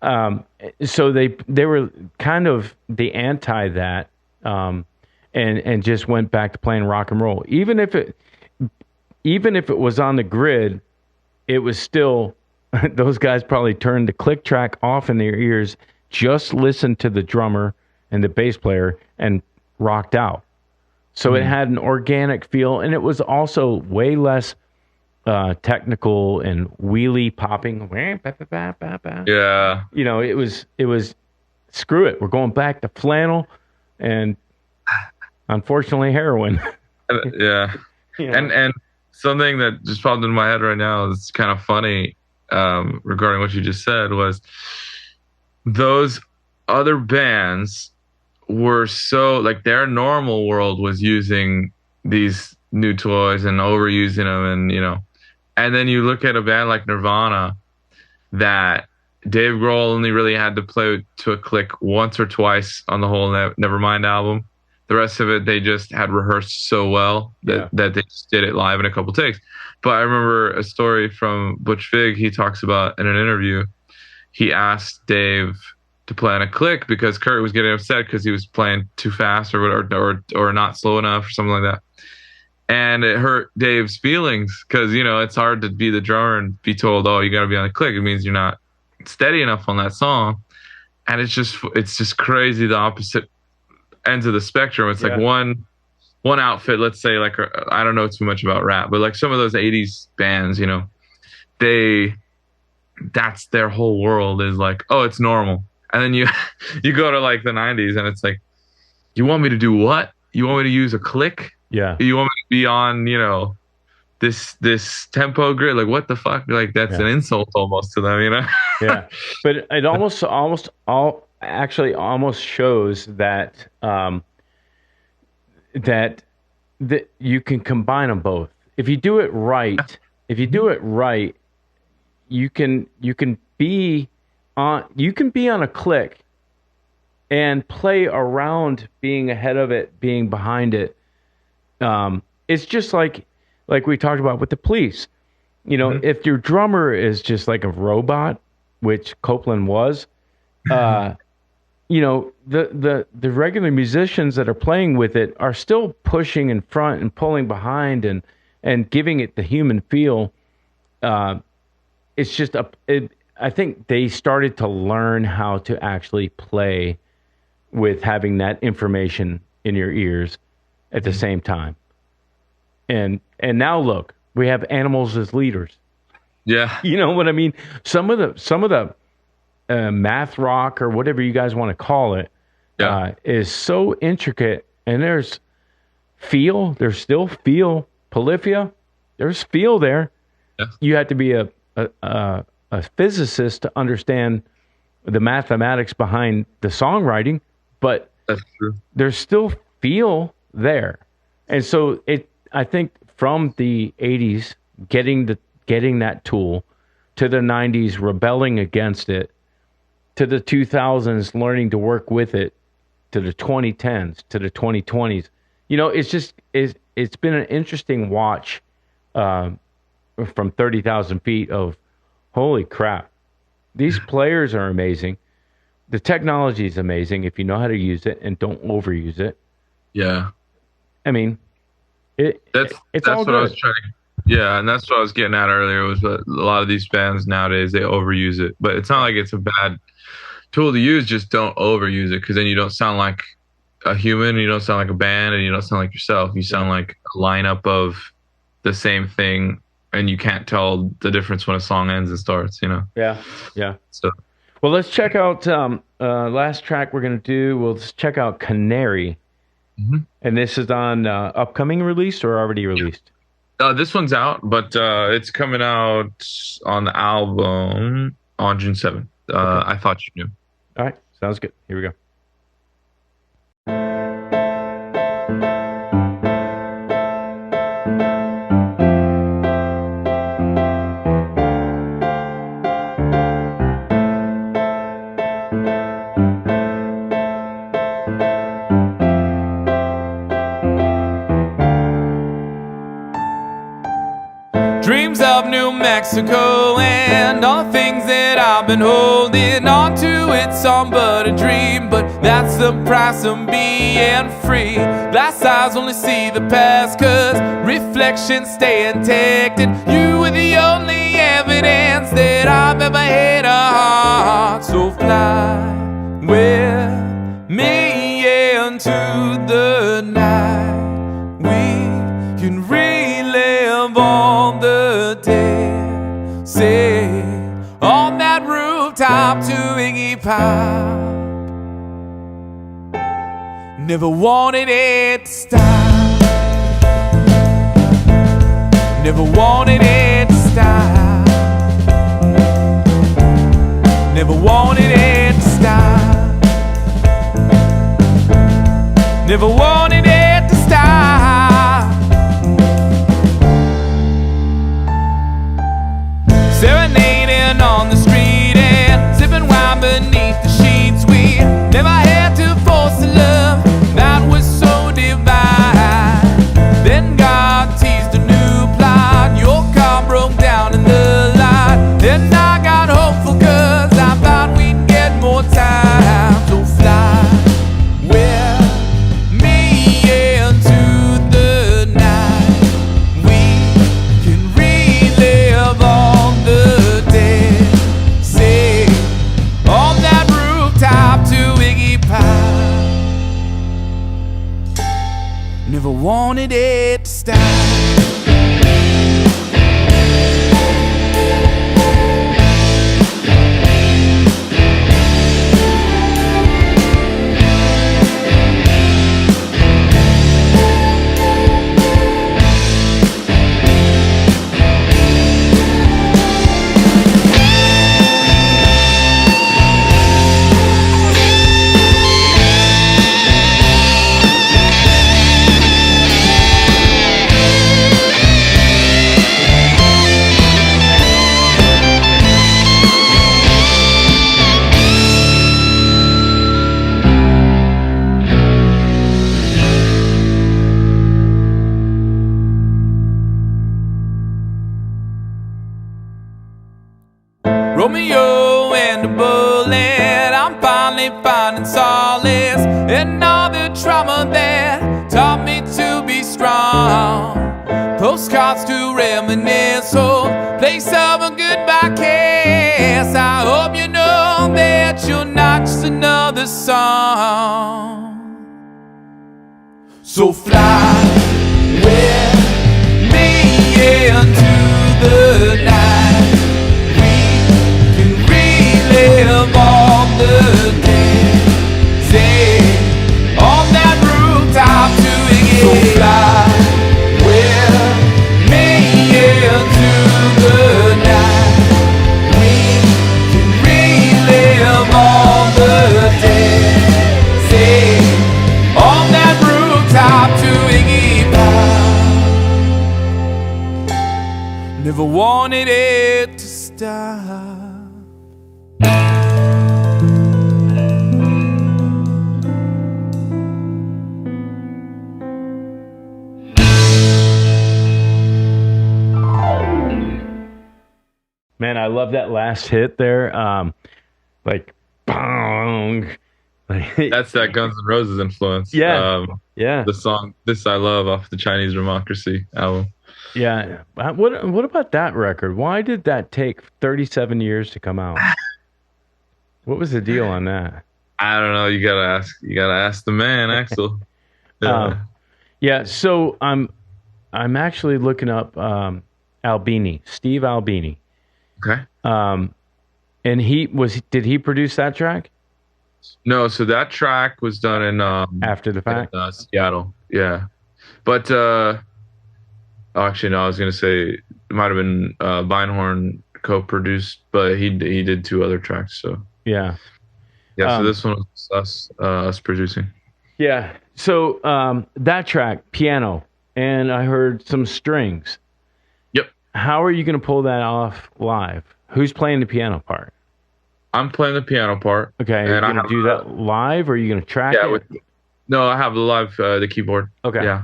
Yep. So they were kind of the anti that, and just went back to playing rock and roll. Even if it was on the grid, it was still those guys probably turned the click track off in their ears, just listened to the drummer and the bass player, and rocked out. So it had an organic feel, and it was also way less technical and wheelie popping. Yeah. It was screw it. We're going back to flannel and unfortunately heroin. Yeah. And something that just popped into my head right now is kind of funny regarding what you just said was those other bands were so like their normal world was using these new toys and overusing them, and and then you look at a band like Nirvana that Dave Grohl only really had to play to a click once or twice on the whole Nevermind album. The rest of it, they just had rehearsed so well that they just did it live in a couple takes. But I remember a story from Butch Vig. He talks about in an interview, he asked Dave to play on a click because Kurt was getting upset because he was playing too fast or not slow enough or something like that. And it hurt Dave's feelings because, it's hard to be the drummer and be told, oh, you got to be on the click. It means you're not steady enough on that song, and it's just crazy the opposite ends of the spectrum. It's like one outfit, let's say, like, I don't know too much about rap, but like some of those 80s bands, you know, that's their whole world is like, oh, it's normal. And then you go to like the 90s and it's like, you want me to do what? You want me to use a click? Yeah. You want me to be on, you know, this tempo grid? Like, what the fuck? Like, that's an insult almost to them, you know? Yeah. But it almost shows that that you can combine them both. If you do it right, you can be on a click and play around being ahead of it, being behind it. It's just like we talked about with the Police. You know, if your drummer is just like a robot, which Copeland was, you know, the regular musicians that are playing with it are still pushing in front and pulling behind and giving it the human feel. It's just I think they started to learn how to actually play with having that information in your ears at the same time. And now look, we have animals as leaders. Yeah. You know what I mean? Some of the math rock or whatever you guys want to call it is so intricate, and there's still feel. Polyphia, there's feel there. Yeah. You have to be a physicist to understand the mathematics behind the songwriting, but that's true. There's still feel there. And so I think from the 80s getting that tool, to the 90s rebelling against it, to the 2000s learning to work with it, to the 2010s, to the 2020s. You know, it's been an interesting watch from 30,000 feet of, holy crap, these players are amazing. The technology is amazing if you know how to use it and don't overuse it. Yeah. I mean, that's all what good. I was trying to. Yeah, and that's what I was getting at earlier. Was that a lot of these bands nowadays, they overuse it, but it's not like it's a bad tool to use. Just don't overuse it, because then you don't sound like a human, you don't sound like a band, and you don't sound like yourself. You sound like a lineup of the same thing, and you can't tell the difference when a song ends and starts. You know? Yeah. So, well, let's check out last track we're gonna do. We'll just check out Canary, and this is on upcoming release or already released. This one's out, but it's coming out on the album on June 7th. Okay. I Thought You Knew. All right, sounds good. Here we go. Dreams of New Mexico and all the things that I've been holding on to. It's all but a dream, but that's the price of being free. Glass eyes only see the past, cause reflections stay intact, and you are the only evidence that I've ever had a heart. So fly with me into the night. We can relive all the day. Say on that rooftop to Iggy Pop. Never wanted it to stop. Never wanted it to stop. Never wanted it to stop. Never wanted it to stop. Serenading on the street and sipping wine beneath the sheets. We never had to force the love that was so divine. Then God teased a new plot. Your car broke down in the lot. Then I got hopeful, cause I thought we'd get more time. So fly with me into the night. We can relive all the day. Say wanted it to stop. Romeo and the bullet, I'm finally finding solace in all the trauma that taught me to be strong. Postcards to reminisce, oh, place of a goodbye kiss. I hope you know that you're not just another song. So fly with me into the night. Live on the days, on that rooftop doing it. So fly with me into the night. We can relive all the days, on that rooftop doing it. Never wanted it to stop. Man, I love that last hit there. Like, bong. That's that Guns N' Roses influence. Yeah. Yeah. The song "This I Love" off the Chinese Democracy album. Yeah. What about that record? Why did that take 37 years to come out? What was the deal on that? I don't know. You gotta ask the man, Axel. Yeah. So I'm actually looking up Albini, Steve Albini. Okay. And did he produce that track? No, so that track was done in After the fact? in, Seattle. Yeah. But actually no, I was gonna say it might have been Beinhorn co-produced, but he did 2 other tracks. So yeah. So this one was us producing. Yeah. So that track, piano, and I heard some strings. Yep. How are you going to pull that off live? Who's playing the piano part? I'm playing the piano part. Okay. Are you going to do that live, or are you going to track it? No, I have the live the keyboard. Okay. Yeah.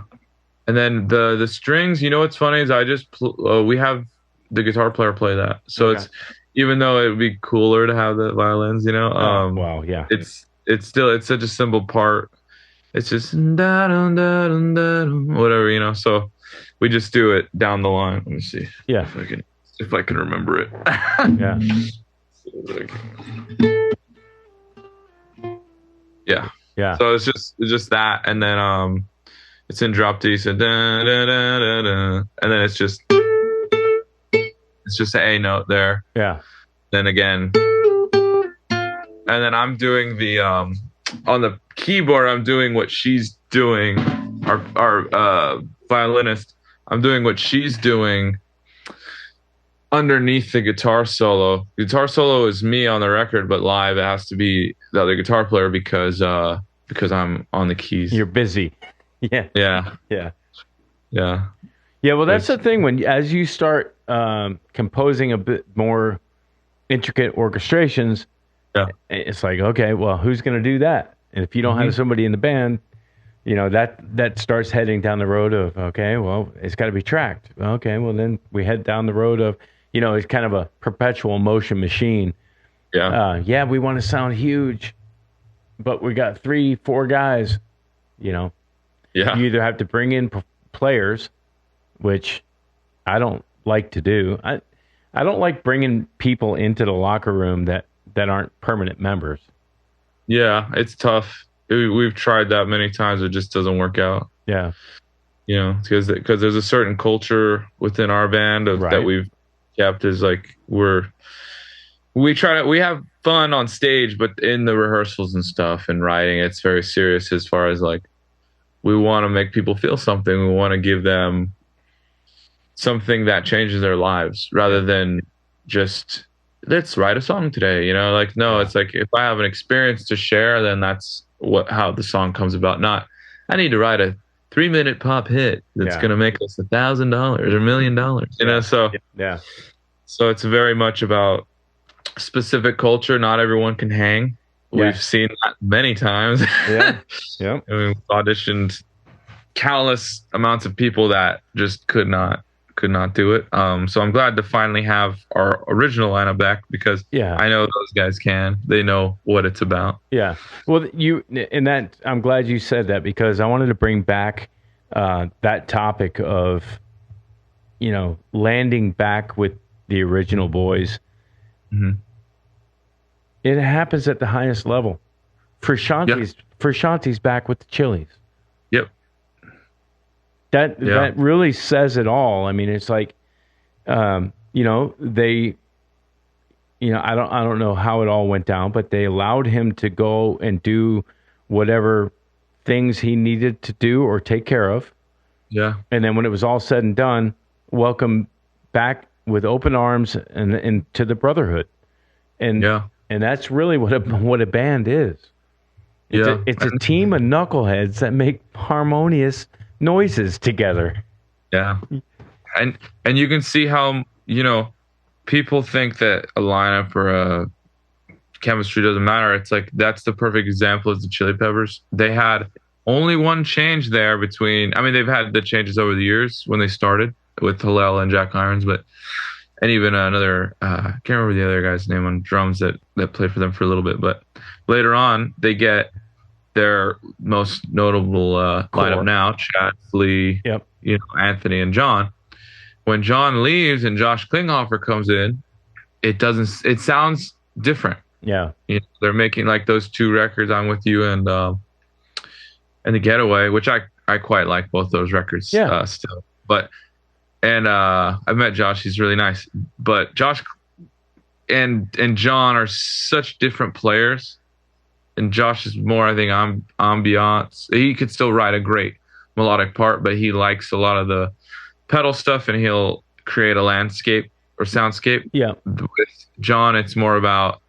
And then the strings. You know what's funny is I just we have the guitar player play that. So Okay. it's, even though it would be cooler to have the violins, you know. Well, yeah. It's still such a simple part. It's just whatever, you know. So we just do it down the line. Let me see. Yeah. If I can remember it. Yeah. Yeah. Yeah. So it's just that, and then it's in drop D, so da, da, da, da, da, and then it's just an A note there. Yeah. Then again, and then I'm doing the on the keyboard. I'm doing what she's doing. Our violinist. I'm doing what she's doing underneath the guitar solo. Guitar solo is me on the record, but live it has to be the other guitar player because I'm on the keys. You're busy. Yeah. Yeah. Yeah. Yeah. Yeah. Well, that's the thing. As you start composing a bit more intricate orchestrations, Yeah. it's like, okay, well, who's going to do that? And if you don't have somebody in the band, you know, that starts heading down the road of, okay, well, it's got to be tracked. Okay, well, then we head down the road of, you know, it's kind of a perpetual motion machine. Yeah. We want to sound huge, but we got 3-4 guys, you know. Yeah. You either have to bring in players, which I don't like to do. I don't like bringing people into the locker room that aren't permanent members. Yeah, it's tough. We've tried that many times. It just doesn't work out. Yeah. You know, because there's a certain culture within our band that we've kept is like we have fun on stage, but in the rehearsals and stuff and writing, it's very serious as far as like we want to make people feel something. We want to give them something that changes their lives rather than just let's write a song today. You know, like no, it's like if I have an experience to share, then that's how the song comes about. Not I need to write a 3-minute pop hit that's going to make us $1,000 or $1 million. You know, so so it's very much about specific culture. Not everyone can hang. We've seen that many times. Yeah. We've auditioned countless amounts of people that just could not do it. So I'm glad to finally have our original lineup back because I know those guys can. They know what it's about. Yeah. Well, I'm glad you said that because I wanted to bring back that topic of, you know, landing back with the original boys. Mm-hmm. It happens at the highest level. Frusciante's back with the Chili's. Yep. That really says it all. I mean, it's like, you know, I don't know how it all went down, but they allowed him to go and do whatever things he needed to do or take care of. Yeah. And then when it was all said and done, welcome back with open arms and to the brotherhood. And that's really what a band is. It's a team of knuckleheads that make harmonious noises together. Yeah. And you can see how, you know, people think that a lineup or a chemistry doesn't matter. It's like that's the perfect example of the Chili Peppers. They had only one change there between, I mean, they've had the changes over the years when they started with Hillel and Jack Irons, and even another, I can't remember the other guy's name on drums that played for them for a little bit. But later on, they get their most notable lineup now, Chad, Flea, you know, Anthony, and John. When John leaves and Josh Klinghoffer comes in, it sounds different. Yeah. You know, they're making like those two records, I'm With You and The Getaway, which I quite like both those records still. And I've met Josh, he's really nice. But Josh and John are such different players. And Josh is more, I think, ambiance. He could still write a great melodic part, but he likes a lot of the pedal stuff, and he'll create a landscape or soundscape. Yeah. With John, it's more about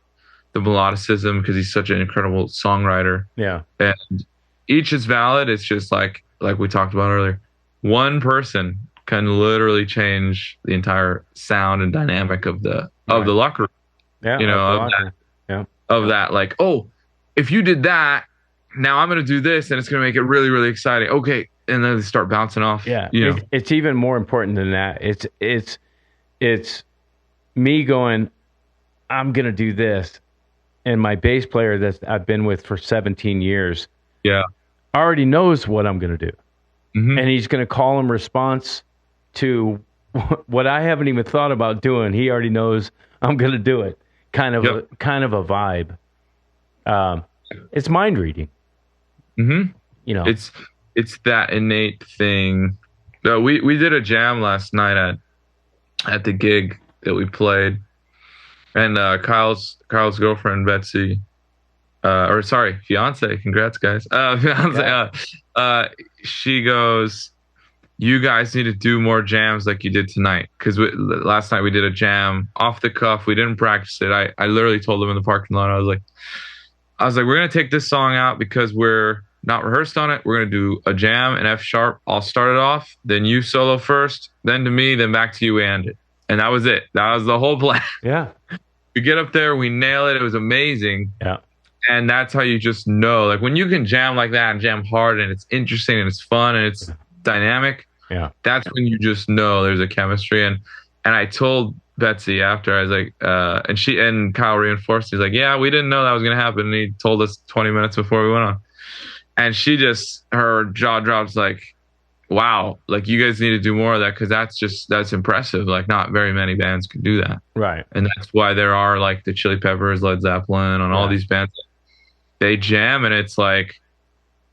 the melodicism because he's such an incredible songwriter. Yeah. And each is valid. It's just like we talked about earlier. One person can literally change the entire sound and dynamic of the locker room. Yeah. You know, of that, like, oh, if you did that, now I'm going to do this, and it's going to make it really, really exciting. Okay, and then they start bouncing off. Yeah, you know? It's even more important than that. It's me going, I'm going to do this, and my bass player that I've been with for 17 years, already knows what I'm going to do, and he's going to call in response to what I haven't even thought about doing. He already knows I'm going to do it. Kind of a vibe. It's mind reading. Mm-hmm. You know, it's that innate thing. We did a jam last night at the gig that we played, and Kyle's girlfriend Betsy, fiance. Congrats, guys. Fiance. She goes, you guys need to do more jams like you did tonight. Because last night we did a jam off the cuff. We didn't practice it. I literally told them in the parking lot. I was like, we're going to take this song out because we're not rehearsed on it. We're going to do a jam in F sharp. I'll start it off. Then you solo first. Then to me. Then back to you. We end it. And that was it. That was the whole plan. Yeah. We get up there. We nail it. It was amazing. Yeah. And that's how you just know. Like when you can jam like that and jam hard and it's interesting and it's fun and it's dynamic. Yeah. That's when you just know there's a chemistry. And I told Betsy after, I was like, and Kyle reinforced. He's like, yeah, we didn't know that was going to happen. And he told us 20 minutes before we went on. And her jaw drops like, wow, like you guys need to do more of that. Cause that's impressive. Like not very many bands can do that. Right. And that's why there are like the Chili Peppers, Led Zeppelin, and all these bands. They jam and it's like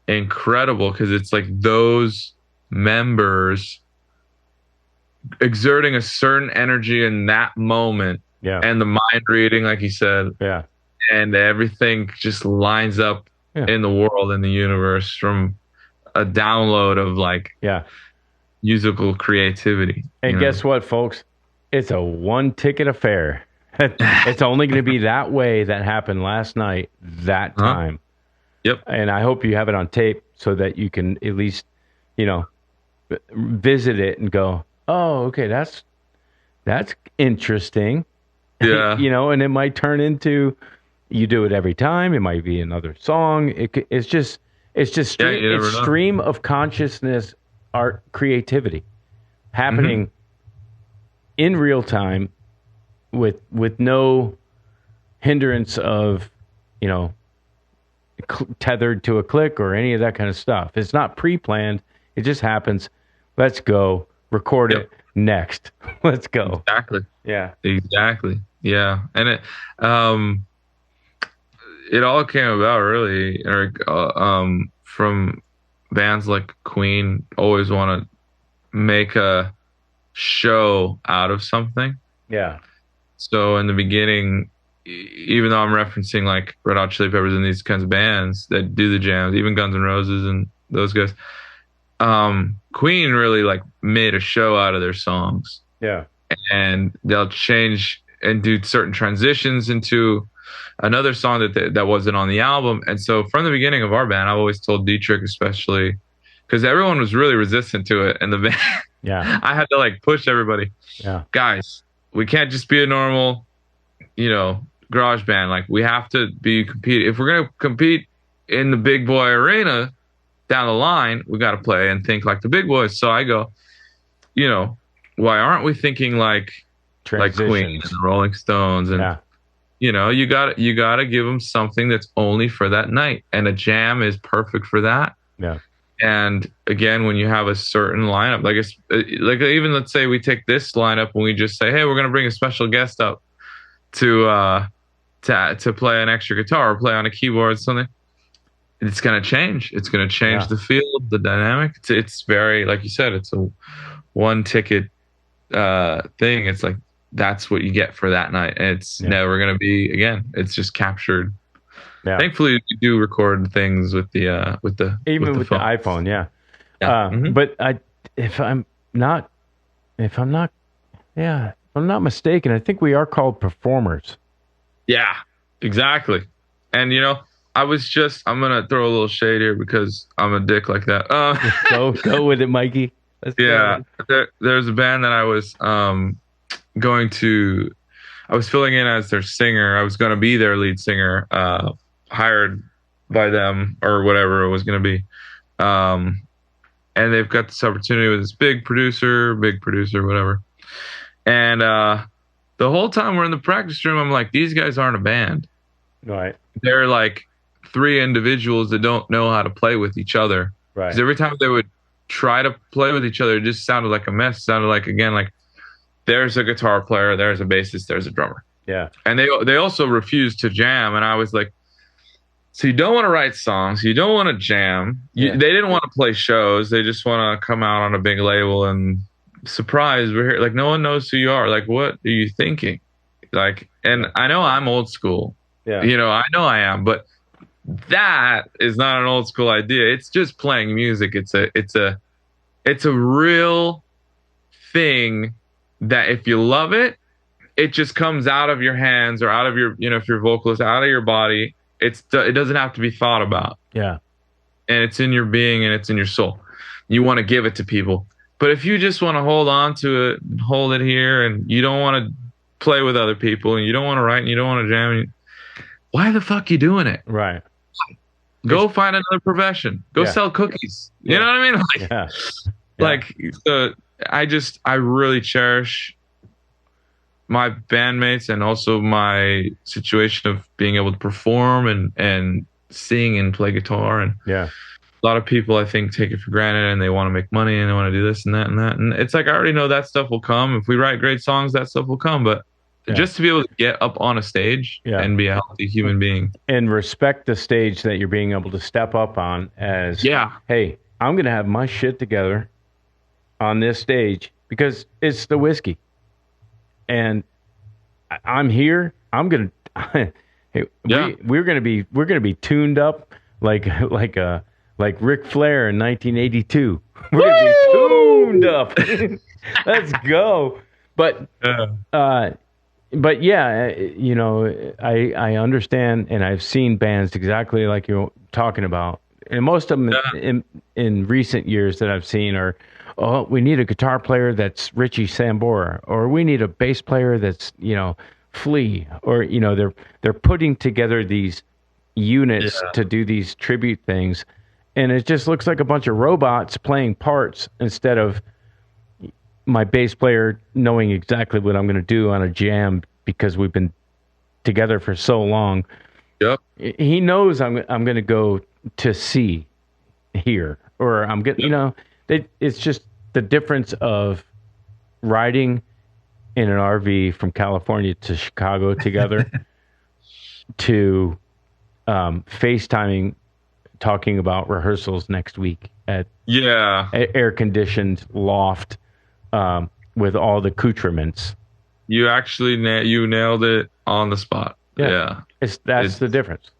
incredible. Cause it's like those members exerting a certain energy in that moment, and the mind reading, like you said, and everything just lines up in the world, in the universe, from a download of like musical creativity. And guess what, folks? It's a one-ticket affair. It's only going to be that way. That happened last night, that time. Yep. And I hope you have it on tape so that you can at least, visit it and go, oh, okay, that's interesting. Yeah. And it might turn into, you do it every time. It might be another song. It's just stream of consciousness, art, creativity happening in real time with no hindrance of, tethered to a click or any of that kind of stuff. It's not pre-planned. It just happens. Let's go record it next. Let's go. Exactly. Yeah. Exactly. Yeah. And it all came about really, Eric, from bands like Queen always want to make a show out of something. Yeah. So in the beginning, even though I'm referencing like Red Hot Chili Peppers and these kinds of bands that do the jams, even Guns N' Roses and those guys, Queen really like made a show out of their songs. Yeah. And they'll change and do certain transitions into another song that wasn't on the album. And so from the beginning of our band, I've always told Dietrich, especially because everyone was really resistant to it, and the band, I had to like push everybody. Yeah, guys, we can't just be a normal, garage band. Like, we have to be compete. If we're gonna compete in the big boy arena down the line, we got to play and think like the big boys. So I go, why aren't we thinking like Queen and the Rolling Stones? And you got to give them something that's only for that night, and a jam is perfect for that. Yeah. And again, when you have a certain lineup, like even let's say we take this lineup and we just say, hey, we're going to bring a special guest up to play an extra guitar or play on a keyboard or something. It's going to change. It's going to change the field, the dynamic. It's very, like you said, it's a one ticket thing. It's like, that's what you get for that night. And it's never going to be again. It's just captured. Yeah. Thankfully, we do record things with the iPhone. Yeah. But if I'm not mistaken, I think we are called performers. Yeah, exactly. And I'm gonna throw a little shade here because I'm a dick like that. Go with it, Mikey. There's a band that I was I was filling in as their singer. I was going to be their lead singer, hired by them or whatever it was going to be. And they've got this opportunity with this big producer, whatever. And the whole time we're in the practice room, I'm like, these guys aren't a band. Right. They're like three individuals that don't know how to play with each other. Right. Because every time they would try to play with each other, it just sounded like a mess. It sounded like, again, like, there's a guitar player, there's a bassist, there's a drummer. Yeah. And they also refused to jam. And I was like, so you don't want to write songs, you don't want to jam. They didn't want to play shows. They just want to come out on a big label and surprise, we're here. Like, no one knows who you are. Like, what are you thinking? Like, and I know I'm old school. Yeah. I know I am, but that is not an old school idea. It's just playing music. It's a real thing that if you love it, it just comes out of your hands or out of your, if you're a vocalist, out of your body. It doesn't have to be thought about. Yeah. And it's in your being and it's in your soul. You want to give it to people. But if you just want to hold on to it and hold it here and you don't want to play with other people and you don't want to write and you don't want to jam, why the fuck you doing it? Right. Go find another profession. Go sell cookies. You know what I mean? Like, I really cherish my bandmates and also my situation of being able to perform and sing and play guitar. And a lot of people, I think, take it for granted and they want to make money and they want to do this and that and that. And it's like, I already know that stuff will come. If we write great songs, that stuff will come. But just to be able to get up on a stage and be a healthy human being. And respect the stage that you're being able to step up on as, hey, I'm going to have my shit together on this stage because it's the whiskey. And I'm here. I'm gonna. We're gonna be tuned up like Ric Flair in 1982. We're gonna be tuned up. Let's go. But yeah, you know, I understand, and I've seen bands exactly like you're talking about, and most of them in recent years that I've seen are, oh, we need a guitar player that's Richie Sambora, or we need a bass player that's, you know, Flea, or, you know, they're putting together these units to do these tribute things, and it just looks like a bunch of robots playing parts instead of my bass player knowing exactly what I'm going to do on a jam because we've been together for so long. Yep. He knows I'm going to go to C here, or I'm getting, you know, it's just the difference of riding in an RV from California to Chicago together to FaceTiming, talking about rehearsals next week at air-conditioned loft with all the accoutrements. You actually you nailed it on the spot. Yeah. That's the difference.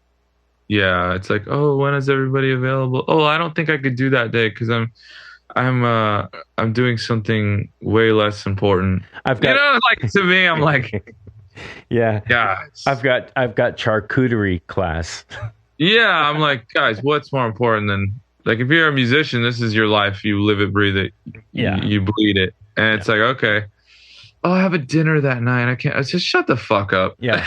Yeah, it's like, oh, when is everybody available? Oh, I don't think I could do that day because I'm doing something way less important. Like to me, I'm like, yeah, guys. I've got charcuterie class. Yeah, I'm like, guys, what's more important than, like, if you're a musician, this is your life. You live it, breathe it. You bleed it. And it's like, okay, oh, I have a dinner that night. I can't. Just shut the fuck up. Yeah.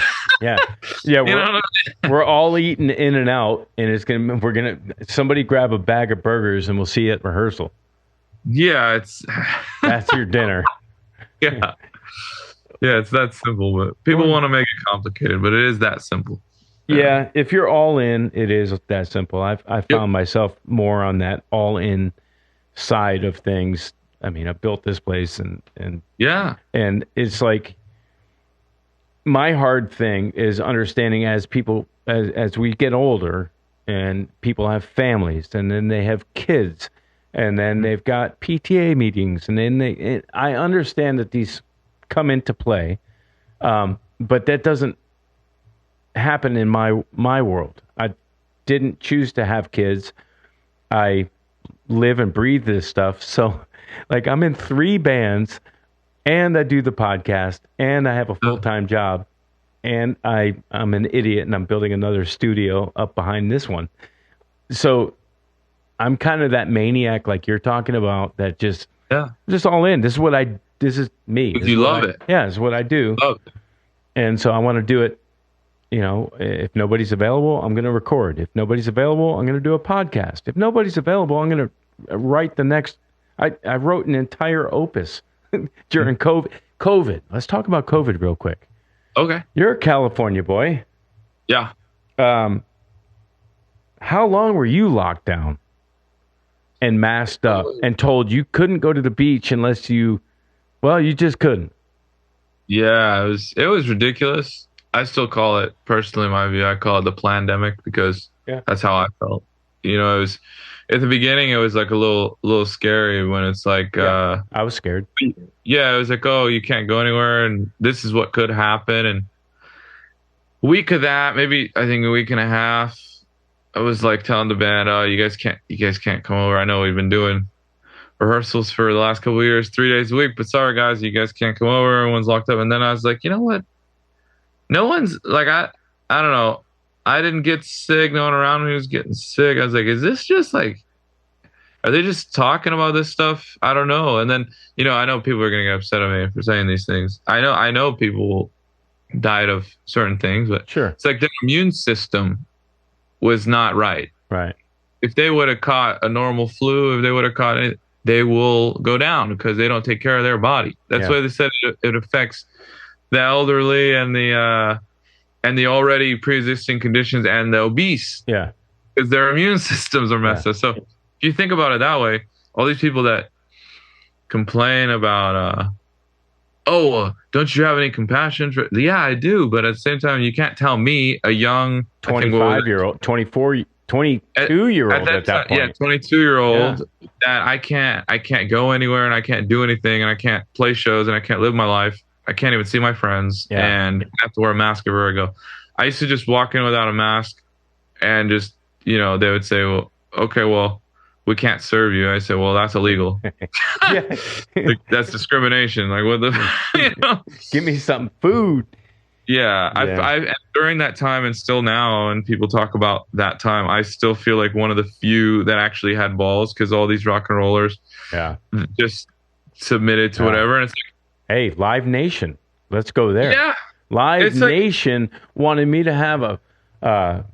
We're all eating in and out, and we're gonna somebody grab a bag of burgers, and we'll see you at rehearsal. Yeah, that's your dinner. Yeah, it's that simple. But people want to make it complicated, but it is that simple. Yeah, if you're all in, it is that simple. I found myself more on that all in side of things. I mean, I built this place, and it's like, my hard thing is understanding as people, as we get older and people have families, and then they have kids, and then they've got PTA meetings, and then I understand that these come into play, but that doesn't happen in my world. I didn't choose to have kids. I live and breathe this stuff. So, like, I'm in 3 bands, and I do the podcast, and I have a full-time job, and I'm an idiot, and I'm building another studio up behind this one. So I'm kind of that maniac like you're talking about, that just all in. This is me. You love it. Yeah, it's what I do. Love it. And so I want to do it. You know, if nobody's available, I'm going to record. If nobody's available, I'm going to do a podcast. If nobody's available, I'm going to write the next. I wrote an entire opus during COVID. Let's talk about COVID real quick. Okay. You're a California boy. Yeah. How long were you locked down and masked up and told you couldn't go to the beach unless you just couldn't? Yeah, it was ridiculous. I still call it, personally, in my view, I call it the plandemic, because that's how I felt. You know, it was, at the beginning, it was like a little scary when it's like, I was scared. Yeah, it was like, oh, you can't go anywhere, and this is what could happen. And a week of that, maybe I think a week and a half, I was like telling the band, oh, you guys can't come over. I know we've been doing rehearsals for the last couple of years, 3 days a week, but sorry guys, you guys can't come over. Everyone's locked up. And then I was like, you know what? No one's like, I don't know. I didn't get sick. No one around me was getting sick. I was like, is this just like, are they just talking about this stuff? I don't know. And then, you know, I know people are going to get upset at me for saying these things. I know people died of certain things, but sure, it's like their immune system was not right. Right. If they would have caught a normal flu, if they would have caught it, they will go down because they don't take care of their body. That's why they said it affects the elderly and the already pre-existing conditions and the obese. Yeah. Because their immune systems are messed up. So if you think about it that way, all these people that complain about, don't you have any compassion for? Yeah, I do. But at the same time, you can't tell me, a young 24 22-year-old at that point. Yeah, 22-year-old that I can't go anywhere and I can't do anything and I can't play shows and I can't live my life. I can't even see my friends and I have to wear a mask everywhere I go. I used to just walk in without a mask and just, they would say, well, okay, well, we can't serve you. I said, well, that's illegal. Like, that's discrimination. Like, what the, Give me some food. Yeah, I've during that time and still now, and people talk about that time, I still feel like one of the few that actually had balls, because all these rock and rollers just submitted to whatever. And it's like, hey, Live Nation, let's go there. Yeah. Live Nation wanted me to have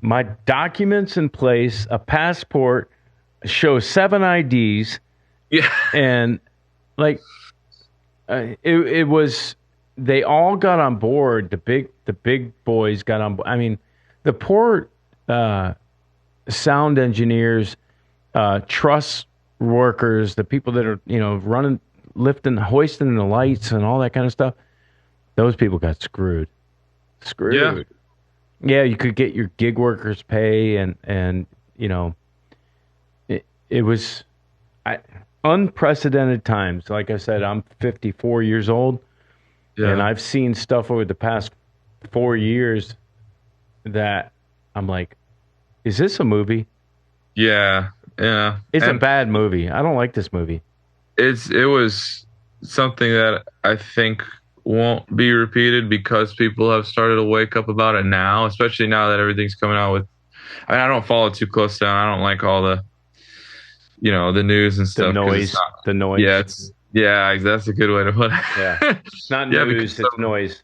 my documents in place, a passport, show 7 IDs. Yeah. And like, it was, they all got on board. The big boys got on board. I mean, the poor sound engineers, truss workers, the people that are, running, lifting, hoisting the lights and all that kind of stuff. Those people got screwed. Yeah, you could get your gig workers pay and it was unprecedented times. Like I said, I'm 54 years old. Yeah. And I've seen stuff over the past 4 years that I'm like, is this a movie? Yeah. It's a bad movie. I don't like this movie. It was something that I think won't be repeated because people have started to wake up about it now, especially now that everything's coming out with. I mean, I don't follow too close down. I don't like all the, the news and stuff. The noise. Yeah, that's a good way to put it. Yeah, it's not news, it's noise.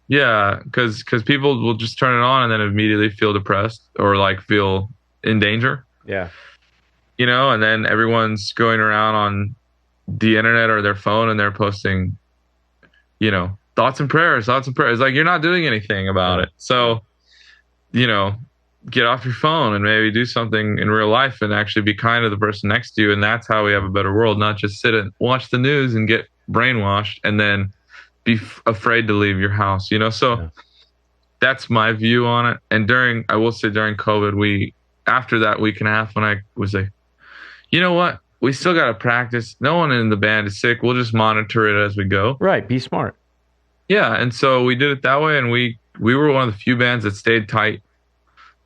Yeah, because people will just turn it on and then immediately feel depressed or like feel in danger. Yeah. And then everyone's going around on the internet or their phone and they're posting, thoughts and prayers. Like, you're not doing anything about it. So, get off your phone and maybe do something in real life and actually be kind to the person next to you. And that's how we have a better world, not just sit and watch the news and get brainwashed and then be afraid to leave your house, So that's my view on it. And I will say during COVID, after that week and a half, when I was like, you know what? We still got to practice. No one in the band is sick. We'll just monitor it as we go. Right. Be smart. Yeah. And so we did it that way. And we were one of the few bands that stayed tight.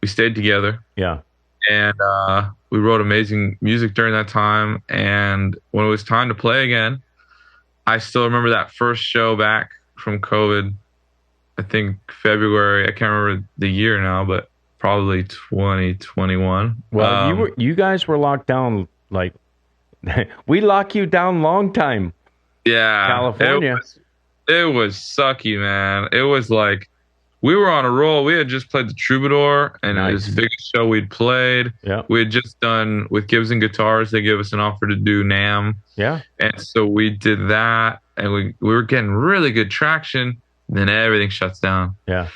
We stayed together. Yeah. And we wrote amazing music during that time. And when it was time to play again, I still remember that first show back from COVID, I think February. I can't remember the year now, but probably 2021. Well, you guys were locked down, like, we lock you down long time. Yeah. California. It was sucky, man. It was like, we were on a roll. We had just played the Troubadour, and it was the biggest show we'd played. Yeah. We had just done with Gibson Guitars. They gave us an offer to do NAMM. Yeah. And so we did that, and we were getting really good traction. Then everything shuts down. Yeah.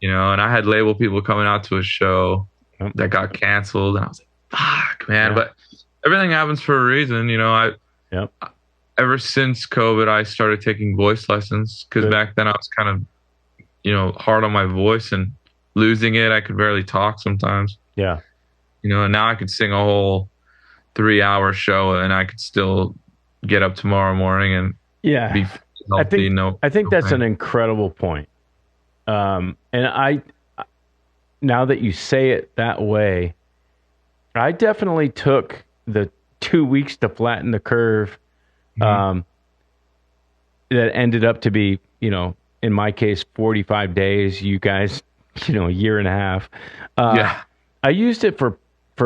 And I had label people coming out to a show that got canceled, and I was like, fuck, man. Yeah. But everything happens for a reason. Ever since COVID, I started taking voice lessons because back then I was kind of, hard on my voice and losing it. I could barely talk sometimes. Yeah. And now I could sing a whole 3-hour show and I could still get up tomorrow morning and be healthy. I think that's an incredible point. And now that you say it that way, I definitely took the 2 weeks to flatten the curve. That ended up to be, in my case, 45 days, you guys, a year and a half. I used it for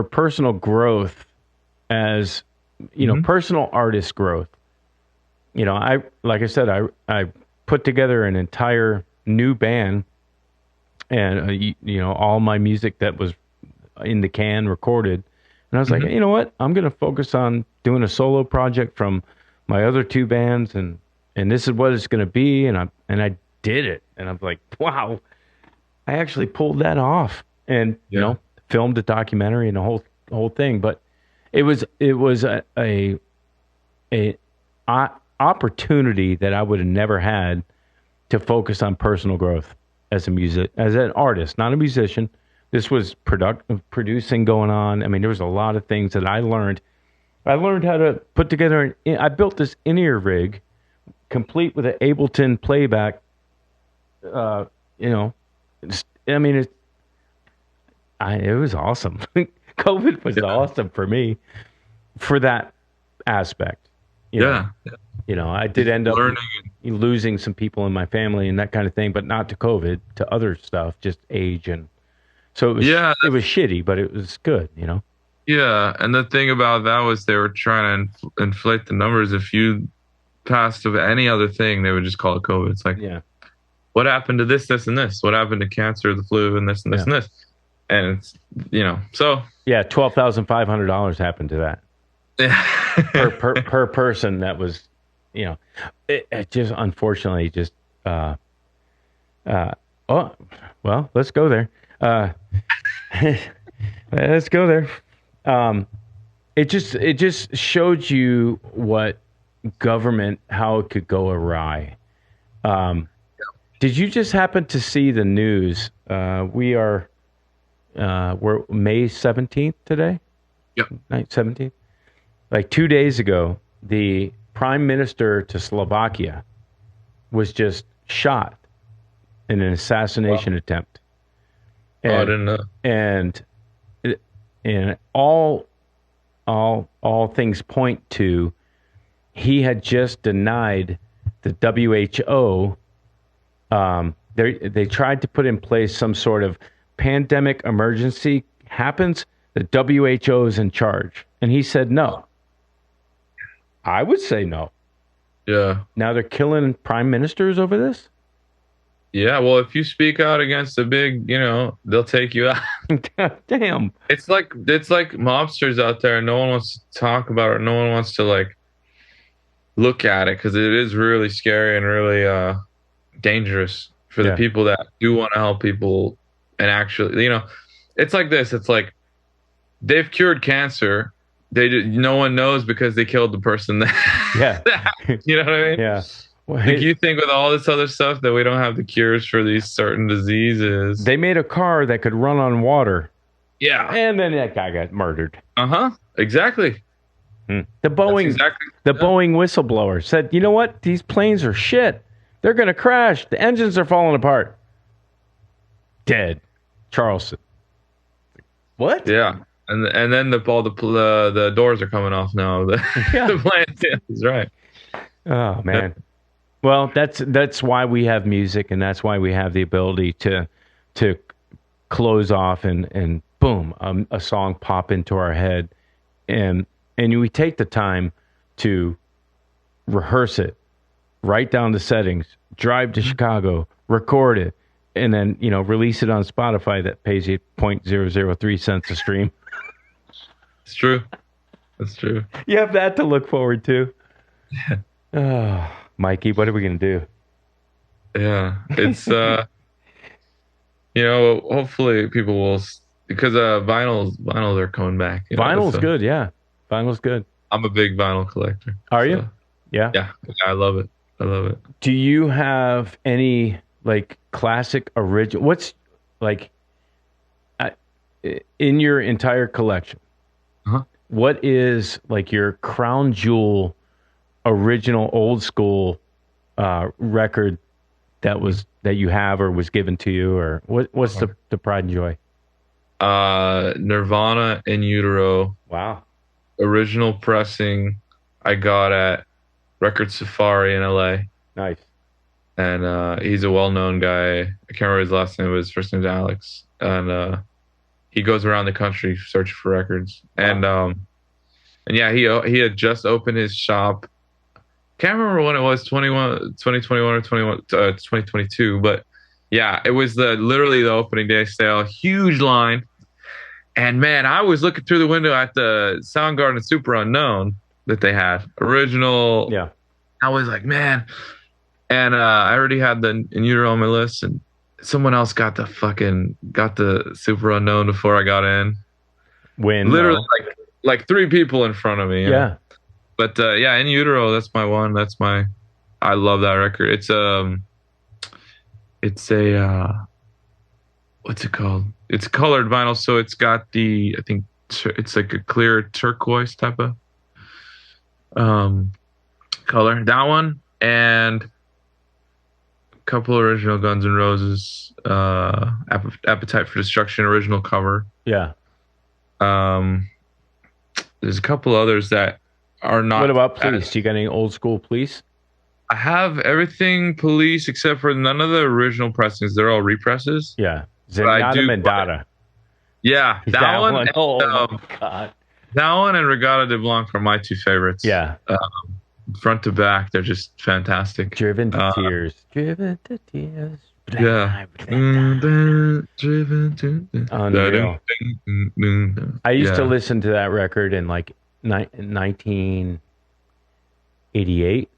personal growth as, personal artist growth. Like I said, I put together an entire new band and, all my music that was in the can recorded. And I was like, you know what? I'm going to focus on doing a solo project from my other 2 bands. And this is what it's going to be. And I did it. And I'm like, wow, I actually pulled that off and, filmed a documentary and the whole thing. But it was a opportunity that I would have never had to focus on personal growth as an artist, not a musician, this was producing going on. I mean, there was a lot of things that I learned. I learned how to put together. I built this in-ear rig, complete with an Ableton playback. You know, I mean, it was awesome. COVID was awesome for me, for that aspect. You know? You know, I did end up losing some people in my family and that kind of thing, but not to COVID, to other stuff, just age. And so it was, it was shitty, but it was good, you know? Yeah. And the thing about that was they were trying to inflate the numbers. If you passed of any other thing, they would just call it COVID. It's like, what happened to this, this, and this? What happened to cancer, the flu, and this, and this, and this? And it's, you know, so. Yeah, $12,500 happened to that. per person. That was, you know, it just unfortunately just oh well, let's go there. Let's go there. It just showed you what government, how it could go awry. Did you just happen to see the news? We're May 17th today. Yep. Night 17th. Like 2 days ago, the prime minister to Slovakia was just shot in an assassination attempt. And, I didn't know. And all things point to he had just denied the WHO. They tried to put in place some sort of pandemic emergency happens. The WHO is in charge, and he said no. I would say no. Yeah. Now they're killing prime ministers over this? Yeah, well, if you speak out against a big, you know, they'll take you out. Damn. It's like mobsters out there. No one wants to talk about it. No one wants to, like, look at it because it is really scary and really dangerous for the people that do want to help people and actually, you know, it's like this. It's like they've cured cancer. No one knows because they killed the person that, you know what I mean? Yeah. Like you think with all this other stuff that we don't have the cures for these certain diseases. They made a car that could run on water. Yeah. And then that guy got murdered. Exactly. The Boeing Boeing whistleblower said, you know what? These planes are shit. They're going to crash. The engines are falling apart. Dead. Charleston. What? Yeah. And then the doors are coming off now. The plane is right. Oh man. Well, that's why we have music, and that's why we have the ability to close off and boom, a song pop into our head, and we take the time to rehearse it, write down the settings, drive to Chicago, record it, and then release it on Spotify that pays you 0.003 cents a stream. It's true. That's true. You have that to look forward to. Oh, Mikey, what are we going to do? Yeah, it's hopefully people will, because vinyls are coming back. Vinyl's good, yeah. Vinyl's good. I'm a big vinyl collector. Are you? Yeah. Yeah, I love it. I love it. Do you have any like classic original? What's like in your entire collection? What is like your crown jewel, original, old school record that you have or was given to you, or what's the pride and joy? Nirvana in Utero. Wow. Original pressing I got at Record Safari in LA. Nice. And he's a well-known guy. I can't remember his last name, but his first name's Alex. And he goes around the country searching for records. Wow. And yeah, he had just opened his shop. Can't remember when it was, 2021 or 2022. But yeah, it was literally the opening day sale. Huge line. And man, I was looking through the window at the Soundgarden Super Unknown that they had. Original. Yeah. I was like, man. And I already had the In Utero on my list, and someone else got the Super Unknown before I got in. Literally like three people in front of me. Yeah. Know? But In Utero, that's my one. I love that record. It's a what's it called? It's colored vinyl, so it's got I think it's like a clear turquoise type of color. That one, and a couple original Guns N' Roses, Appetite for Destruction original cover. Yeah. There's a couple others that are not. What about Police? You got any old school Police? I have everything Police except for none of the original pressings. They're all represses. Yeah. Zenyatta Mendata. Yeah, that one. Oh my God. That one and Regatta de Blanc are my two favorites. Yeah. Front to back, they're just fantastic. Driven to Tears. Driven to Tears. Yeah. Unreal. I used to listen to that record in like 1988,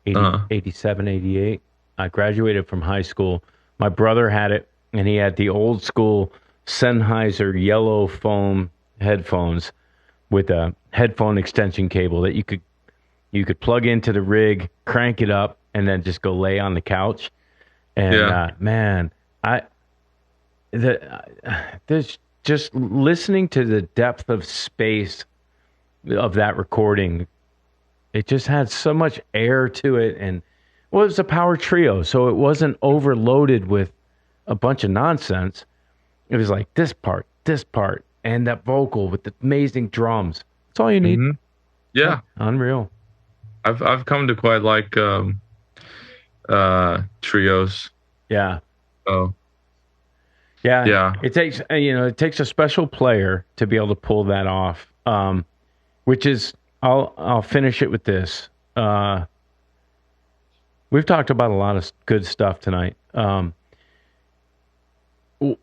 87, 88. I graduated from high school. My brother had it, and he had the old school Sennheiser yellow foam headphones with a headphone extension cable that you could plug into the rig, crank it up, and then just go lay on the couch. And man, there's just listening to the depth of space of that recording. It just had so much air to it, and well, it was a power trio, so it wasn't overloaded with a bunch of nonsense. It was like this part, and that vocal with the amazing drums. That's all you need. Mm-hmm. Yeah, unreal. I've come to quite like trios. Yeah. Oh. Yeah. It takes a special player to be able to pull that off. Which is I'll finish it with this. We've talked about a lot of good stuff tonight.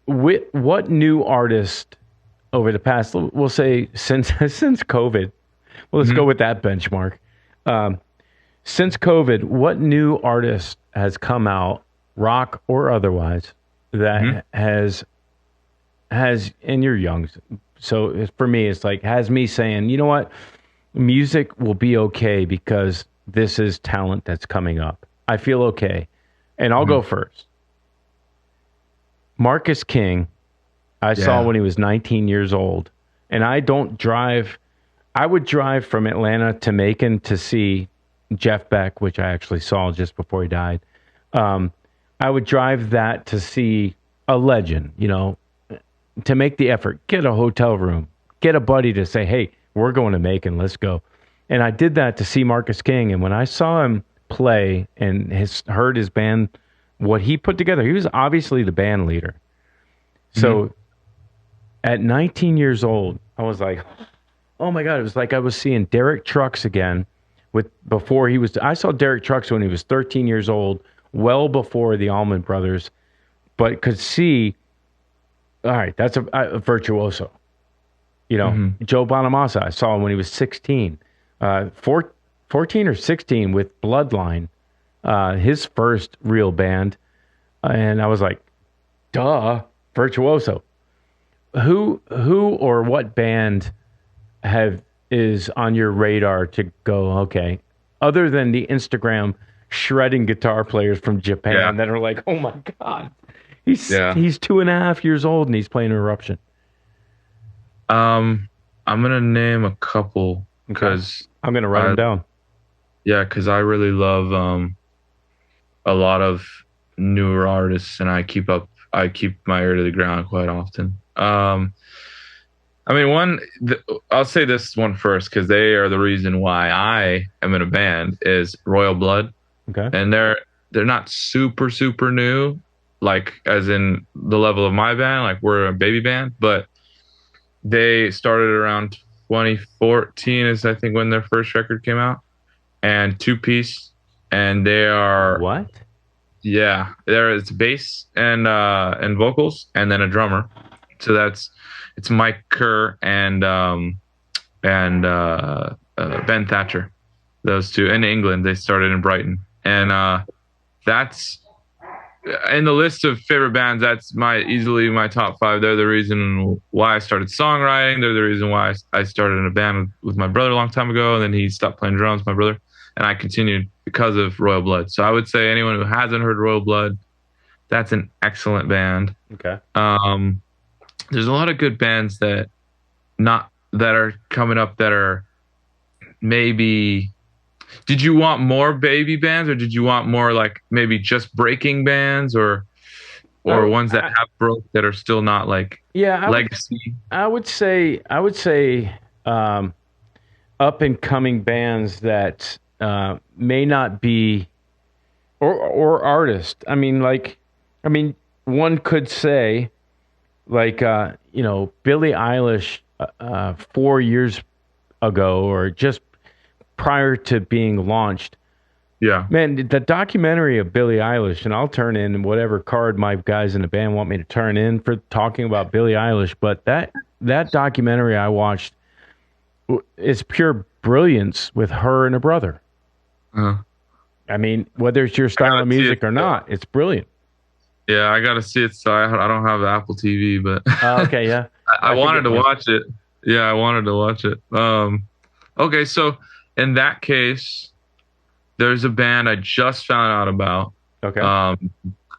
What new artist over the past, we'll say since COVID, well, let's go with that benchmark. Since COVID, what new artist has come out, rock or otherwise, that has, and you're young, so for me, it's like, has me saying, you know what, music will be okay because this is talent that's coming up. I feel okay. And I'll go first. Marcus King, I saw when he was 19 years old. And I don't drive. I would drive from Atlanta to Macon to see Jeff Beck, which I actually saw just before he died. I would drive that to see a legend, to make the effort, get a hotel room, get a buddy to say, hey, we're going to Macon, let's go. And I did that to see Marcus King. And when I saw him play and heard his band, what he put together, he was obviously the band leader. So at 19 years old, I was like, oh my God, it was like I was seeing Derek Trucks again. I saw Derek Trucks when he was 13 years old, well before the Allman Brothers, but could see, all right, that's a virtuoso. Joe Bonamassa, I saw him when he was 16. 14 or 16 with Bloodline, his first real band. And I was like, duh, virtuoso. Who or what band is on your radar to go, okay, other than the Instagram shredding guitar players from Japan that are like, oh my God, he's 2.5 years old and he's playing Eruption. I'm gonna name a couple because I'm gonna write them down. Yeah, because I really love a lot of newer artists, and I keep my ear to the ground quite often. I'll say this one first because they are the reason why I am in a band, is Royal Blood. Okay. And they're not super, super new, like as in the level of my band, like we're a baby band, but they started around 2014 is I think when their first record came out, and 2-piece, and they are what? Yeah, it's bass and vocals, and then a drummer. So it's Mike Kerr and Ben Thatcher. Those two in England. They started in Brighton, and that's in the list of favorite bands. That's easily my top 5. They're the reason why I started songwriting. They're the reason why I started in a band with my brother a long time ago, and then he stopped playing drums, my brother, and I continued because of Royal Blood. So I would say anyone who hasn't heard Royal Blood, That's an excellent band. Okay. There's a lot of good bands that are coming up that are maybe. Did you want more baby bands, or did you want more like maybe just breaking bands, or ones that have broke that are still not like legacy? I would say up and coming bands that may not be or artists. I mean, one could say like Billie Eilish 4 years ago or just prior to being launched. Yeah. Man, the documentary of Billie Eilish, and I'll turn in whatever card my guys in the band want me to turn in for talking about Billie Eilish, but that documentary I watched is pure brilliance with her and her brother. Uh, I mean, whether it's your style of music or not, it's brilliant. Yeah, I gotta see it. So I don't have Apple TV, but okay, yeah. I wanted to watch it. Yeah, I wanted to watch it. Okay, so in that case, there's a band I just found out about. Okay.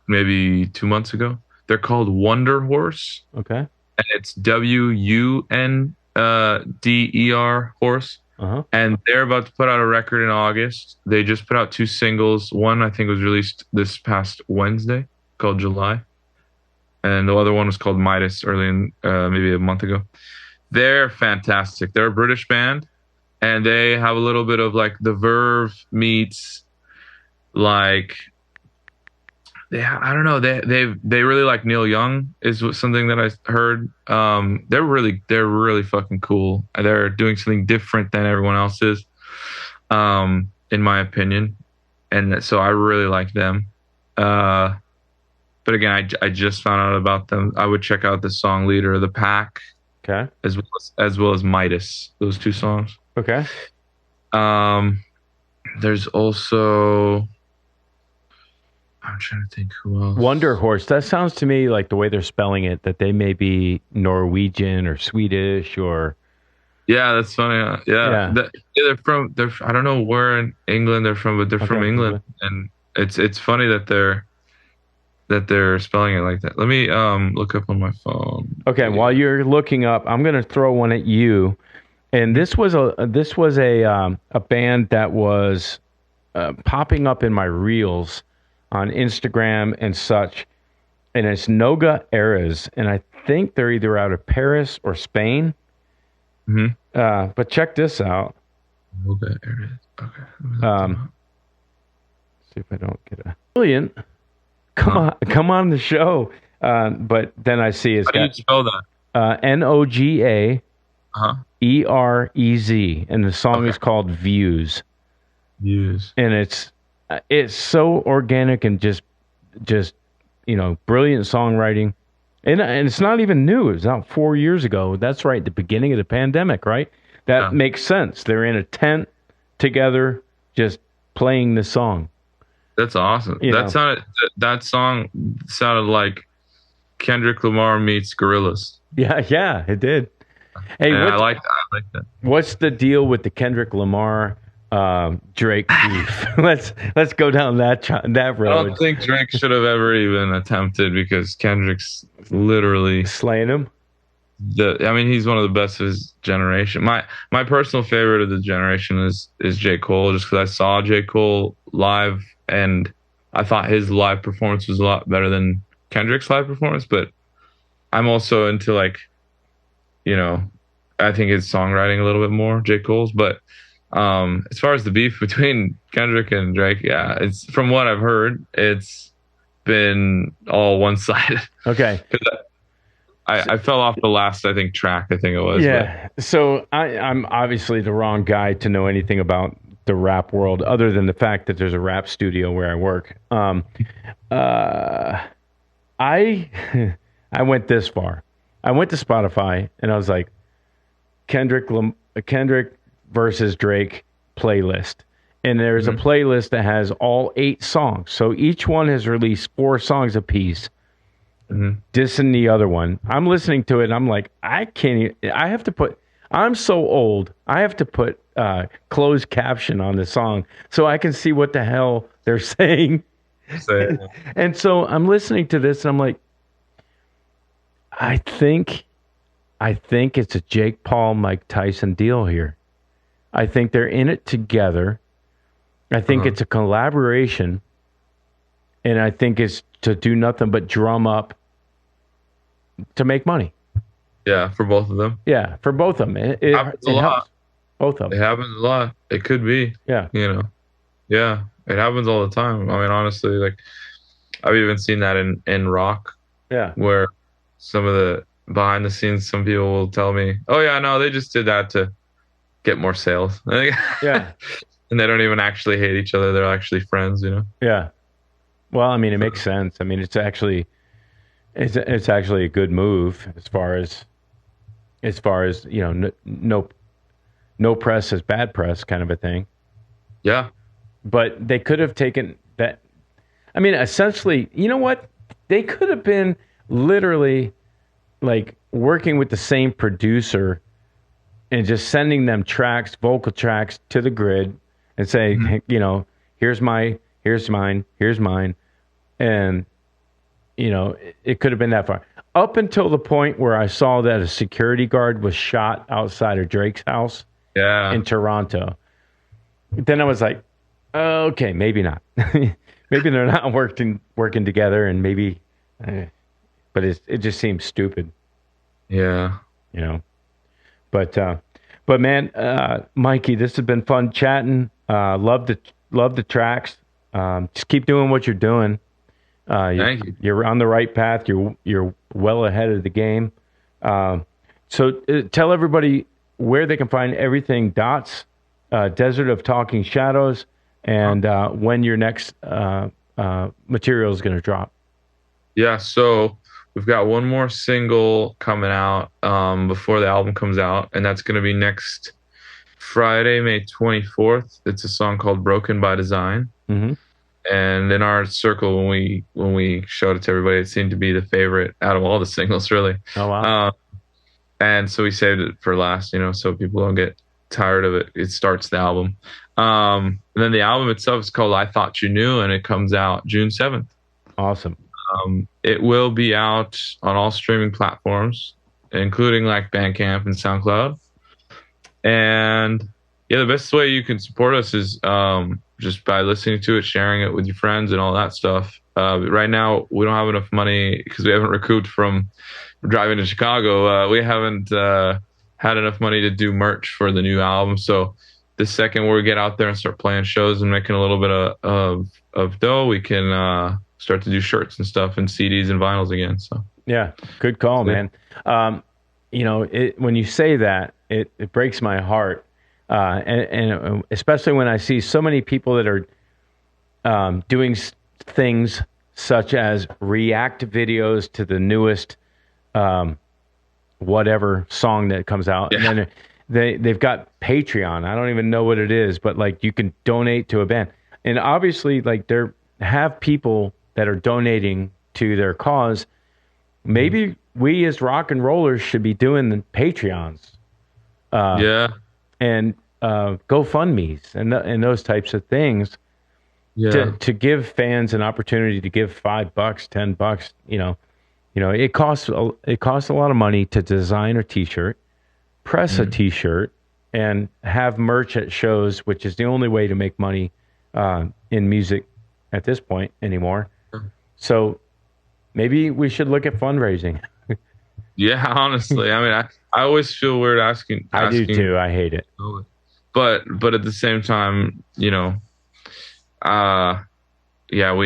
Maybe 2 months ago. They're called Wonder Horse. Okay. And it's WUNDER Horse. Uh-huh. And they're about to put out a record in August. They just put out 2 singles. One I think was released this past Wednesday, called July, and the other one was called Midas early in maybe a month ago. They're fantastic. They're a British band, and they have a little bit of like the Verve meets like I don't know. They really like Neil Young is something that I heard. They're really fucking cool. They're doing something different than everyone else is, in my opinion, and so I really like them. But again, I just found out about them. I would check out the song "Leader of the Pack," okay, as well as Midas. Those 2 songs. Okay. There's also. I'm trying to think who else. Wonder Horse. That sounds to me like the way they're spelling it, that they may be Norwegian or Swedish or. Yeah, that's funny. Yeah. They're from. I don't know where in England they're from, but they're from England, and it's funny that they're spelling it like that. Let me look up on my phone. Okay, while you're looking up, I'm gonna throw one at you, and this was a band that was popping up in my reels on Instagram and such, and it's Noga Eras, and I think they're either out of Paris or Spain. Mm-hmm. But check this out. Noga Eras. Okay. See if I don't get a brilliant. Come on the show. But then I see it's How do you spell that? NOGA EREZ, and the song is called Views. Views. And it's so organic and just brilliant songwriting, and it's not even new. It was out 4 years ago. That's right, the beginning of the pandemic, right? That makes sense. They're in a tent together, just playing the song. That's awesome. That song sounded like Kendrick Lamar meets Gorillaz. Yeah, it did. Hey, I like that. What's the deal with the Kendrick Lamar Drake beef? let's go down that road. I don't think Drake should have ever even attempted, because Kendrick's literally slaying him. He's one of the best of his generation. My personal favorite of the generation is J. Cole, just because I saw J. Cole live and I thought his live performance was a lot better than Kendrick's live performance. But I'm also into I think his songwriting a little bit more, J. Cole's. But as far as the beef between Kendrick and Drake, yeah, it's from what I've heard, it's been all one-sided. Okay. I fell off the last, I think, track. I think it was. Yeah. But. So I'm obviously the wrong guy to know anything about the rap world, other than the fact that there's a rap studio where I work. I went this far. I went to Spotify and I was like, Kendrick versus Drake playlist. And there's a playlist that has all 8 songs. So each one has released 4 songs apiece. Dissing the other one. I'm listening to it and I'm like, I'm so old. I have to put closed caption on the song so I can see what the hell they're saying. So, And so I'm listening to this and I'm like, I think it's a Jake Paul, Mike Tyson deal here. I think they're in it together. I think it's a collaboration. And I think it's to do nothing but drum up to make money. yeah, for both of them. Yeah, for both of them. It Happens a lot. helps both of It them. happens a lot. It could be. Yeah. You know. Yeah, it happens all the time. I mean, honestly, like I've even seen that in rock, Yeah. where some of the behind the scenes, some people will tell me, "Oh yeah, no, they just did that to get more sales." Yeah. And they don't even actually hate each other. They're actually friends, you know. Yeah. Well, I mean, it makes sense. I mean, it's actually a good move as far as no press is bad press kind of a thing. Yeah. But they could have taken that. I mean, essentially, you know what? They could have been literally like working with the same producer and just sending them tracks, vocal tracks to the grid and say, here's mine. And, it could have been that far. Up until the point where I saw that a security guard was shot outside of Drake's house in Toronto. Then I was like, okay, maybe not. Maybe they're not working together, and maybe, but it just seems stupid. Yeah. But man, Mikey, this has been fun chatting. Love the tracks. Just keep doing what you're doing. Thank you. You're on the right path. You're well ahead of the game. So tell everybody where they can find everything. Dots, Desert of Talking Shadows, and when your next material is going to drop. Yeah, so we've got one more single coming out before the album comes out, and that's going to be next Friday, May 24th. It's a song called Broken by Design. Mm-hmm. And in our circle, when we showed it to everybody, it seemed to be the favorite out of all the singles, really. Oh, wow. And so we saved it for last, so people don't get tired of it. It starts the album. And then the album itself is called I Thought You Knew, and it comes out June 7th. Awesome. It will be out on all streaming platforms, including like Bandcamp and SoundCloud. And yeah, the best way you can support us is just by listening to it, sharing it with your friends and all that stuff. Right now, we don't have enough money because we haven't recouped from driving to Chicago. We haven't had enough money to do merch for the new album. So the second we get out there and start playing shows and making a little bit of dough, we can start to do shirts and stuff and CDs and vinyls again. So yeah, good call, man. When you say that, it breaks my heart. And especially when I see so many people that are doing things such as react videos to the newest whatever song that comes out. Yeah. And then they've got Patreon. I don't even know what it is, but like you can donate to a band. And obviously like there have people that are donating to their cause. Maybe we as rock and rollers should be doing the Patreons. And GoFundMes and those types of things to give fans an opportunity to give $5, $10, it costs a lot of money to design a t-shirt, press a t-shirt, and have merch at shows, which is the only way to make money in music at this point anymore. So maybe we should look at fundraising. Yeah, honestly, I mean, I always feel weird asking. I do too. I hate it. But at the same time, we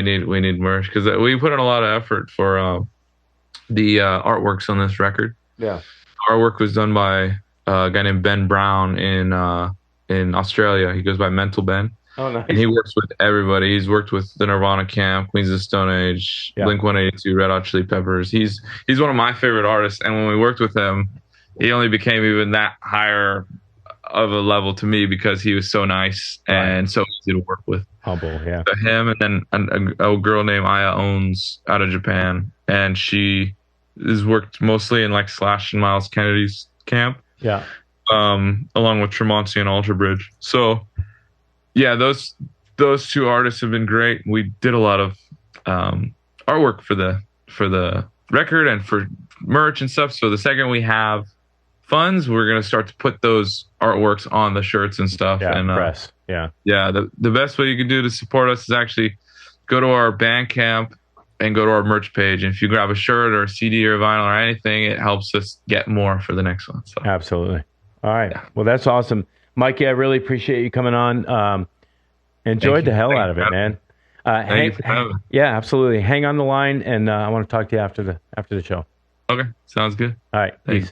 need merch because we put in a lot of effort for the artworks on this record. Yeah, artwork was done by a guy named Ben Brown in Australia. He goes by Mental Ben. Oh, nice. And he works with everybody. He's worked with the Nirvana Camp, Queens of the Stone Age, Blink-182, Red Hot Chili Peppers. He's one of my favorite artists. And when we worked with him, he only became even that higher of a level to me because he was so nice and so easy to work with. Humble, yeah. So him and then a girl named Aya Owens out of Japan. And she has worked mostly in like Slash and Miles Kennedy's camp. Yeah. Along with Tremonti and Alter Bridge. So yeah, those those two artists have been great. We did a lot of artwork for the record and for merch and stuff. So the second we have funds, we're gonna start to put those artworks on the shirts and stuff. Yeah, and press. Yeah. The best way you can do to support us is actually go to our Bandcamp and go to our merch page. And if you grab a shirt or a CD or a vinyl or anything, it helps us get more for the next one. So. Absolutely. All right. Yeah. Well, that's awesome, Mikey. I really appreciate you coming on. Enjoyed the hell out of it, man. Thank you for having me. Yeah, absolutely. Hang on the line, and I want to talk to you after the show. Okay, sounds good. All right, peace.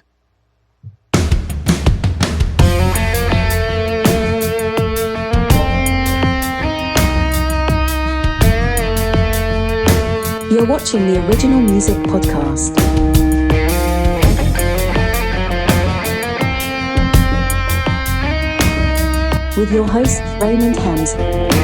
You're watching the Original Music Podcast. With your host, Raymond Hemms.